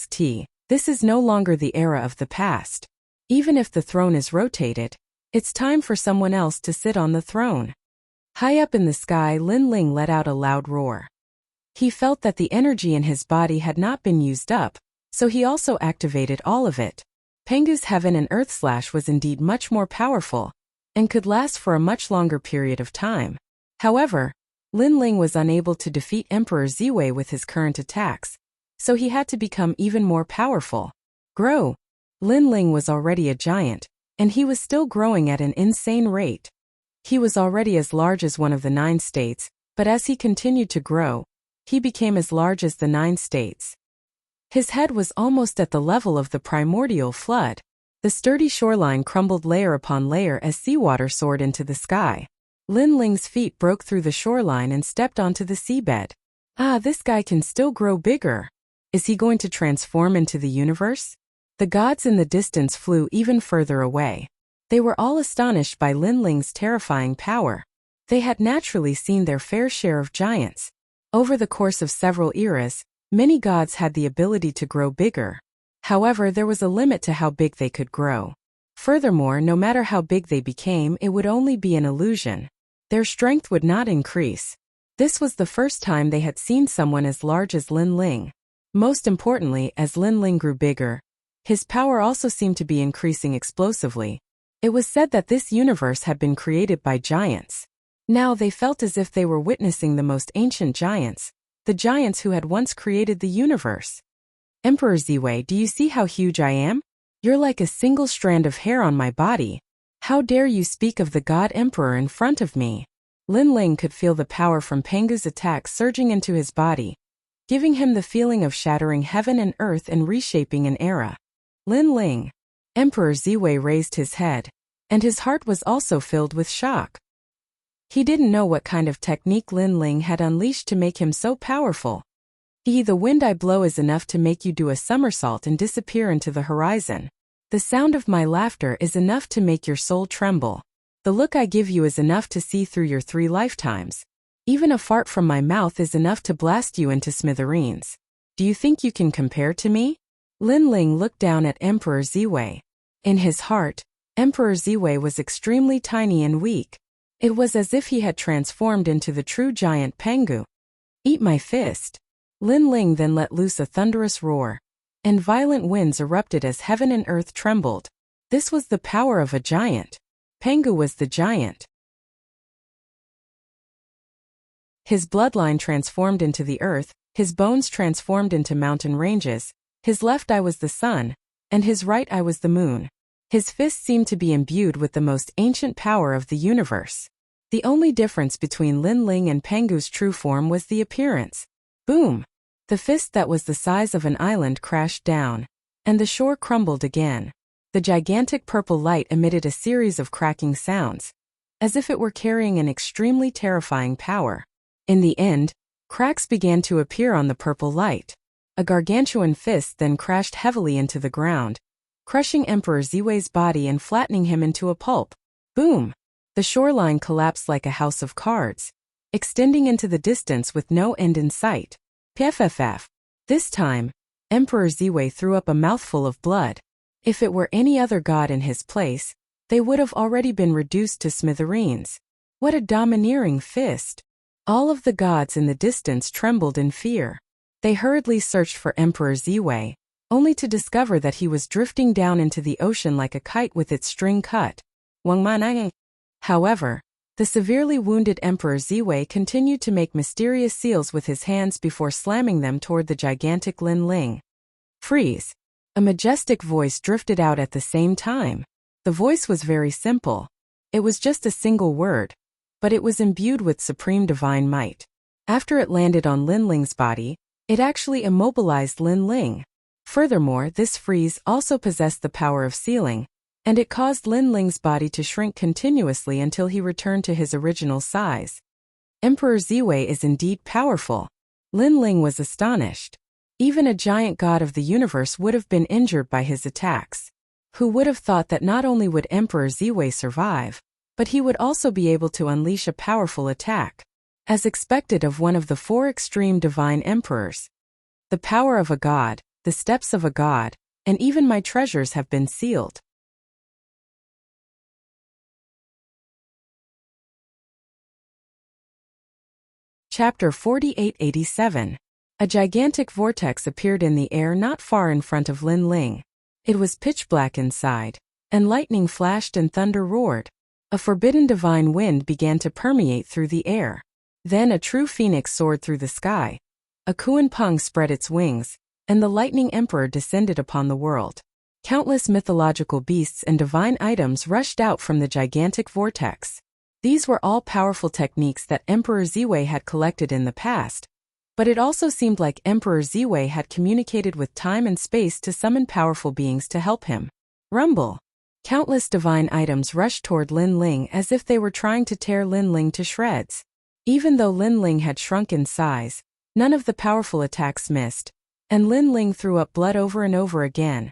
A: *T. This is no longer the era of the past. Even if the throne is rotated, it's time for someone else to sit on the throne. High up in the sky, Lin Ling let out a loud roar. He felt that the energy in his body had not been used up, so he also activated all of it. Pangu's heaven and earth slash was indeed much more powerful, and could last for a much longer period of time. However, Lin Ling was unable to defeat Emperor Ziwei with his current attacks, so he had to become even more powerful. Grow. Lin Ling was already a giant, and he was still growing at an insane rate. He was already as large as one of the 9 states, but as he continued to grow, he became as large as the 9 states. His head was almost at the level of the primordial flood. The sturdy shoreline crumbled layer upon layer as seawater soared into the sky. Lin Ling's feet broke through the shoreline and stepped onto the seabed. Ah, this guy can still grow bigger. Is he going to transform into the universe? The gods in the distance flew even further away. They were all astonished by Lin Ling's terrifying power. They had naturally seen their fair share of giants. Over the course of several eras, many gods had the ability to grow bigger. However, there was a limit to how big they could grow. Furthermore, no matter how big they became, it would only be an illusion. Their strength would not increase. This was the first time they had seen someone as large as Lin Ling. Most importantly, as Lin Ling grew bigger, his power also seemed to be increasing explosively. It was said that this universe had been created by giants. Now they felt as if they were witnessing the most ancient giants, the giants who had once created the universe. Emperor Ziwei, do you see how huge I am? You're like a single strand of hair on my body. How dare you speak of the God Emperor in front of me? Lin Ling could feel the power from Pengu's attack surging into his body, giving him the feeling of shattering heaven and earth and reshaping an era. Lin Ling. Emperor Ziwei raised his head, and his heart was also filled with shock. He didn't know what kind of technique Lin Ling had unleashed to make him so powerful. The wind I blow is enough to make you do a somersault and disappear into the horizon. The sound of my laughter is enough to make your soul tremble. The look I give you is enough to see through your 3 lifetimes. Even a fart from my mouth is enough to blast you into smithereens. Do you think you can compare to me? Lin Ling looked down at Emperor Ziwei. In his heart, Emperor Ziwei was extremely tiny and weak. It was as if he had transformed into the true giant Pengu. Eat my fist. Lin Ling then let loose a thunderous roar, and violent winds erupted as heaven and earth trembled. This was the power of a giant. Pengu was the giant. His bloodline transformed into the earth, his bones transformed into mountain ranges, his left eye was the sun, and his right eye was the moon. His fist seemed to be imbued with the most ancient power of the universe. The only difference between Lin Ling and Pengu's true form was the appearance. Boom! The fist that was the size of an island crashed down, and the shore crumbled again. The gigantic purple light emitted a series of cracking sounds, as if it were carrying an extremely terrifying power. In the end, cracks began to appear on the purple light. A gargantuan fist then crashed heavily into the ground, crushing Emperor Ziwei's body and flattening him into a pulp. Boom! The shoreline collapsed like a house of cards, extending into the distance with no end in sight. PFFF. This time, Emperor Ziwei threw up a mouthful of blood. If it were any other god in his place, they would have already been reduced to smithereens. What a domineering fist! All of the gods in the distance trembled in fear. They hurriedly searched for Emperor Ziwei, only to discover that he was drifting down into the ocean like a kite with its string cut. However, the severely wounded Emperor Ziwei continued to make mysterious seals with his hands before slamming them toward the gigantic Lin Ling. Freeze! A majestic voice drifted out at the same time. The voice was very simple. It was just a single word, but it was imbued with supreme divine might. After it landed on Lin Ling's body, it actually immobilized Lin Ling. Furthermore, this freeze also possessed the power of sealing, and it caused Lin Ling's body to shrink continuously until he returned to his original size. Emperor Ziwei is indeed powerful. Lin Ling was astonished. Even a giant god of the universe would have been injured by his attacks. Who would have thought that not only would Emperor Ziwei survive, but he would also be able to unleash a powerful attack, as expected of one of the 4 extreme divine emperors. The power of a god, the steps of a god, and even my treasures have been sealed. Chapter 4887. A gigantic vortex appeared in the air not far in front of Lin Ling. It was pitch black inside, and lightning flashed and thunder roared. A forbidden divine wind began to permeate through the air. Then a true phoenix soared through the sky. A Kuan Peng spread its wings, and the lightning emperor descended upon the world. Countless mythological beasts and divine items rushed out from the gigantic vortex. These were all powerful techniques that Emperor Ziwei had collected in the past, but it also seemed like Emperor Ziwei had communicated with time and space to summon powerful beings to help him. Rumble! Countless divine items rushed toward Lin Ling as if they were trying to tear Lin Ling to shreds. Even though Lin Ling had shrunk in size, none of the powerful attacks missed, and Lin Ling threw up blood over and over again.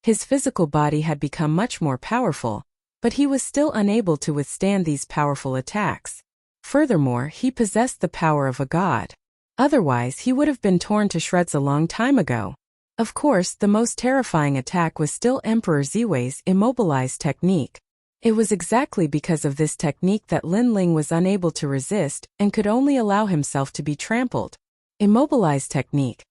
A: His physical body had become much more powerful, but he was still unable to withstand these powerful attacks. Furthermore, he possessed the power of a god. Otherwise, he would have been torn to shreds a long time ago. Of course, the most terrifying attack was still Emperor Ziwei's immobilized technique. It was exactly because of this technique that Lin Ling was unable to resist and could only allow himself to be trampled. Immobilized technique.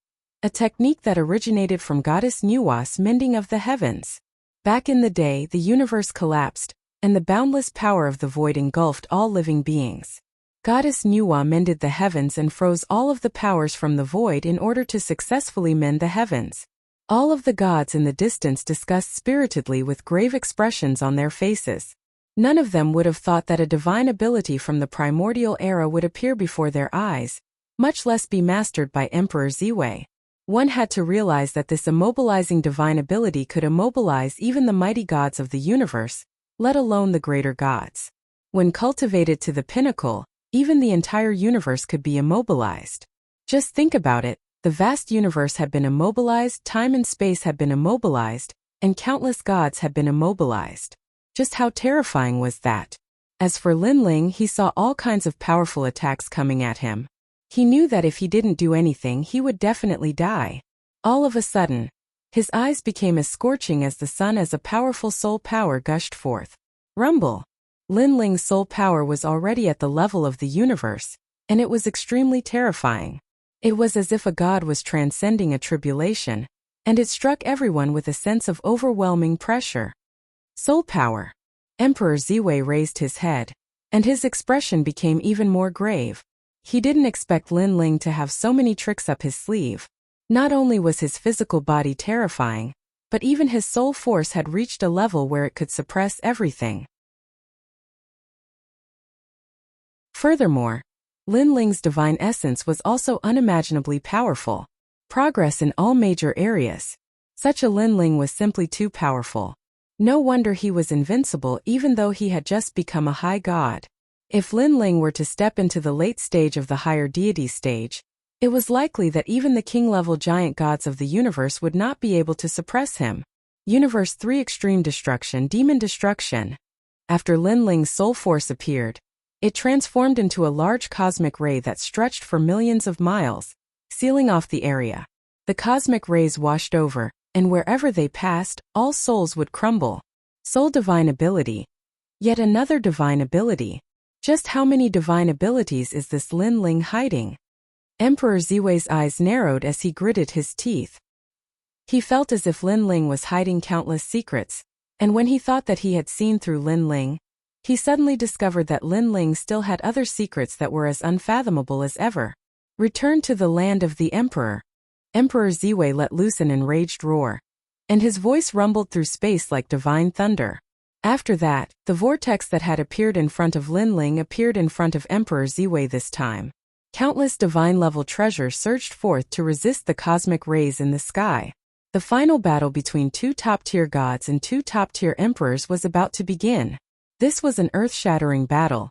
A: A technique that originated from goddess Nuwa's mending of the heavens. Back in the day, the universe collapsed, and the boundless power of the void engulfed all living beings. Goddess Nuwa mended the heavens and froze all of the powers from the void in order to successfully mend the heavens. All of the gods in the distance discussed spiritedly with grave expressions on their faces. None of them would have thought that a divine ability from the primordial era would appear before their eyes, much less be mastered by Emperor Ziwei. One had to realize that this immobilizing divine ability could immobilize even the mighty gods of the universe, let alone the greater gods. When cultivated to the pinnacle, even the entire universe could be immobilized. Just think about it. The vast universe had been immobilized, time and space had been immobilized, and countless gods had been immobilized. Just how terrifying was that? As for Lin Ling, he saw all kinds of powerful attacks coming at him. He knew that if he didn't do anything, he would definitely die. All of a sudden, his eyes became as scorching as the sun as a powerful soul power gushed forth. Rumble! Lin Ling's soul power was already at the level of the universe, and it was extremely terrifying. It was as if a god was transcending a tribulation, and it struck everyone with a sense of overwhelming pressure. Soul power. Emperor Ziwei raised his head, and his expression became even more grave. He didn't expect Lin Ling to have so many tricks up his sleeve. Not only was his physical body terrifying, but even his soul force had reached a level where it could suppress everything. Furthermore, Lin Ling's divine essence was also unimaginably powerful. Progress in all major areas. Such a Lin Ling was simply too powerful. No wonder he was invincible even though he had just become a high god. If Lin Ling were to step into the late stage of the higher deity stage, it was likely that even the king-level giant gods of the universe would not be able to suppress him. Universe 3 Extreme Destruction, Demon Destruction. After Lin Ling's soul force appeared, it transformed into a large cosmic ray that stretched for millions of miles, sealing off the area. The cosmic rays washed over, and wherever they passed, all souls would crumble. Soul divine ability. Yet another divine ability. Just how many divine abilities is this Lin Ling hiding? Emperor Ziwei's eyes narrowed as he gritted his teeth. He felt as if Lin Ling was hiding countless secrets, and when he thought that he had seen through Lin Ling, he suddenly discovered that Lin Ling still had other secrets that were as unfathomable as ever. Return to the land of the Emperor. Emperor Ziwei let loose an enraged roar, and his voice rumbled through space like divine thunder. After that, the vortex that had appeared in front of Lin Ling appeared in front of Emperor Ziwei this time. Countless divine-level treasures surged forth to resist the cosmic rays in the sky. The final battle between two top-tier gods and two top-tier emperors was about to begin. This was an earth-shattering battle,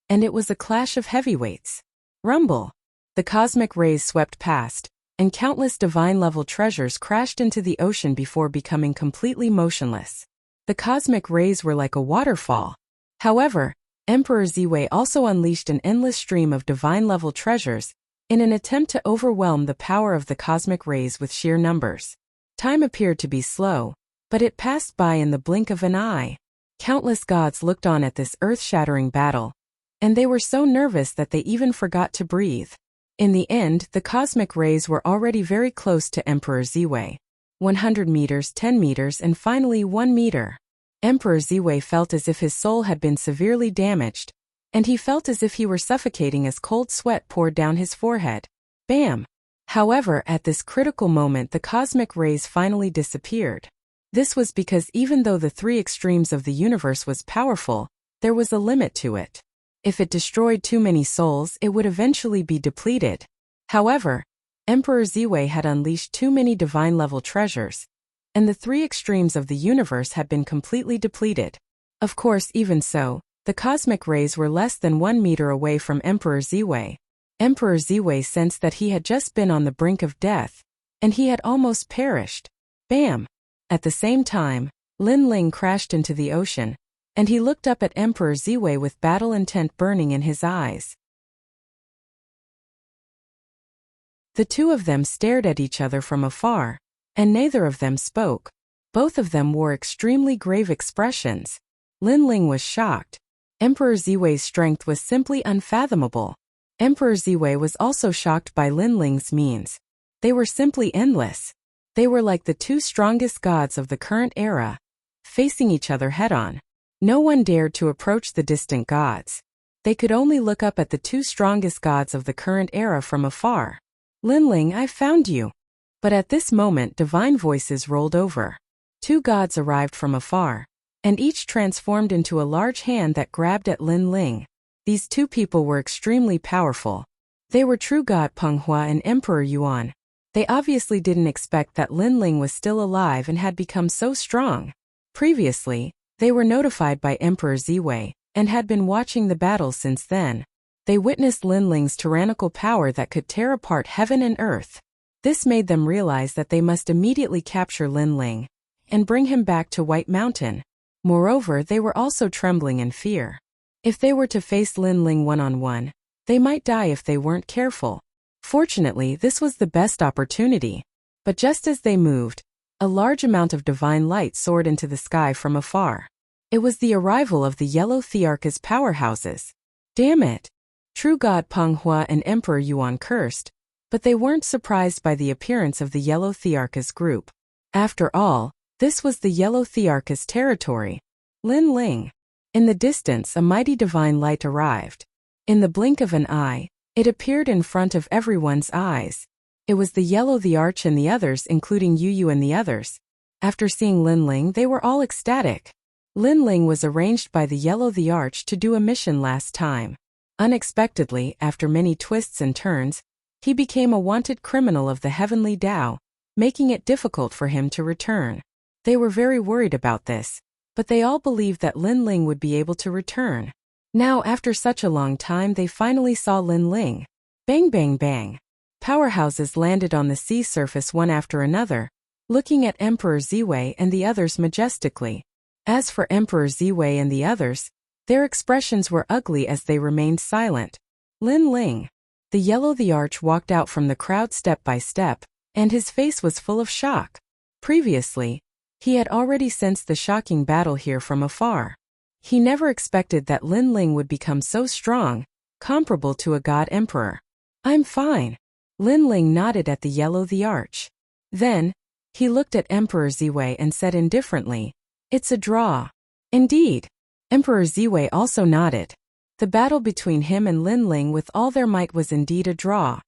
A: and it was a clash of heavyweights. Rumble! The cosmic rays swept past, and countless divine-level treasures crashed into the ocean before becoming completely motionless. The cosmic rays were like a waterfall. However, Emperor Ziwei also unleashed an endless stream of divine-level treasures, in an attempt to overwhelm the power of the cosmic rays with sheer numbers. Time appeared to be slow, but it passed by in the blink of an eye. Countless gods looked on at this earth-shattering battle, and they were so nervous that they even forgot to breathe. In the end, the cosmic rays were already very close to Emperor Ziwei. 100 meters, 10 meters, and finally 1 meter. Emperor Ziwei felt as if his soul had been severely damaged, and he felt as if he were suffocating as cold sweat poured down his forehead. Bam! However, at this critical moment the cosmic rays finally disappeared. This was because even though the three extremes of the universe was powerful, there was a limit to it. If it destroyed too many souls, it would eventually be depleted. However, Emperor Ziwei had unleashed too many divine-level treasures, and the three extremes of the universe had been completely depleted. Of course, even so, the cosmic rays were less than 1 meter away from Emperor Ziwei. Emperor Ziwei sensed that he had just been on the brink of death, and he had almost perished. Bam! At the same time, Lin Ling crashed into the ocean, and he looked up at Emperor Ziwei with battle intent burning in his eyes. The two of them stared at each other from afar, and neither of them spoke. Both of them wore extremely grave expressions. Lin Ling was shocked. Emperor Ziwei's strength was simply unfathomable. Emperor Ziwei was also shocked by Lin Ling's means. They were simply endless. They were like the two strongest gods of the current era, facing each other head-on. No one dared to approach the distant gods. They could only look up at the two strongest gods of the current era from afar. Lin Ling, I found you. But at this moment divine voices rolled over. Two gods arrived from afar, and each transformed into a large hand that grabbed at Lin Ling. These two people were extremely powerful. They were true God Peng Hua and Emperor Yuan. They obviously didn't expect that Lin Ling was still alive and had become so strong. Previously, they were notified by Emperor Ziwei, and had been watching the battle since then. They witnessed Lin Ling's tyrannical power that could tear apart heaven and earth. This made them realize that they must immediately capture Lin Ling and bring him back to White Mountain. Moreover, they were also trembling in fear. If they were to face Lin Ling one-on-one, they might die if they weren't careful. Fortunately, this was the best opportunity. But just as they moved, a large amount of divine light soared into the sky from afar. It was the arrival of the Yellow Thearka's powerhouses. Damn it! True God Peng Hua and Emperor Yuan cursed, but they weren't surprised by the appearance of the Yellow Thearka's group. After all, this was the Yellow Thearka's territory. Lin Ling. In the distance, a mighty divine light arrived. In the blink of an eye, it appeared in front of everyone's eyes. It was the Yellow the Arch and the others, including Yu and the others. After seeing Lin Ling, they were all ecstatic. Lin Ling was arranged by the Yellow the Arch to do a mission last time. Unexpectedly, after many twists and turns, he became a wanted criminal of the Heavenly Tao, making it difficult for him to return. They were very worried about this, but they all believed that Lin Ling would be able to return. Now, after such a long time, they finally saw Lin Ling. Bang bang bang. Powerhouses landed on the sea surface one after another, looking at Emperor Ziwei and the others majestically. As for Emperor Ziwei and the others, their expressions were ugly as they remained silent. Lin Ling. The Yellow the Arch walked out from the crowd step by step, and his face was full of shock. Previously, he had already sensed the shocking battle here from afar. He never expected that Lin Ling would become so strong, comparable to a god emperor. I'm fine. Lin Ling nodded at the Yellow the Arch. Then, he looked at Emperor Ziwei and said indifferently, "It's a draw." Indeed. Emperor Ziwei also nodded. The battle between him and Lin Ling with all their might was indeed a draw.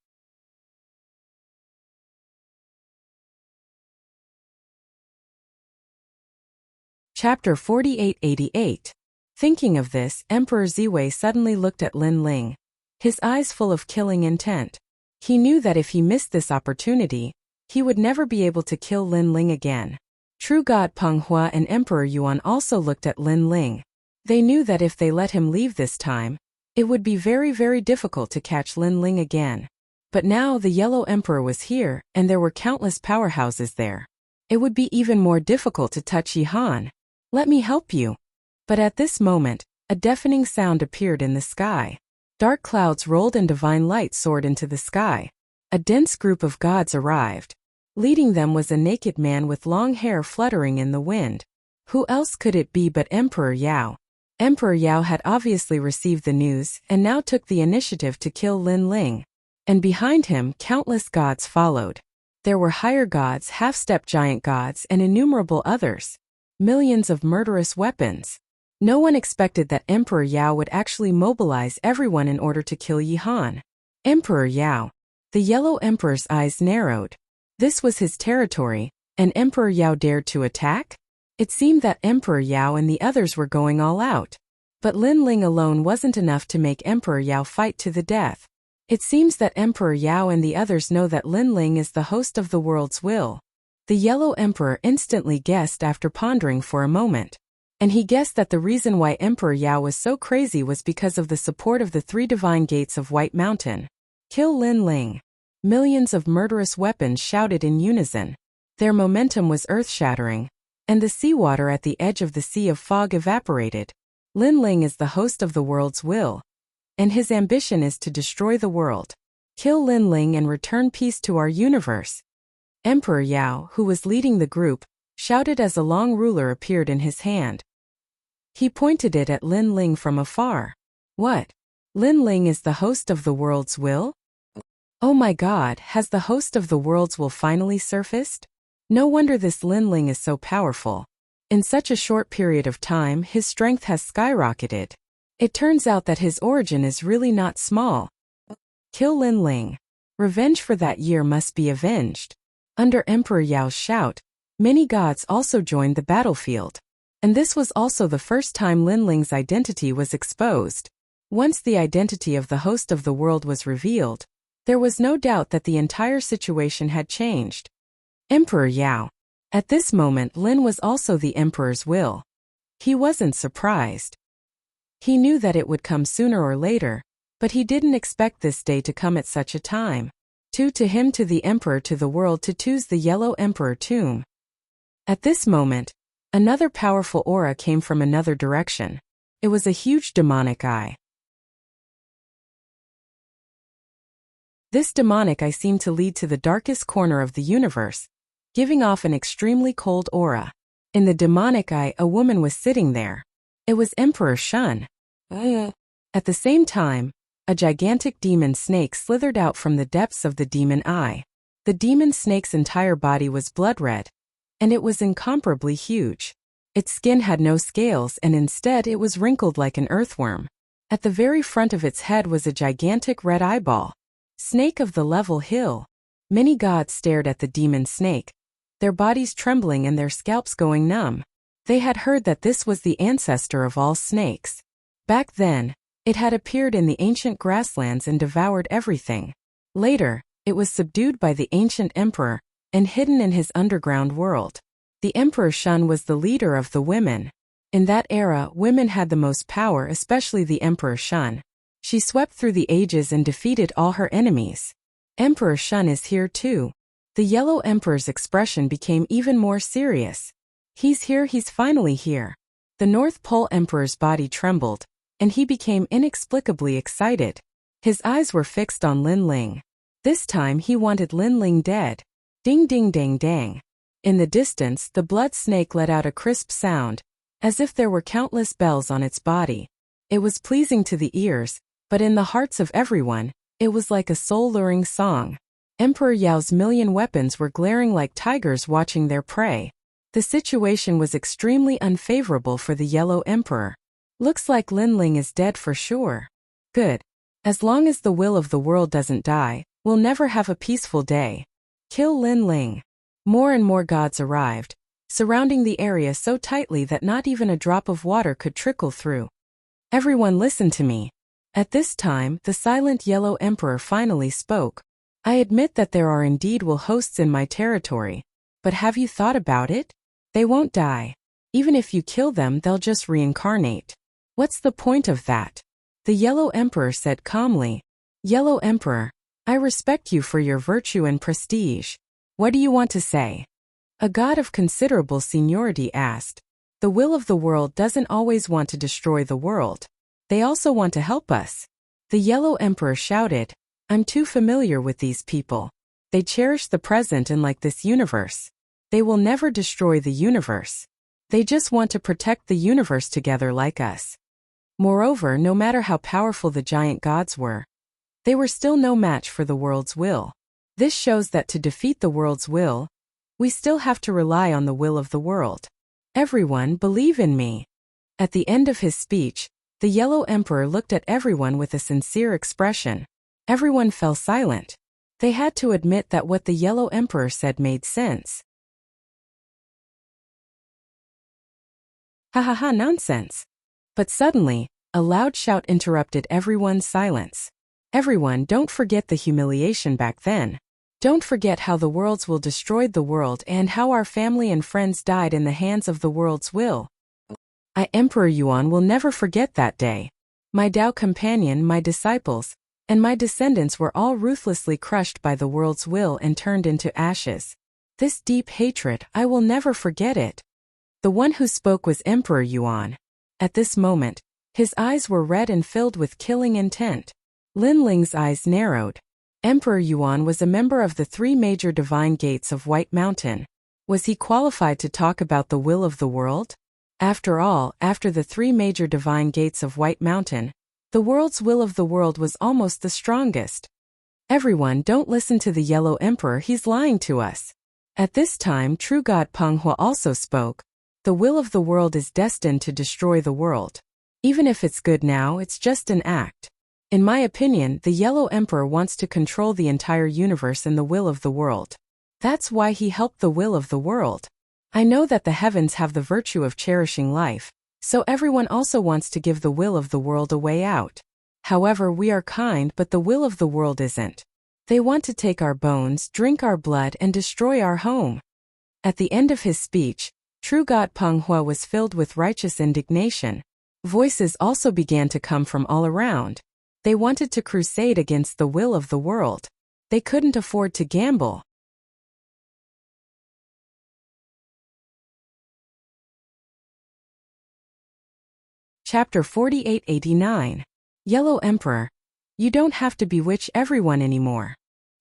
A: Chapter 4888. Thinking of this, Emperor Ziwei suddenly looked at Lin Ling, his eyes full of killing intent. He knew that if he missed this opportunity, he would never be able to kill Lin Ling again. True God Peng Hua and Emperor Yuan also looked at Lin Ling. They knew that if they let him leave this time, it would be very, very difficult to catch Lin Ling again. But now the Yellow Emperor was here, and there were countless powerhouses there. It would be even more difficult to touch Yihan. Let me help you. But at this moment, a deafening sound appeared in the sky. Dark clouds rolled and divine light soared into the sky. A dense group of gods arrived. Leading them was a naked man with long hair fluttering in the wind. Who else could it be but Emperor Yao? Emperor Yao had obviously received the news and now took the initiative to kill Lin Ling. And behind him, countless gods followed. There were higher gods, half-step giant gods, and innumerable others. Millions of murderous weapons. No one expected that Emperor Yao would actually mobilize everyone in order to kill Yihan. Emperor Yao. The Yellow Emperor's eyes narrowed. This was his territory, and Emperor Yao dared to attack? It seemed that Emperor Yao and the others were going all out. But Lin Ling alone wasn't enough to make Emperor Yao fight to the death. It seems that Emperor Yao and the others know that Lin Ling is the host of the world's will. The Yellow Emperor instantly guessed after pondering for a moment. And he guessed that the reason why Emperor Yao was so crazy was because of the support of the three divine gates of White Mountain. Kill Lin Ling. Millions of murderous weapons shouted in unison. Their momentum was earth-shattering, and the seawater at the edge of the sea of fog evaporated. Lin Ling is the host of the world's will, and his ambition is to destroy the world. Kill Lin Ling and return peace to our universe. Emperor Yao, who was leading the group, shouted as a long ruler appeared in his hand. He pointed it at Lin Ling from afar. What? Lin Ling is the host of the world's will? Oh my God, has the host of the world's will finally surfaced? No wonder this Lin Ling is so powerful. In such a short period of time, his strength has skyrocketed. It turns out that his origin is really not small. Kill Lin Ling. Revenge for that year must be avenged. Under Emperor Yao's shout, many gods also joined the battlefield. And this was also the first time Lin Ling's identity was exposed. Once the identity of the host of the world was revealed, there was no doubt that the entire situation had changed. Emperor Yao. At this moment, Lin was also the emperor's will. He wasn't surprised. He knew that it would come sooner or later, but he didn't expect this day to come at such a time. To him, to the emperor, to the world, to choose the yellow emperor tomb. At this moment, another powerful aura came from another direction. It was a huge demonic eye. This demonic eye seemed to lead to the darkest corner of the universe, giving off an extremely cold aura. In the demonic eye, a woman was sitting there. It was Emperor Shun. At the same time, a gigantic demon snake slithered out from the depths of the demon eye. The demon snake's entire body was blood red, and it was incomparably huge. Its skin had no scales, and instead it was wrinkled like an earthworm. At the very front of its head was a gigantic red eyeball. Snake of the level hill. Many gods stared at the demon snake, their bodies trembling and their scalps going numb. They had heard that this was the ancestor of all snakes. Back then, it had appeared in the ancient grasslands and devoured everything. Later, it was subdued by the ancient emperor and hidden in his underground world. The Emperor Shun was the leader of the women. In that era, women had the most power, especially the Emperor Shun. She swept through the ages and defeated all her enemies. Emperor Shun is here too. The Yellow Emperor's expression became even more serious. He's here, he's finally here. The North Pole Emperor's body trembled, and he became inexplicably excited. His eyes were fixed on Lin Ling. This time he wanted Lin Ling dead. Ding ding dang dang. In the distance, the blood snake let out a crisp sound, as if there were countless bells on its body. It was pleasing to the ears, but in the hearts of everyone, it was like a soul-luring song. Emperor Yao's million weapons were glaring like tigers watching their prey. The situation was extremely unfavorable for the Yellow Emperor. Looks like Lin Ling is dead for sure. Good. As long as the will of the world doesn't die, we'll never have a peaceful day. Kill Lin Ling. More and more gods arrived, surrounding the area so tightly that not even a drop of water could trickle through. Everyone listen to me. At this time, the silent Yellow Emperor finally spoke. I admit that there are indeed will hosts in my territory, but have you thought about it? They won't die. Even if you kill them, they'll just reincarnate. What's the point of that? The Yellow Emperor said calmly. Yellow Emperor, I respect you for your virtue and prestige. What do you want to say? A god of considerable seniority asked. The will of the world doesn't always want to destroy the world. They also want to help us. The Yellow Emperor shouted, I'm too familiar with these people. They cherish the present and like this universe. They will never destroy the universe. They just want to protect the universe together like us. Moreover, no matter how powerful the giant gods were, they were still no match for the world's will. This shows that to defeat the world's will, we still have to rely on the will of the world. Everyone, believe in me. At the end of his speech, the Yellow Emperor looked at everyone with a sincere expression. Everyone fell silent. They had to admit that what the Yellow Emperor said made sense. Ha ha ha, nonsense. But suddenly, a loud shout interrupted everyone's silence. Everyone, don't forget the humiliation back then. Don't forget how the worlds will destroyed the world and how our family and friends died in the hands of the world's will. I, Emperor Yuan, will never forget that day. My Tao companion, my disciples, and my descendants were all ruthlessly crushed by the world's will and turned into ashes. This deep hatred, I will never forget it. The one who spoke was Emperor Yuan. At this moment, his eyes were red and filled with killing intent. Lin Ling's eyes narrowed. Emperor Yuan was a member of the 3 major divine gates of White Mountain. Was he qualified to talk about the will of the world? After all, after the 3 major divine gates of White Mountain, the world's will of the world was almost the strongest. Everyone, don't listen to the Yellow Emperor, he's lying to us. At this time, true God Peng Hua also spoke. The will of the world is destined to destroy the world. Even if it's good now, it's just an act. In my opinion, the Yellow Emperor wants to control the entire universe and the will of the world. That's why he helped the will of the world. I know that the heavens have the virtue of cherishing life, so everyone also wants to give the will of the world a way out. However, we are kind, but the will of the world isn't. They want to take our bones, drink our blood, and destroy our home. At the end of his speech, true God Peng Hua was filled with righteous indignation. Voices also began to come from all around. They wanted to crusade against the will of the world. They couldn't afford to gamble. Chapter 4889. Yellow Emperor. You don't have to bewitch everyone anymore.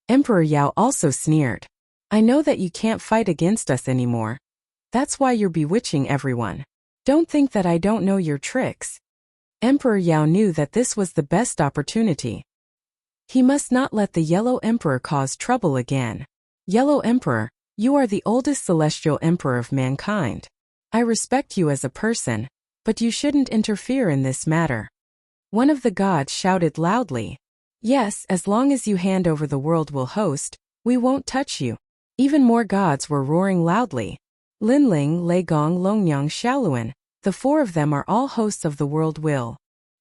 A: Emperor Yao also sneered. I know that you can't fight against us anymore. That's why you're bewitching everyone. Don't think that I don't know your tricks. Emperor Yao knew that this was the best opportunity. He must not let the Yellow Emperor cause trouble again. Yellow Emperor, you are the oldest celestial emperor of mankind. I respect you as a person, but you shouldn't interfere in this matter. One of the gods shouted loudly. Yes, as long as you hand over the world we'll host, we won't touch you. Even more gods were roaring loudly. Linling, Leigong, Longyang, Shaoluan, the 4 of them are all hosts of the world will.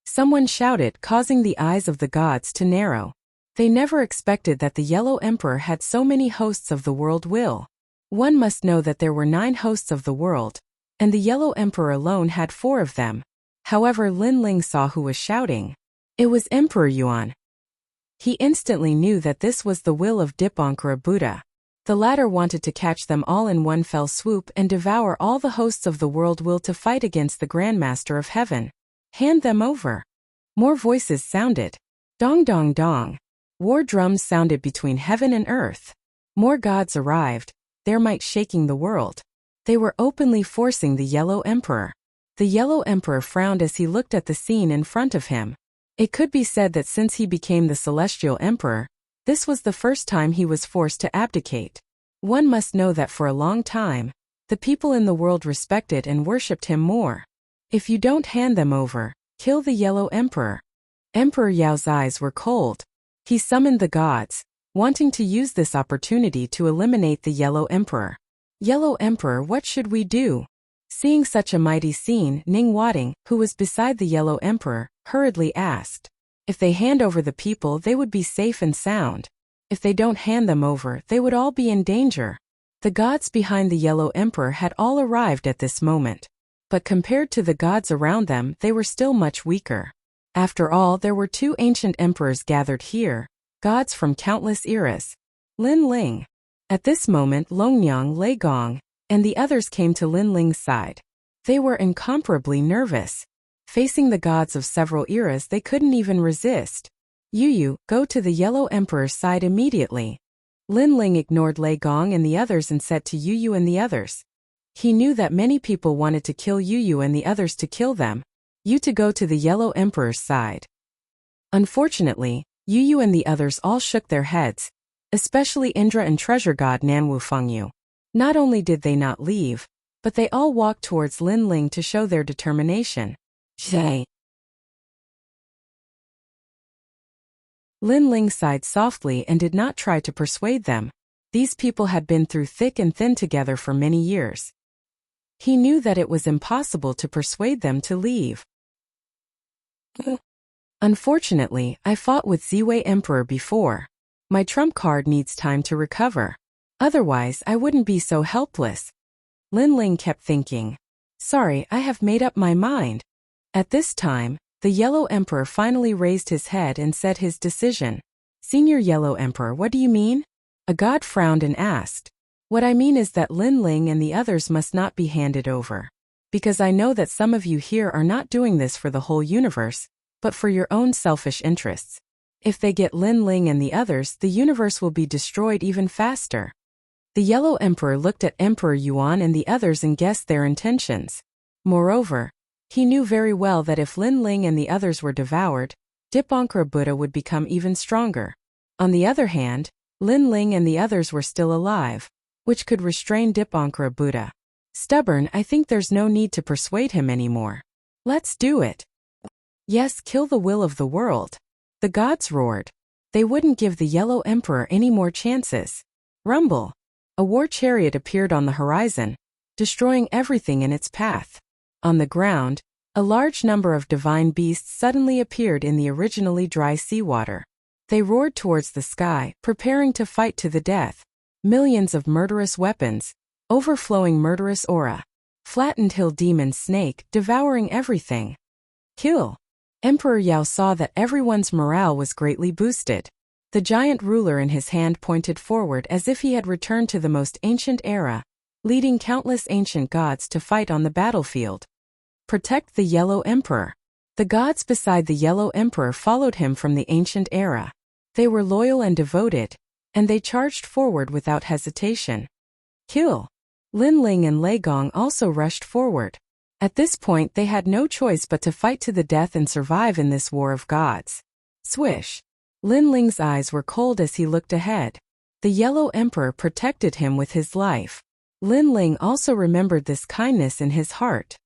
A: Someone shouted, causing the eyes of the gods to narrow. They never expected that the Yellow Emperor had so many hosts of the world will. One must know that there were 9 hosts of the world, and the Yellow Emperor alone had 4 of them. However, Lin Ling saw who was shouting. It was Emperor Yuan. He instantly knew that this was the will of Dipankara Buddha. The latter wanted to catch them all in one fell swoop and devour all the hosts of the world will to fight against the Grandmaster of Heaven. Hand them over. More voices sounded. Dong dong dong. War drums sounded between heaven and earth. More gods arrived, their might shaking the world. They were openly forcing the Yellow Emperor. The Yellow Emperor frowned as he looked at the scene in front of him. It could be said that since he became the Celestial Emperor, this was the first time he was forced to abdicate. One must know that for a long time, the people in the world respected and worshipped him more. If you don't hand them over, kill the Yellow Emperor. Emperor Yao's eyes were cold. He summoned the gods, wanting to use this opportunity to eliminate the Yellow Emperor. Yellow Emperor, what should we do? Seeing such a mighty scene, Ning Wading, who was beside the Yellow Emperor, hurriedly asked. If they hand over the people, they would be safe and sound. If they don't hand them over, they would all be in danger. The gods behind the Yellow Emperor had all arrived at this moment. But compared to the gods around them, they were still much weaker. After all, there were 2 ancient emperors gathered here, gods from countless eras. Lin Ling. At this moment, Longyang, Leigong, and the others came to Lin Ling's side. They were incomparably nervous. Facing the gods of several eras, they couldn't even resist. Yu, go to the Yellow Emperor's side immediately. Lin Ling ignored Leigong and the others and said to Yu and the others. He knew that many people wanted to kill Yu and the others to kill them. You to go to the Yellow Emperor's side. Unfortunately, Yu and the others all shook their heads, especially Indra and treasure god Nanwu Fengyu. Not only did they not leave, but they all walked towards Lin Ling to show their determination. Zhe. Lin Ling sighed softly and did not try to persuade them. These people had been through thick and thin together for many years. He knew that it was impossible to persuade them to leave. Unfortunately, I fought with Ziwei Emperor before. My trump card needs time to recover. Otherwise, I wouldn't be so helpless. Lin Ling kept thinking. Sorry, I have made up my mind. At this time, the Yellow Emperor finally raised his head and said his decision. Senior Yellow Emperor, what do you mean? A god frowned and asked. What I mean is that Lin Ling and the others must not be handed over. Because I know that some of you here are not doing this for the whole universe, but for your own selfish interests. If they get Lin Ling and the others, the universe will be destroyed even faster. The Yellow Emperor looked at Emperor Yuan and the others and guessed their intentions. Moreover, he knew very well that if Lin Ling and the others were devoured, Dipankara Buddha would become even stronger. On the other hand, Lin Ling and the others were still alive, which could restrain Dipankara Buddha. Stubborn, I think there's no need to persuade him anymore. Let's do it. Yes, kill the will of the world. The gods roared. They wouldn't give the Yellow Emperor any more chances. Rumble. A war chariot appeared on the horizon, destroying everything in its path. On the ground, a large number of divine beasts suddenly appeared in the originally dry seawater. They roared towards the sky, preparing to fight to the death. Millions of murderous weapons, overflowing murderous aura. Flattened hill demon snake, devouring everything. Kill. Emperor Yao saw that everyone's morale was greatly boosted. The giant ruler in his hand pointed forward as if he had returned to the most ancient era, leading countless ancient gods to fight on the battlefield. Protect the Yellow Emperor. The gods beside the Yellow Emperor followed him from the ancient era. They were loyal and devoted, and they charged forward without hesitation. Kill. Lin Ling and Lei Gong also rushed forward. At this point they had no choice but to fight to the death and survive in this war of gods. Swish. Lin Ling's eyes were cold as he looked ahead. The Yellow Emperor protected him with his life. Lin Ling also remembered this kindness in his heart.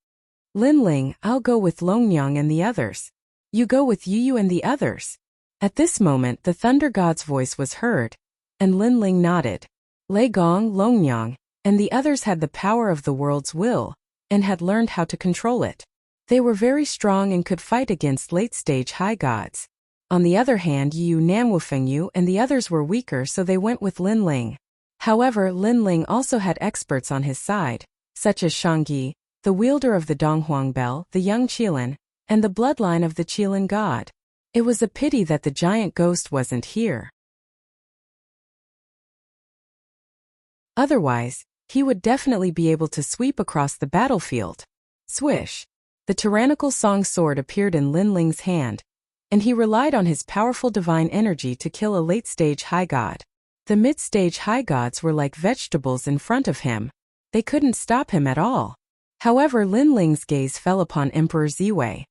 A: Lin Ling, I'll go with Longyang and the others. You go with Yu and the others. At this moment the Thunder God's voice was heard, and Lin Ling nodded. Lei Gong, Longyang, and the others had the power of the world's will, and had learned how to control it. They were very strong and could fight against late-stage high gods. On the other hand, Yu Nanwufengyu and the others were weaker, so they went with Lin Ling. However, Lin Ling also had experts on his side, such as Shangyi, the wielder of the Donghuang Bell, the young Qilin, and the bloodline of the Qilin god. It was a pity that the giant ghost wasn't here. Otherwise, he would definitely be able to sweep across the battlefield. Swish. The tyrannical song sword appeared in Lin Ling's hand, and he relied on his powerful divine energy to kill a late-stage high god. The mid-stage high gods were like vegetables in front of him. They couldn't stop him at all. However, Lin Ling's gaze fell upon Emperor Ziwei.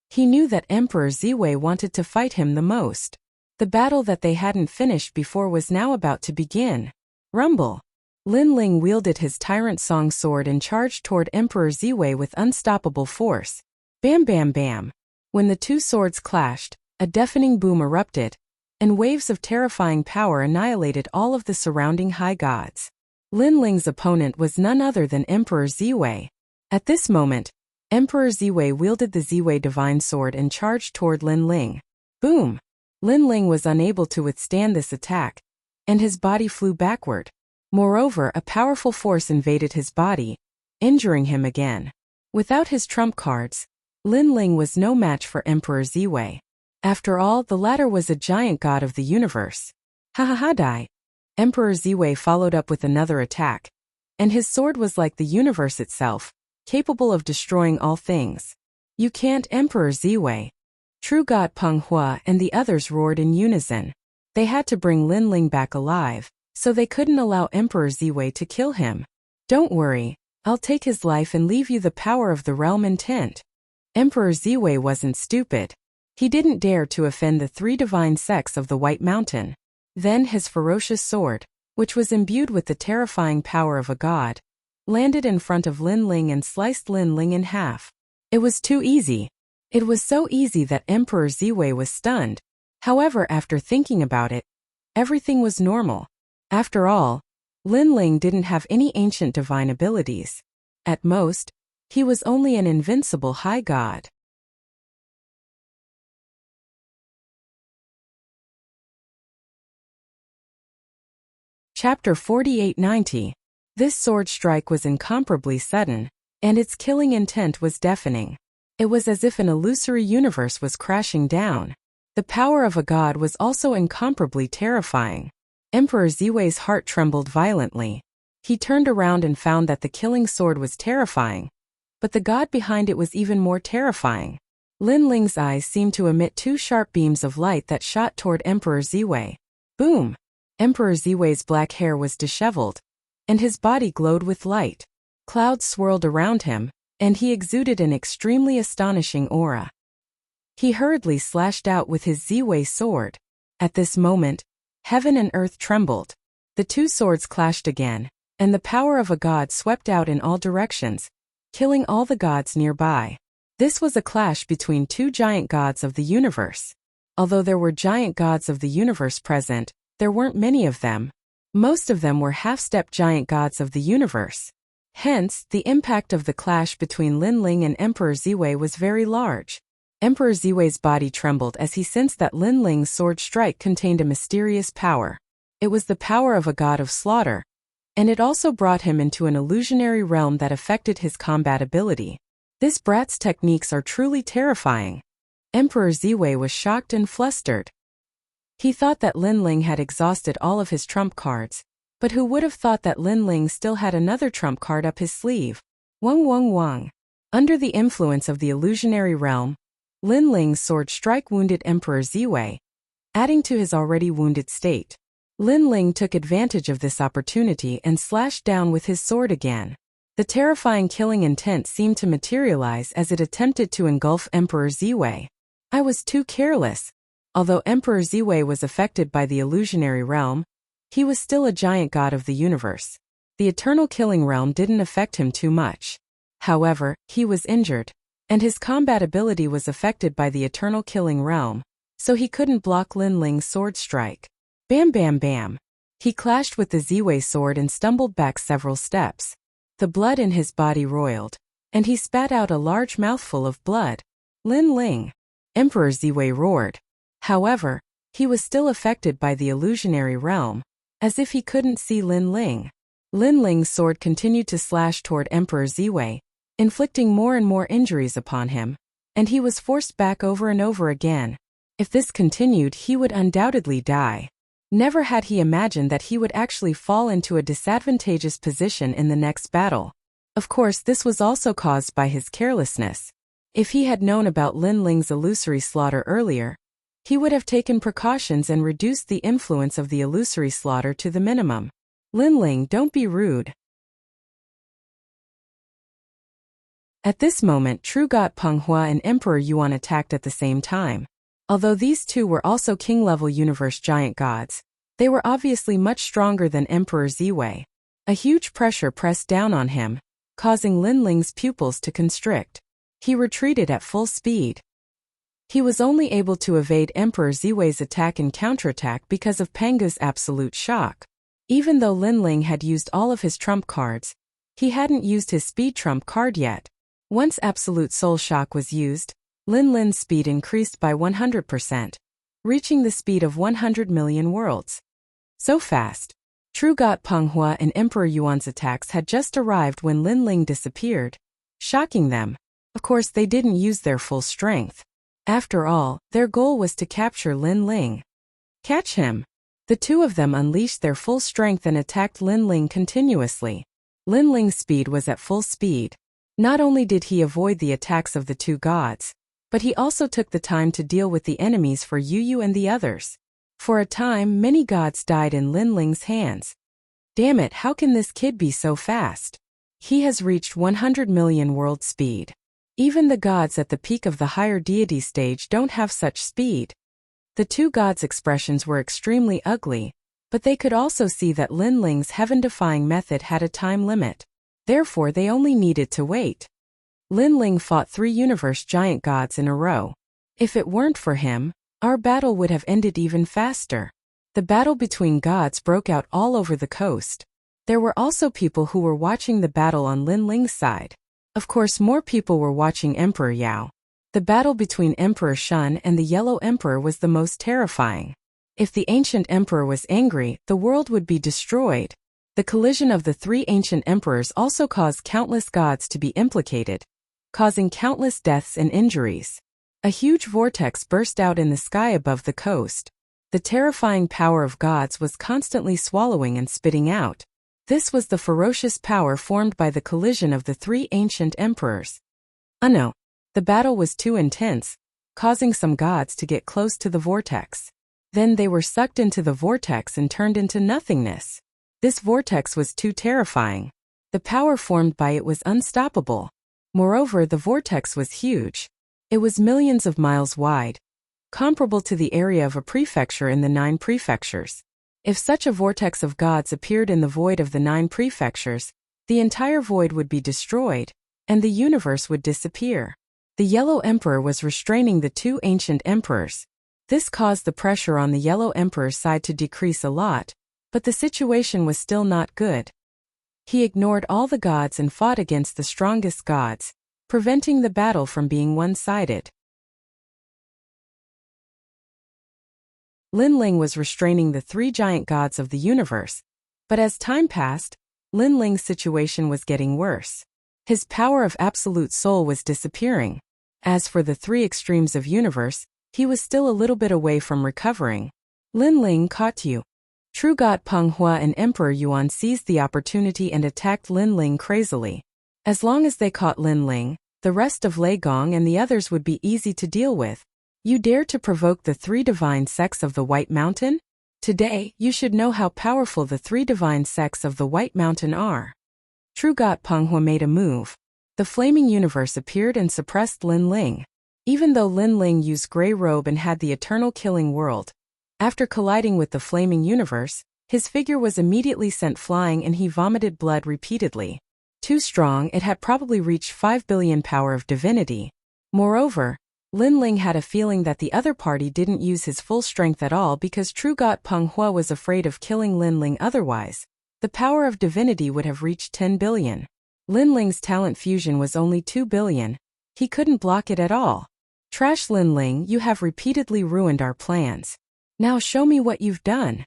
A: He knew that Emperor Ziwei wanted to fight him the most. The battle that they hadn't finished before was now about to begin. Rumble. Lin Ling wielded his Tyrant Song sword and charged toward Emperor Ziwei with unstoppable force. Bam bam bam. When the two swords clashed, a deafening boom erupted, and waves of terrifying power annihilated all of the surrounding high gods. Lin Ling's opponent was none other than Emperor Ziwei. At this moment, Emperor Ziwei wielded the Ziwei Divine Sword and charged toward Lin Ling. Boom! Lin Ling was unable to withstand this attack, and his body flew backward. Moreover, a powerful force invaded his body, injuring him again. Without his trump cards, Lin Ling was no match for Emperor Ziwei. After all, the latter was a giant god of the universe. Ha ha ha die! Emperor Ziwei followed up with another attack, and his sword was like the universe itself, capable of destroying all things. You can't, Emperor Ziwei. True God Peng Hua and the others roared in unison. They had to bring Lin Ling back alive, so they couldn't allow Emperor Ziwei to kill him. Don't worry, I'll take his life and leave you the power of the realm intent. Emperor Ziwei wasn't stupid. He didn't dare to offend the three divine sects of the White Mountain. Then his ferocious sword, which was imbued with the terrifying power of a god, landed in front of Lin Ling and sliced Lin Ling in half. It was too easy. It was so easy that Emperor Ziwei was stunned. However, after thinking about it, everything was normal. After all, Lin Ling didn't have any ancient divine abilities. At most, he was only an invincible high god. Chapter 4890. This sword strike was incomparably sudden, and its killing intent was deafening. It was as if an illusory universe was crashing down. The power of a god was also incomparably terrifying. Emperor Ziwei's heart trembled violently. He turned around and found that the killing sword was terrifying, but the god behind it was even more terrifying. Lin Ling's eyes seemed to emit two sharp beams of light that shot toward Emperor Ziwei. Boom! Emperor Ziwei's black hair was disheveled, and his body glowed with light. Clouds swirled around him, and he exuded an extremely astonishing aura. He hurriedly slashed out with his Ziwei sword. At this moment, heaven and earth trembled. The two swords clashed again, and the power of a god swept out in all directions, killing all the gods nearby. This was a clash between two giant gods of the universe. Although there were giant gods of the universe present, there weren't many of them. Most of them were half-step giant gods of the universe. Hence, the impact of the clash between Lin Ling and Emperor Ziwei was very large. Emperor Ziwei's body trembled as he sensed that Lin Ling's sword strike contained a mysterious power. It was the power of a god of slaughter, and it also brought him into an illusionary realm that affected his combat ability. This brat's techniques are truly terrifying. Emperor Ziwei was shocked and flustered. He thought that Lin Ling had exhausted all of his trump cards, but who would have thought that Lin Ling still had another trump card up his sleeve? Wang Wang Wang. Under the influence of the illusionary realm, Lin Ling's sword strike wounded Emperor Ziwei, adding to his already wounded state. Lin Ling took advantage of this opportunity and slashed down with his sword again. The terrifying killing intent seemed to materialize as it attempted to engulf Emperor Ziwei. I was too careless. Although Emperor Ziwei was affected by the illusionary realm, he was still a giant god of the universe. The eternal killing realm didn't affect him too much. However, he was injured, and his combat ability was affected by the eternal killing realm, so he couldn't block Lin Ling's sword strike. Bam bam bam. He clashed with the Ziwei sword and stumbled back several steps. The blood in his body roiled, and he spat out a large mouthful of blood. Lin Ling. Emperor Ziwei roared. However, he was still affected by the illusionary realm, as if he couldn't see Lin Ling. Lin Ling's sword continued to slash toward Emperor Ziwei, inflicting more and more injuries upon him, and he was forced back over and over again. If this continued, he would undoubtedly die. Never had he imagined that he would actually fall into a disadvantageous position in the next battle. Of course, this was also caused by his carelessness. If he had known about Lin Ling's illusory slaughter earlier, he would have taken precautions and reduced the influence of the illusory slaughter to the minimum. Lin Ling, don't be rude. At this moment, True God Peng Hua and Emperor Yuan attacked at the same time. Although these two were also king-level universe giant gods, they were obviously much stronger than Emperor Ziwei. A huge pressure pressed down on him, causing Lin Ling's pupils to constrict. He retreated at full speed. He was only able to evade Emperor Ziwei's attack and counterattack because of Pengu's absolute shock. Even though Lin Ling had used all of his trump cards, he hadn't used his speed trump card yet. Once absolute soul shock was used, Lin Lin's speed increased by 100%, reaching the speed of 100 million worlds. So fast. True God Peng Hua and Emperor Yuan's attacks had just arrived when Lin Ling disappeared, shocking them. Of course, they didn't use their full strength. After all, their goal was to capture Lin Ling. Catch him. The two of them unleashed their full strength and attacked Lin Ling continuously. Lin Ling's speed was at full speed. Not only did he avoid the attacks of the two gods, but he also took the time to deal with the enemies for Yu Yu and the others. For a time, many gods died in Lin Ling's hands. Damn it, how can this kid be so fast? He has reached 100 million world speed. Even the gods at the peak of the higher deity stage don't have such speed. The two gods' expressions were extremely ugly, but they could also see that Lin Ling's heaven-defying method had a time limit. Therefore, they only needed to wait. Lin Ling fought 3 universe giant gods in a row. If it weren't for him, our battle would have ended even faster. The battle between gods broke out all over the coast. There were also people who were watching the battle on Lin Ling's side. Of course, more people were watching Emperor Yao. The battle between Emperor Shun and the Yellow Emperor was the most terrifying. If the ancient emperor was angry, the world would be destroyed. The collision of the 3 ancient emperors also caused countless gods to be implicated, causing countless deaths and injuries. A huge vortex burst out in the sky above the coast. The terrifying power of gods was constantly swallowing and spitting out. This was the ferocious power formed by the collision of the three ancient emperors. No. The battle was too intense, causing some gods to get close to the vortex. Then they were sucked into the vortex and turned into nothingness. This vortex was too terrifying. The power formed by it was unstoppable. Moreover, the vortex was huge. It was millions of miles wide, comparable to the area of a prefecture in the 9 prefectures. If such a vortex of gods appeared in the void of the 9 prefectures, the entire void would be destroyed, and the universe would disappear. The Yellow Emperor was restraining the 2 ancient emperors. This caused the pressure on the Yellow Emperor's side to decrease a lot, but the situation was still not good. He ignored all the gods and fought against the strongest gods, preventing the battle from being one-sided. Lin Ling was restraining the 3 giant gods of the universe, but as time passed, Lin Ling's situation was getting worse. His power of absolute soul was disappearing. As for the 3 extremes of universe, he was still a little bit away from recovering. Lin Ling caught you. True God Peng Hua and Emperor Yuan seized the opportunity and attacked Lin Ling crazily. As long as they caught Lin Ling, the rest of Lei Gong and the others would be easy to deal with. You dare to provoke the 3 divine sects of the White Mountain? Today, you should know how powerful the 3 divine sects of the White Mountain are. True God Peng Hua made a move. The flaming universe appeared and suppressed Lin Ling. Even though Lin Ling used Grey Robe and had the eternal killing world, after colliding with the flaming universe, his figure was immediately sent flying and he vomited blood repeatedly. Too strong, it had probably reached 5 billion power of divinity. Moreover, Lin Ling had a feeling that the other party didn't use his full strength at all because True God Peng Hua was afraid of killing Lin Ling otherwise. The power of divinity would have reached 10 billion. Lin Ling's talent fusion was only 2 billion. He couldn't block it at all. Trash Lin Ling, you have repeatedly ruined our plans. Now show me what you've done.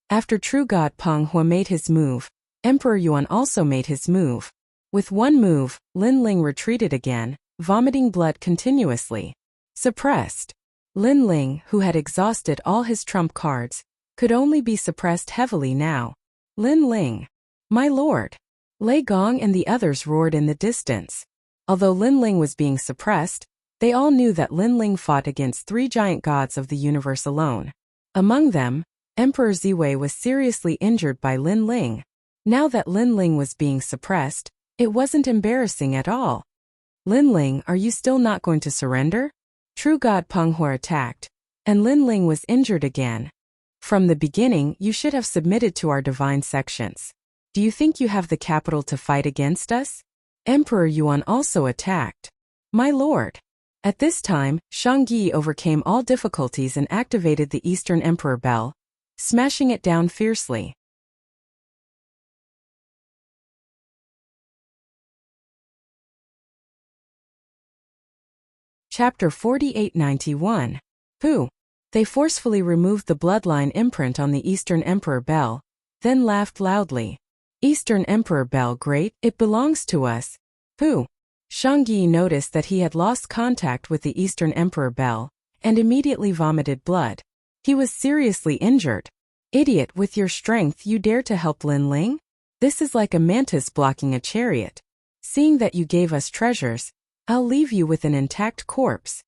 A: After True God Peng Hua made his move, Emperor Yuan also made his move. With one move, Lin Ling retreated again, vomiting blood continuously. Suppressed. Lin Ling, who had exhausted all his trump cards, could only be suppressed heavily now. Lin Ling. My lord. Lei Gong and the others roared in the distance. Although Lin Ling was being suppressed, they all knew that Lin Ling fought against 3 giant gods of the universe alone. Among them, Emperor Ziwei was seriously injured by Lin Ling. Now that Lin Ling was being suppressed, it wasn't embarrassing at all. Lin Ling, are you still not going to surrender? True God Peng Hua attacked, and Lin Ling was injured again. From the beginning, you should have submitted to our divine sections. Do you think you have the capital to fight against us? Emperor Yuan also attacked. My lord. At this time, Shangyi overcame all difficulties and activated the Eastern Emperor Bell, smashing it down fiercely. Chapter 4891. Pooh. They forcefully removed the bloodline imprint on the Eastern Emperor Bell, then laughed loudly. Eastern Emperor Bell, great, it belongs to us. Pooh. Shangyi noticed that he had lost contact with the Eastern Emperor Bell, and immediately vomited blood. He was seriously injured. Idiot, with your strength you dare to help Lin Ling? This is like a mantis blocking a chariot. Seeing that you gave us treasures, I'll leave you with an intact corpse.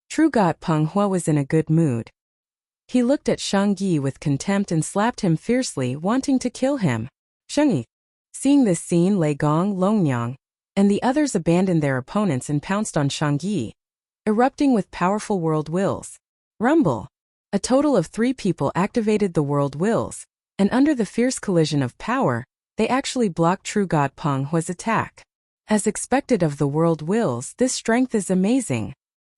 A: True God Peng Hua was in a good mood. He looked at Shangyi with contempt and slapped him fiercely, wanting to kill him. Shangyi. Seeing this scene, Lei Gong, Longyang, and the others abandoned their opponents and pounced on Shangyi, erupting with powerful world wills. Rumble. A total of 3 people activated the world wills, and under the fierce collision of power, they actually blocked True God Peng Hua's attack. As expected of the world wills, this strength is amazing.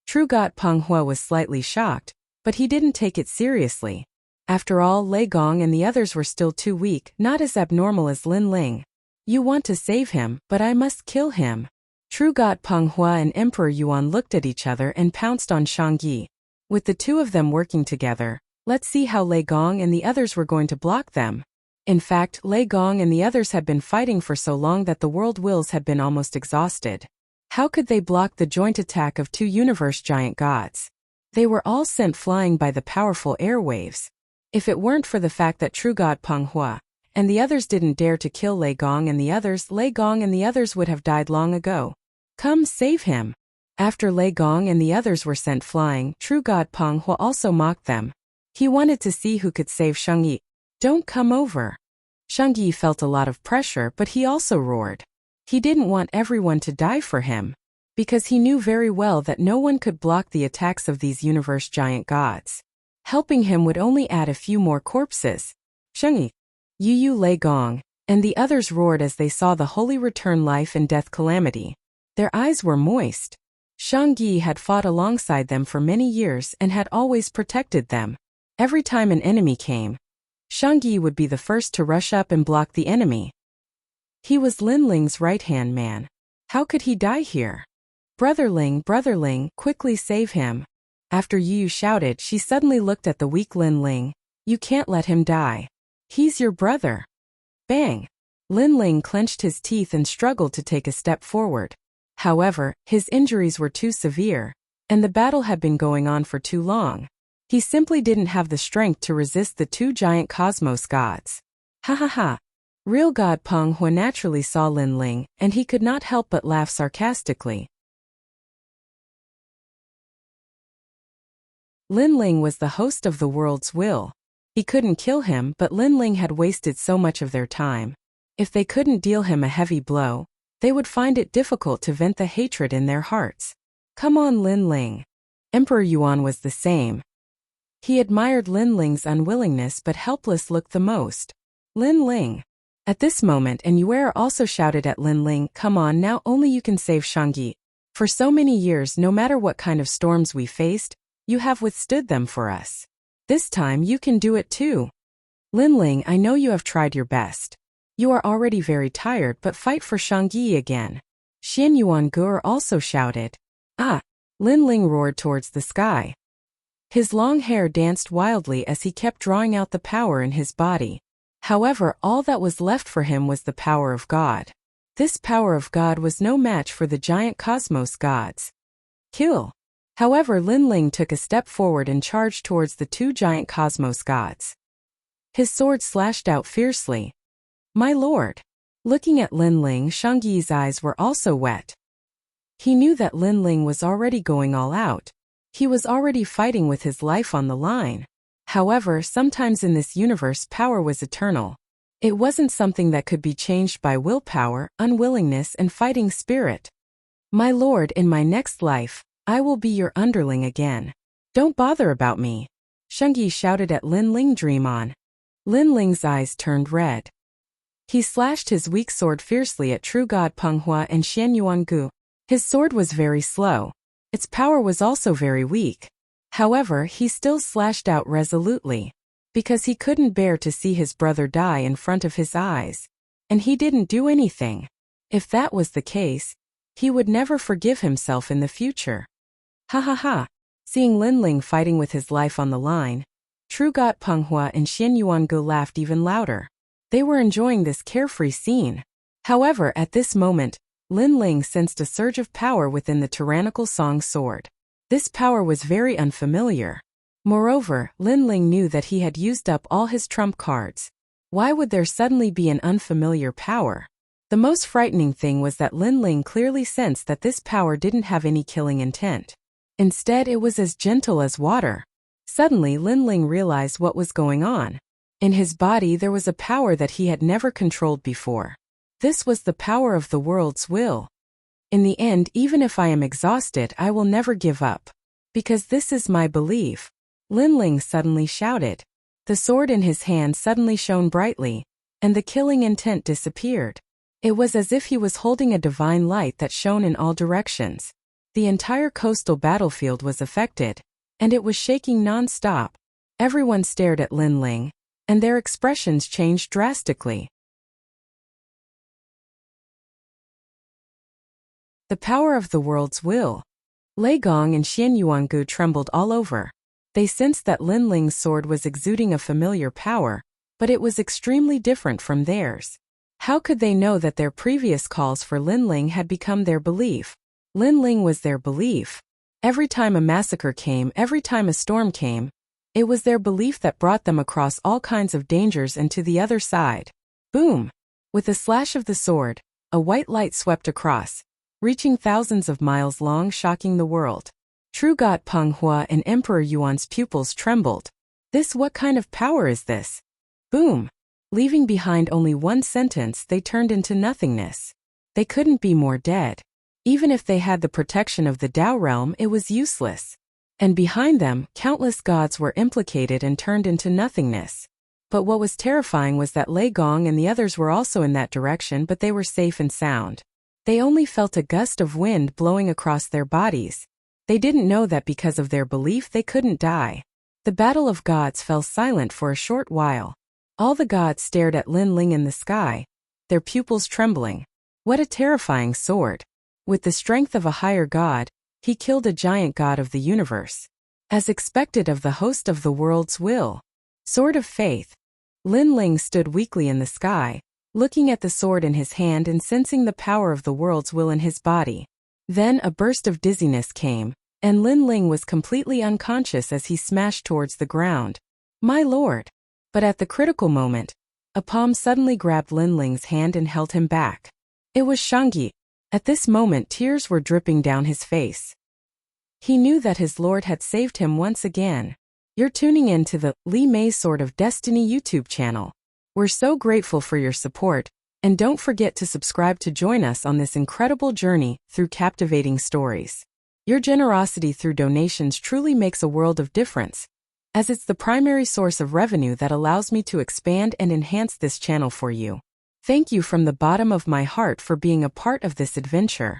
A: True God Peng Hua was slightly shocked, but he didn't take it seriously. After all, Lei Gong and the others were still too weak, not as abnormal as Lin Ling. You want to save him, but I must kill him. True God Peng Hua and Emperor Yuan looked at each other and pounced on Shangyi. With the 2 of them working together, let's see how Lei Gong and the others were going to block them. In fact, Lei Gong and the others had been fighting for so long that the world wills had been almost exhausted. How could they block the joint attack of 2 universe giant gods? They were all sent flying by the powerful airwaves. If it weren't for the fact that True God Peng Hua, and the others didn't dare to kill Lei Gong and the others. Lei Gong and the others would have died long ago. Come save him. After Lei Gong and the others were sent flying, true god Peng Hu also mocked them. He wanted to see who could save Sheng Yi. Don't come over. Sheng Yi felt a lot of pressure, but he also roared. He didn't want everyone to die for him, because he knew very well that no one could block the attacks of these universe giant gods. Helping him would only add a few more corpses. Sheng Yi, Yu Lei Gong, and the others roared as they saw the holy return life and death calamity. Their eyes were moist. Shang Yi had fought alongside them for many years and had always protected them. Every time an enemy came, Shang Yi would be the first to rush up and block the enemy. He was Lin Ling's right-hand man. How could he die here? Brother Ling, quickly save him. After Yu shouted, she suddenly looked at the weak Lin Ling. You can't let him die. He's your brother. Bang! Lin Ling clenched his teeth and struggled to take a step forward. However, his injuries were too severe, and the battle had been going on for too long. He simply didn't have the strength to resist the two giant cosmos gods. Ha ha ha! Real god Peng Hu naturally saw Lin Ling, and he could not help but laugh sarcastically. Lin Ling was the host of the world's will. He couldn't kill him, but Lin Ling had wasted so much of their time. If they couldn't deal him a heavy blow, they would find it difficult to vent the hatred in their hearts. Come on, Lin Ling. Emperor Yuan was the same. He admired Lin Ling's unwillingness but helpless look the most. Lin Ling. At this moment, and Yuer also shouted at Lin Ling, come on now, only you can save Shang Yi. For so many years, no matter what kind of storms we faced, you have withstood them for us. This time you can do it too. Lin Ling, I know you have tried your best. You are already very tired, but fight for Shang Yi again. Xian Yuan Gur also shouted. Ah! Lin Ling roared towards the sky. His long hair danced wildly as he kept drawing out the power in his body. However, all that was left for him was the power of God. This power of God was no match for the giant cosmos gods. Kill! However, Lin Ling took a step forward and charged towards the two giant cosmos gods. His sword slashed out fiercely. My lord! Looking at Lin Ling, Shang Yi's eyes were also wet. He knew that Lin Ling was already going all out. He was already fighting with his life on the line. However, sometimes in this universe power was eternal. It wasn't something that could be changed by willpower, unwillingness, and fighting spirit. My lord, in my next life, I will be your underling again. Don't bother about me. Shang Yi shouted at Lin Ling. Dream on. Lin Ling's eyes turned red. He slashed his weak sword fiercely at true god Peng Hua and Xian Yuan Gu. His sword was very slow. Its power was also very weak. However, he still slashed out resolutely, because he couldn't bear to see his brother die in front of his eyes. And he didn't do anything. If that was the case, he would never forgive himself in the future. Ha ha ha! Seeing Lin Ling fighting with his life on the line, true god Peng Hua and Xian Yuan Gu laughed even louder. They were enjoying this carefree scene. However, at this moment, Lin Ling sensed a surge of power within the tyrannical Song sword. This power was very unfamiliar. Moreover, Lin Ling knew that he had used up all his trump cards. Why would there suddenly be an unfamiliar power? The most frightening thing was that Lin Ling clearly sensed that this power didn't have any killing intent. Instead, it was as gentle as water. Suddenly, Lin Ling realized what was going on. In his body there was a power that he had never controlled before. This was the power of the world's will. In the end, even if I am exhausted, I will never give up. Because this is my belief. Lin Ling suddenly shouted. The sword in his hand suddenly shone brightly, and the killing intent disappeared. It was as if he was holding a divine light that shone in all directions. The entire coastal battlefield was affected, and it was shaking non-stop. Everyone stared at Lin Ling, and their expressions changed drastically. The power of the world's will. Lei Gong and Xian Yuangu trembled all over. They sensed that Lin Ling's sword was exuding a familiar power, but it was extremely different from theirs. How could they know that their previous calls for Lin Ling had become their belief? Lin Ling was their belief. Every time a massacre came, every time a storm came, it was their belief that brought them across all kinds of dangers and to the other side. Boom! With a slash of the sword, a white light swept across, reaching thousands of miles long, shocking the world. True God Peng Hua and Emperor Yuan's pupils trembled. What kind of power is this? Boom! Leaving behind only one sentence, they turned into nothingness. They couldn't be more dead. Even if they had the protection of the Tao realm, it was useless. And behind them, countless gods were implicated and turned into nothingness. But what was terrifying was that Lei Gong and the others were also in that direction, but they were safe and sound. They only felt a gust of wind blowing across their bodies. They didn't know that because of their belief they couldn't die. The battle of gods fell silent for a short while. All the gods stared at Lin Ling in the sky, their pupils trembling. What a terrifying sword! With the strength of a higher god, he killed a giant god of the universe. As expected of the host of the world's will. Sword of Faith. Lin Ling stood weakly in the sky, looking at the sword in his hand and sensing the power of the world's will in his body. Then a burst of dizziness came, and Lin Ling was completely unconscious as he smashed towards the ground. My lord! But at the critical moment, a palm suddenly grabbed Lin Ling's hand and held him back. It was Shangyi. At this moment, tears were dripping down his face. He knew that his lord had saved him once again. You're tuning in to the Li Mei's Sword of Destiny YouTube channel. We're so grateful for your support, and don't forget to subscribe to join us on this incredible journey through captivating stories. Your generosity through donations truly makes a world of difference, as it's the primary source of revenue that allows me to expand and enhance this channel for you. Thank you from the bottom of my heart for being a part of this adventure.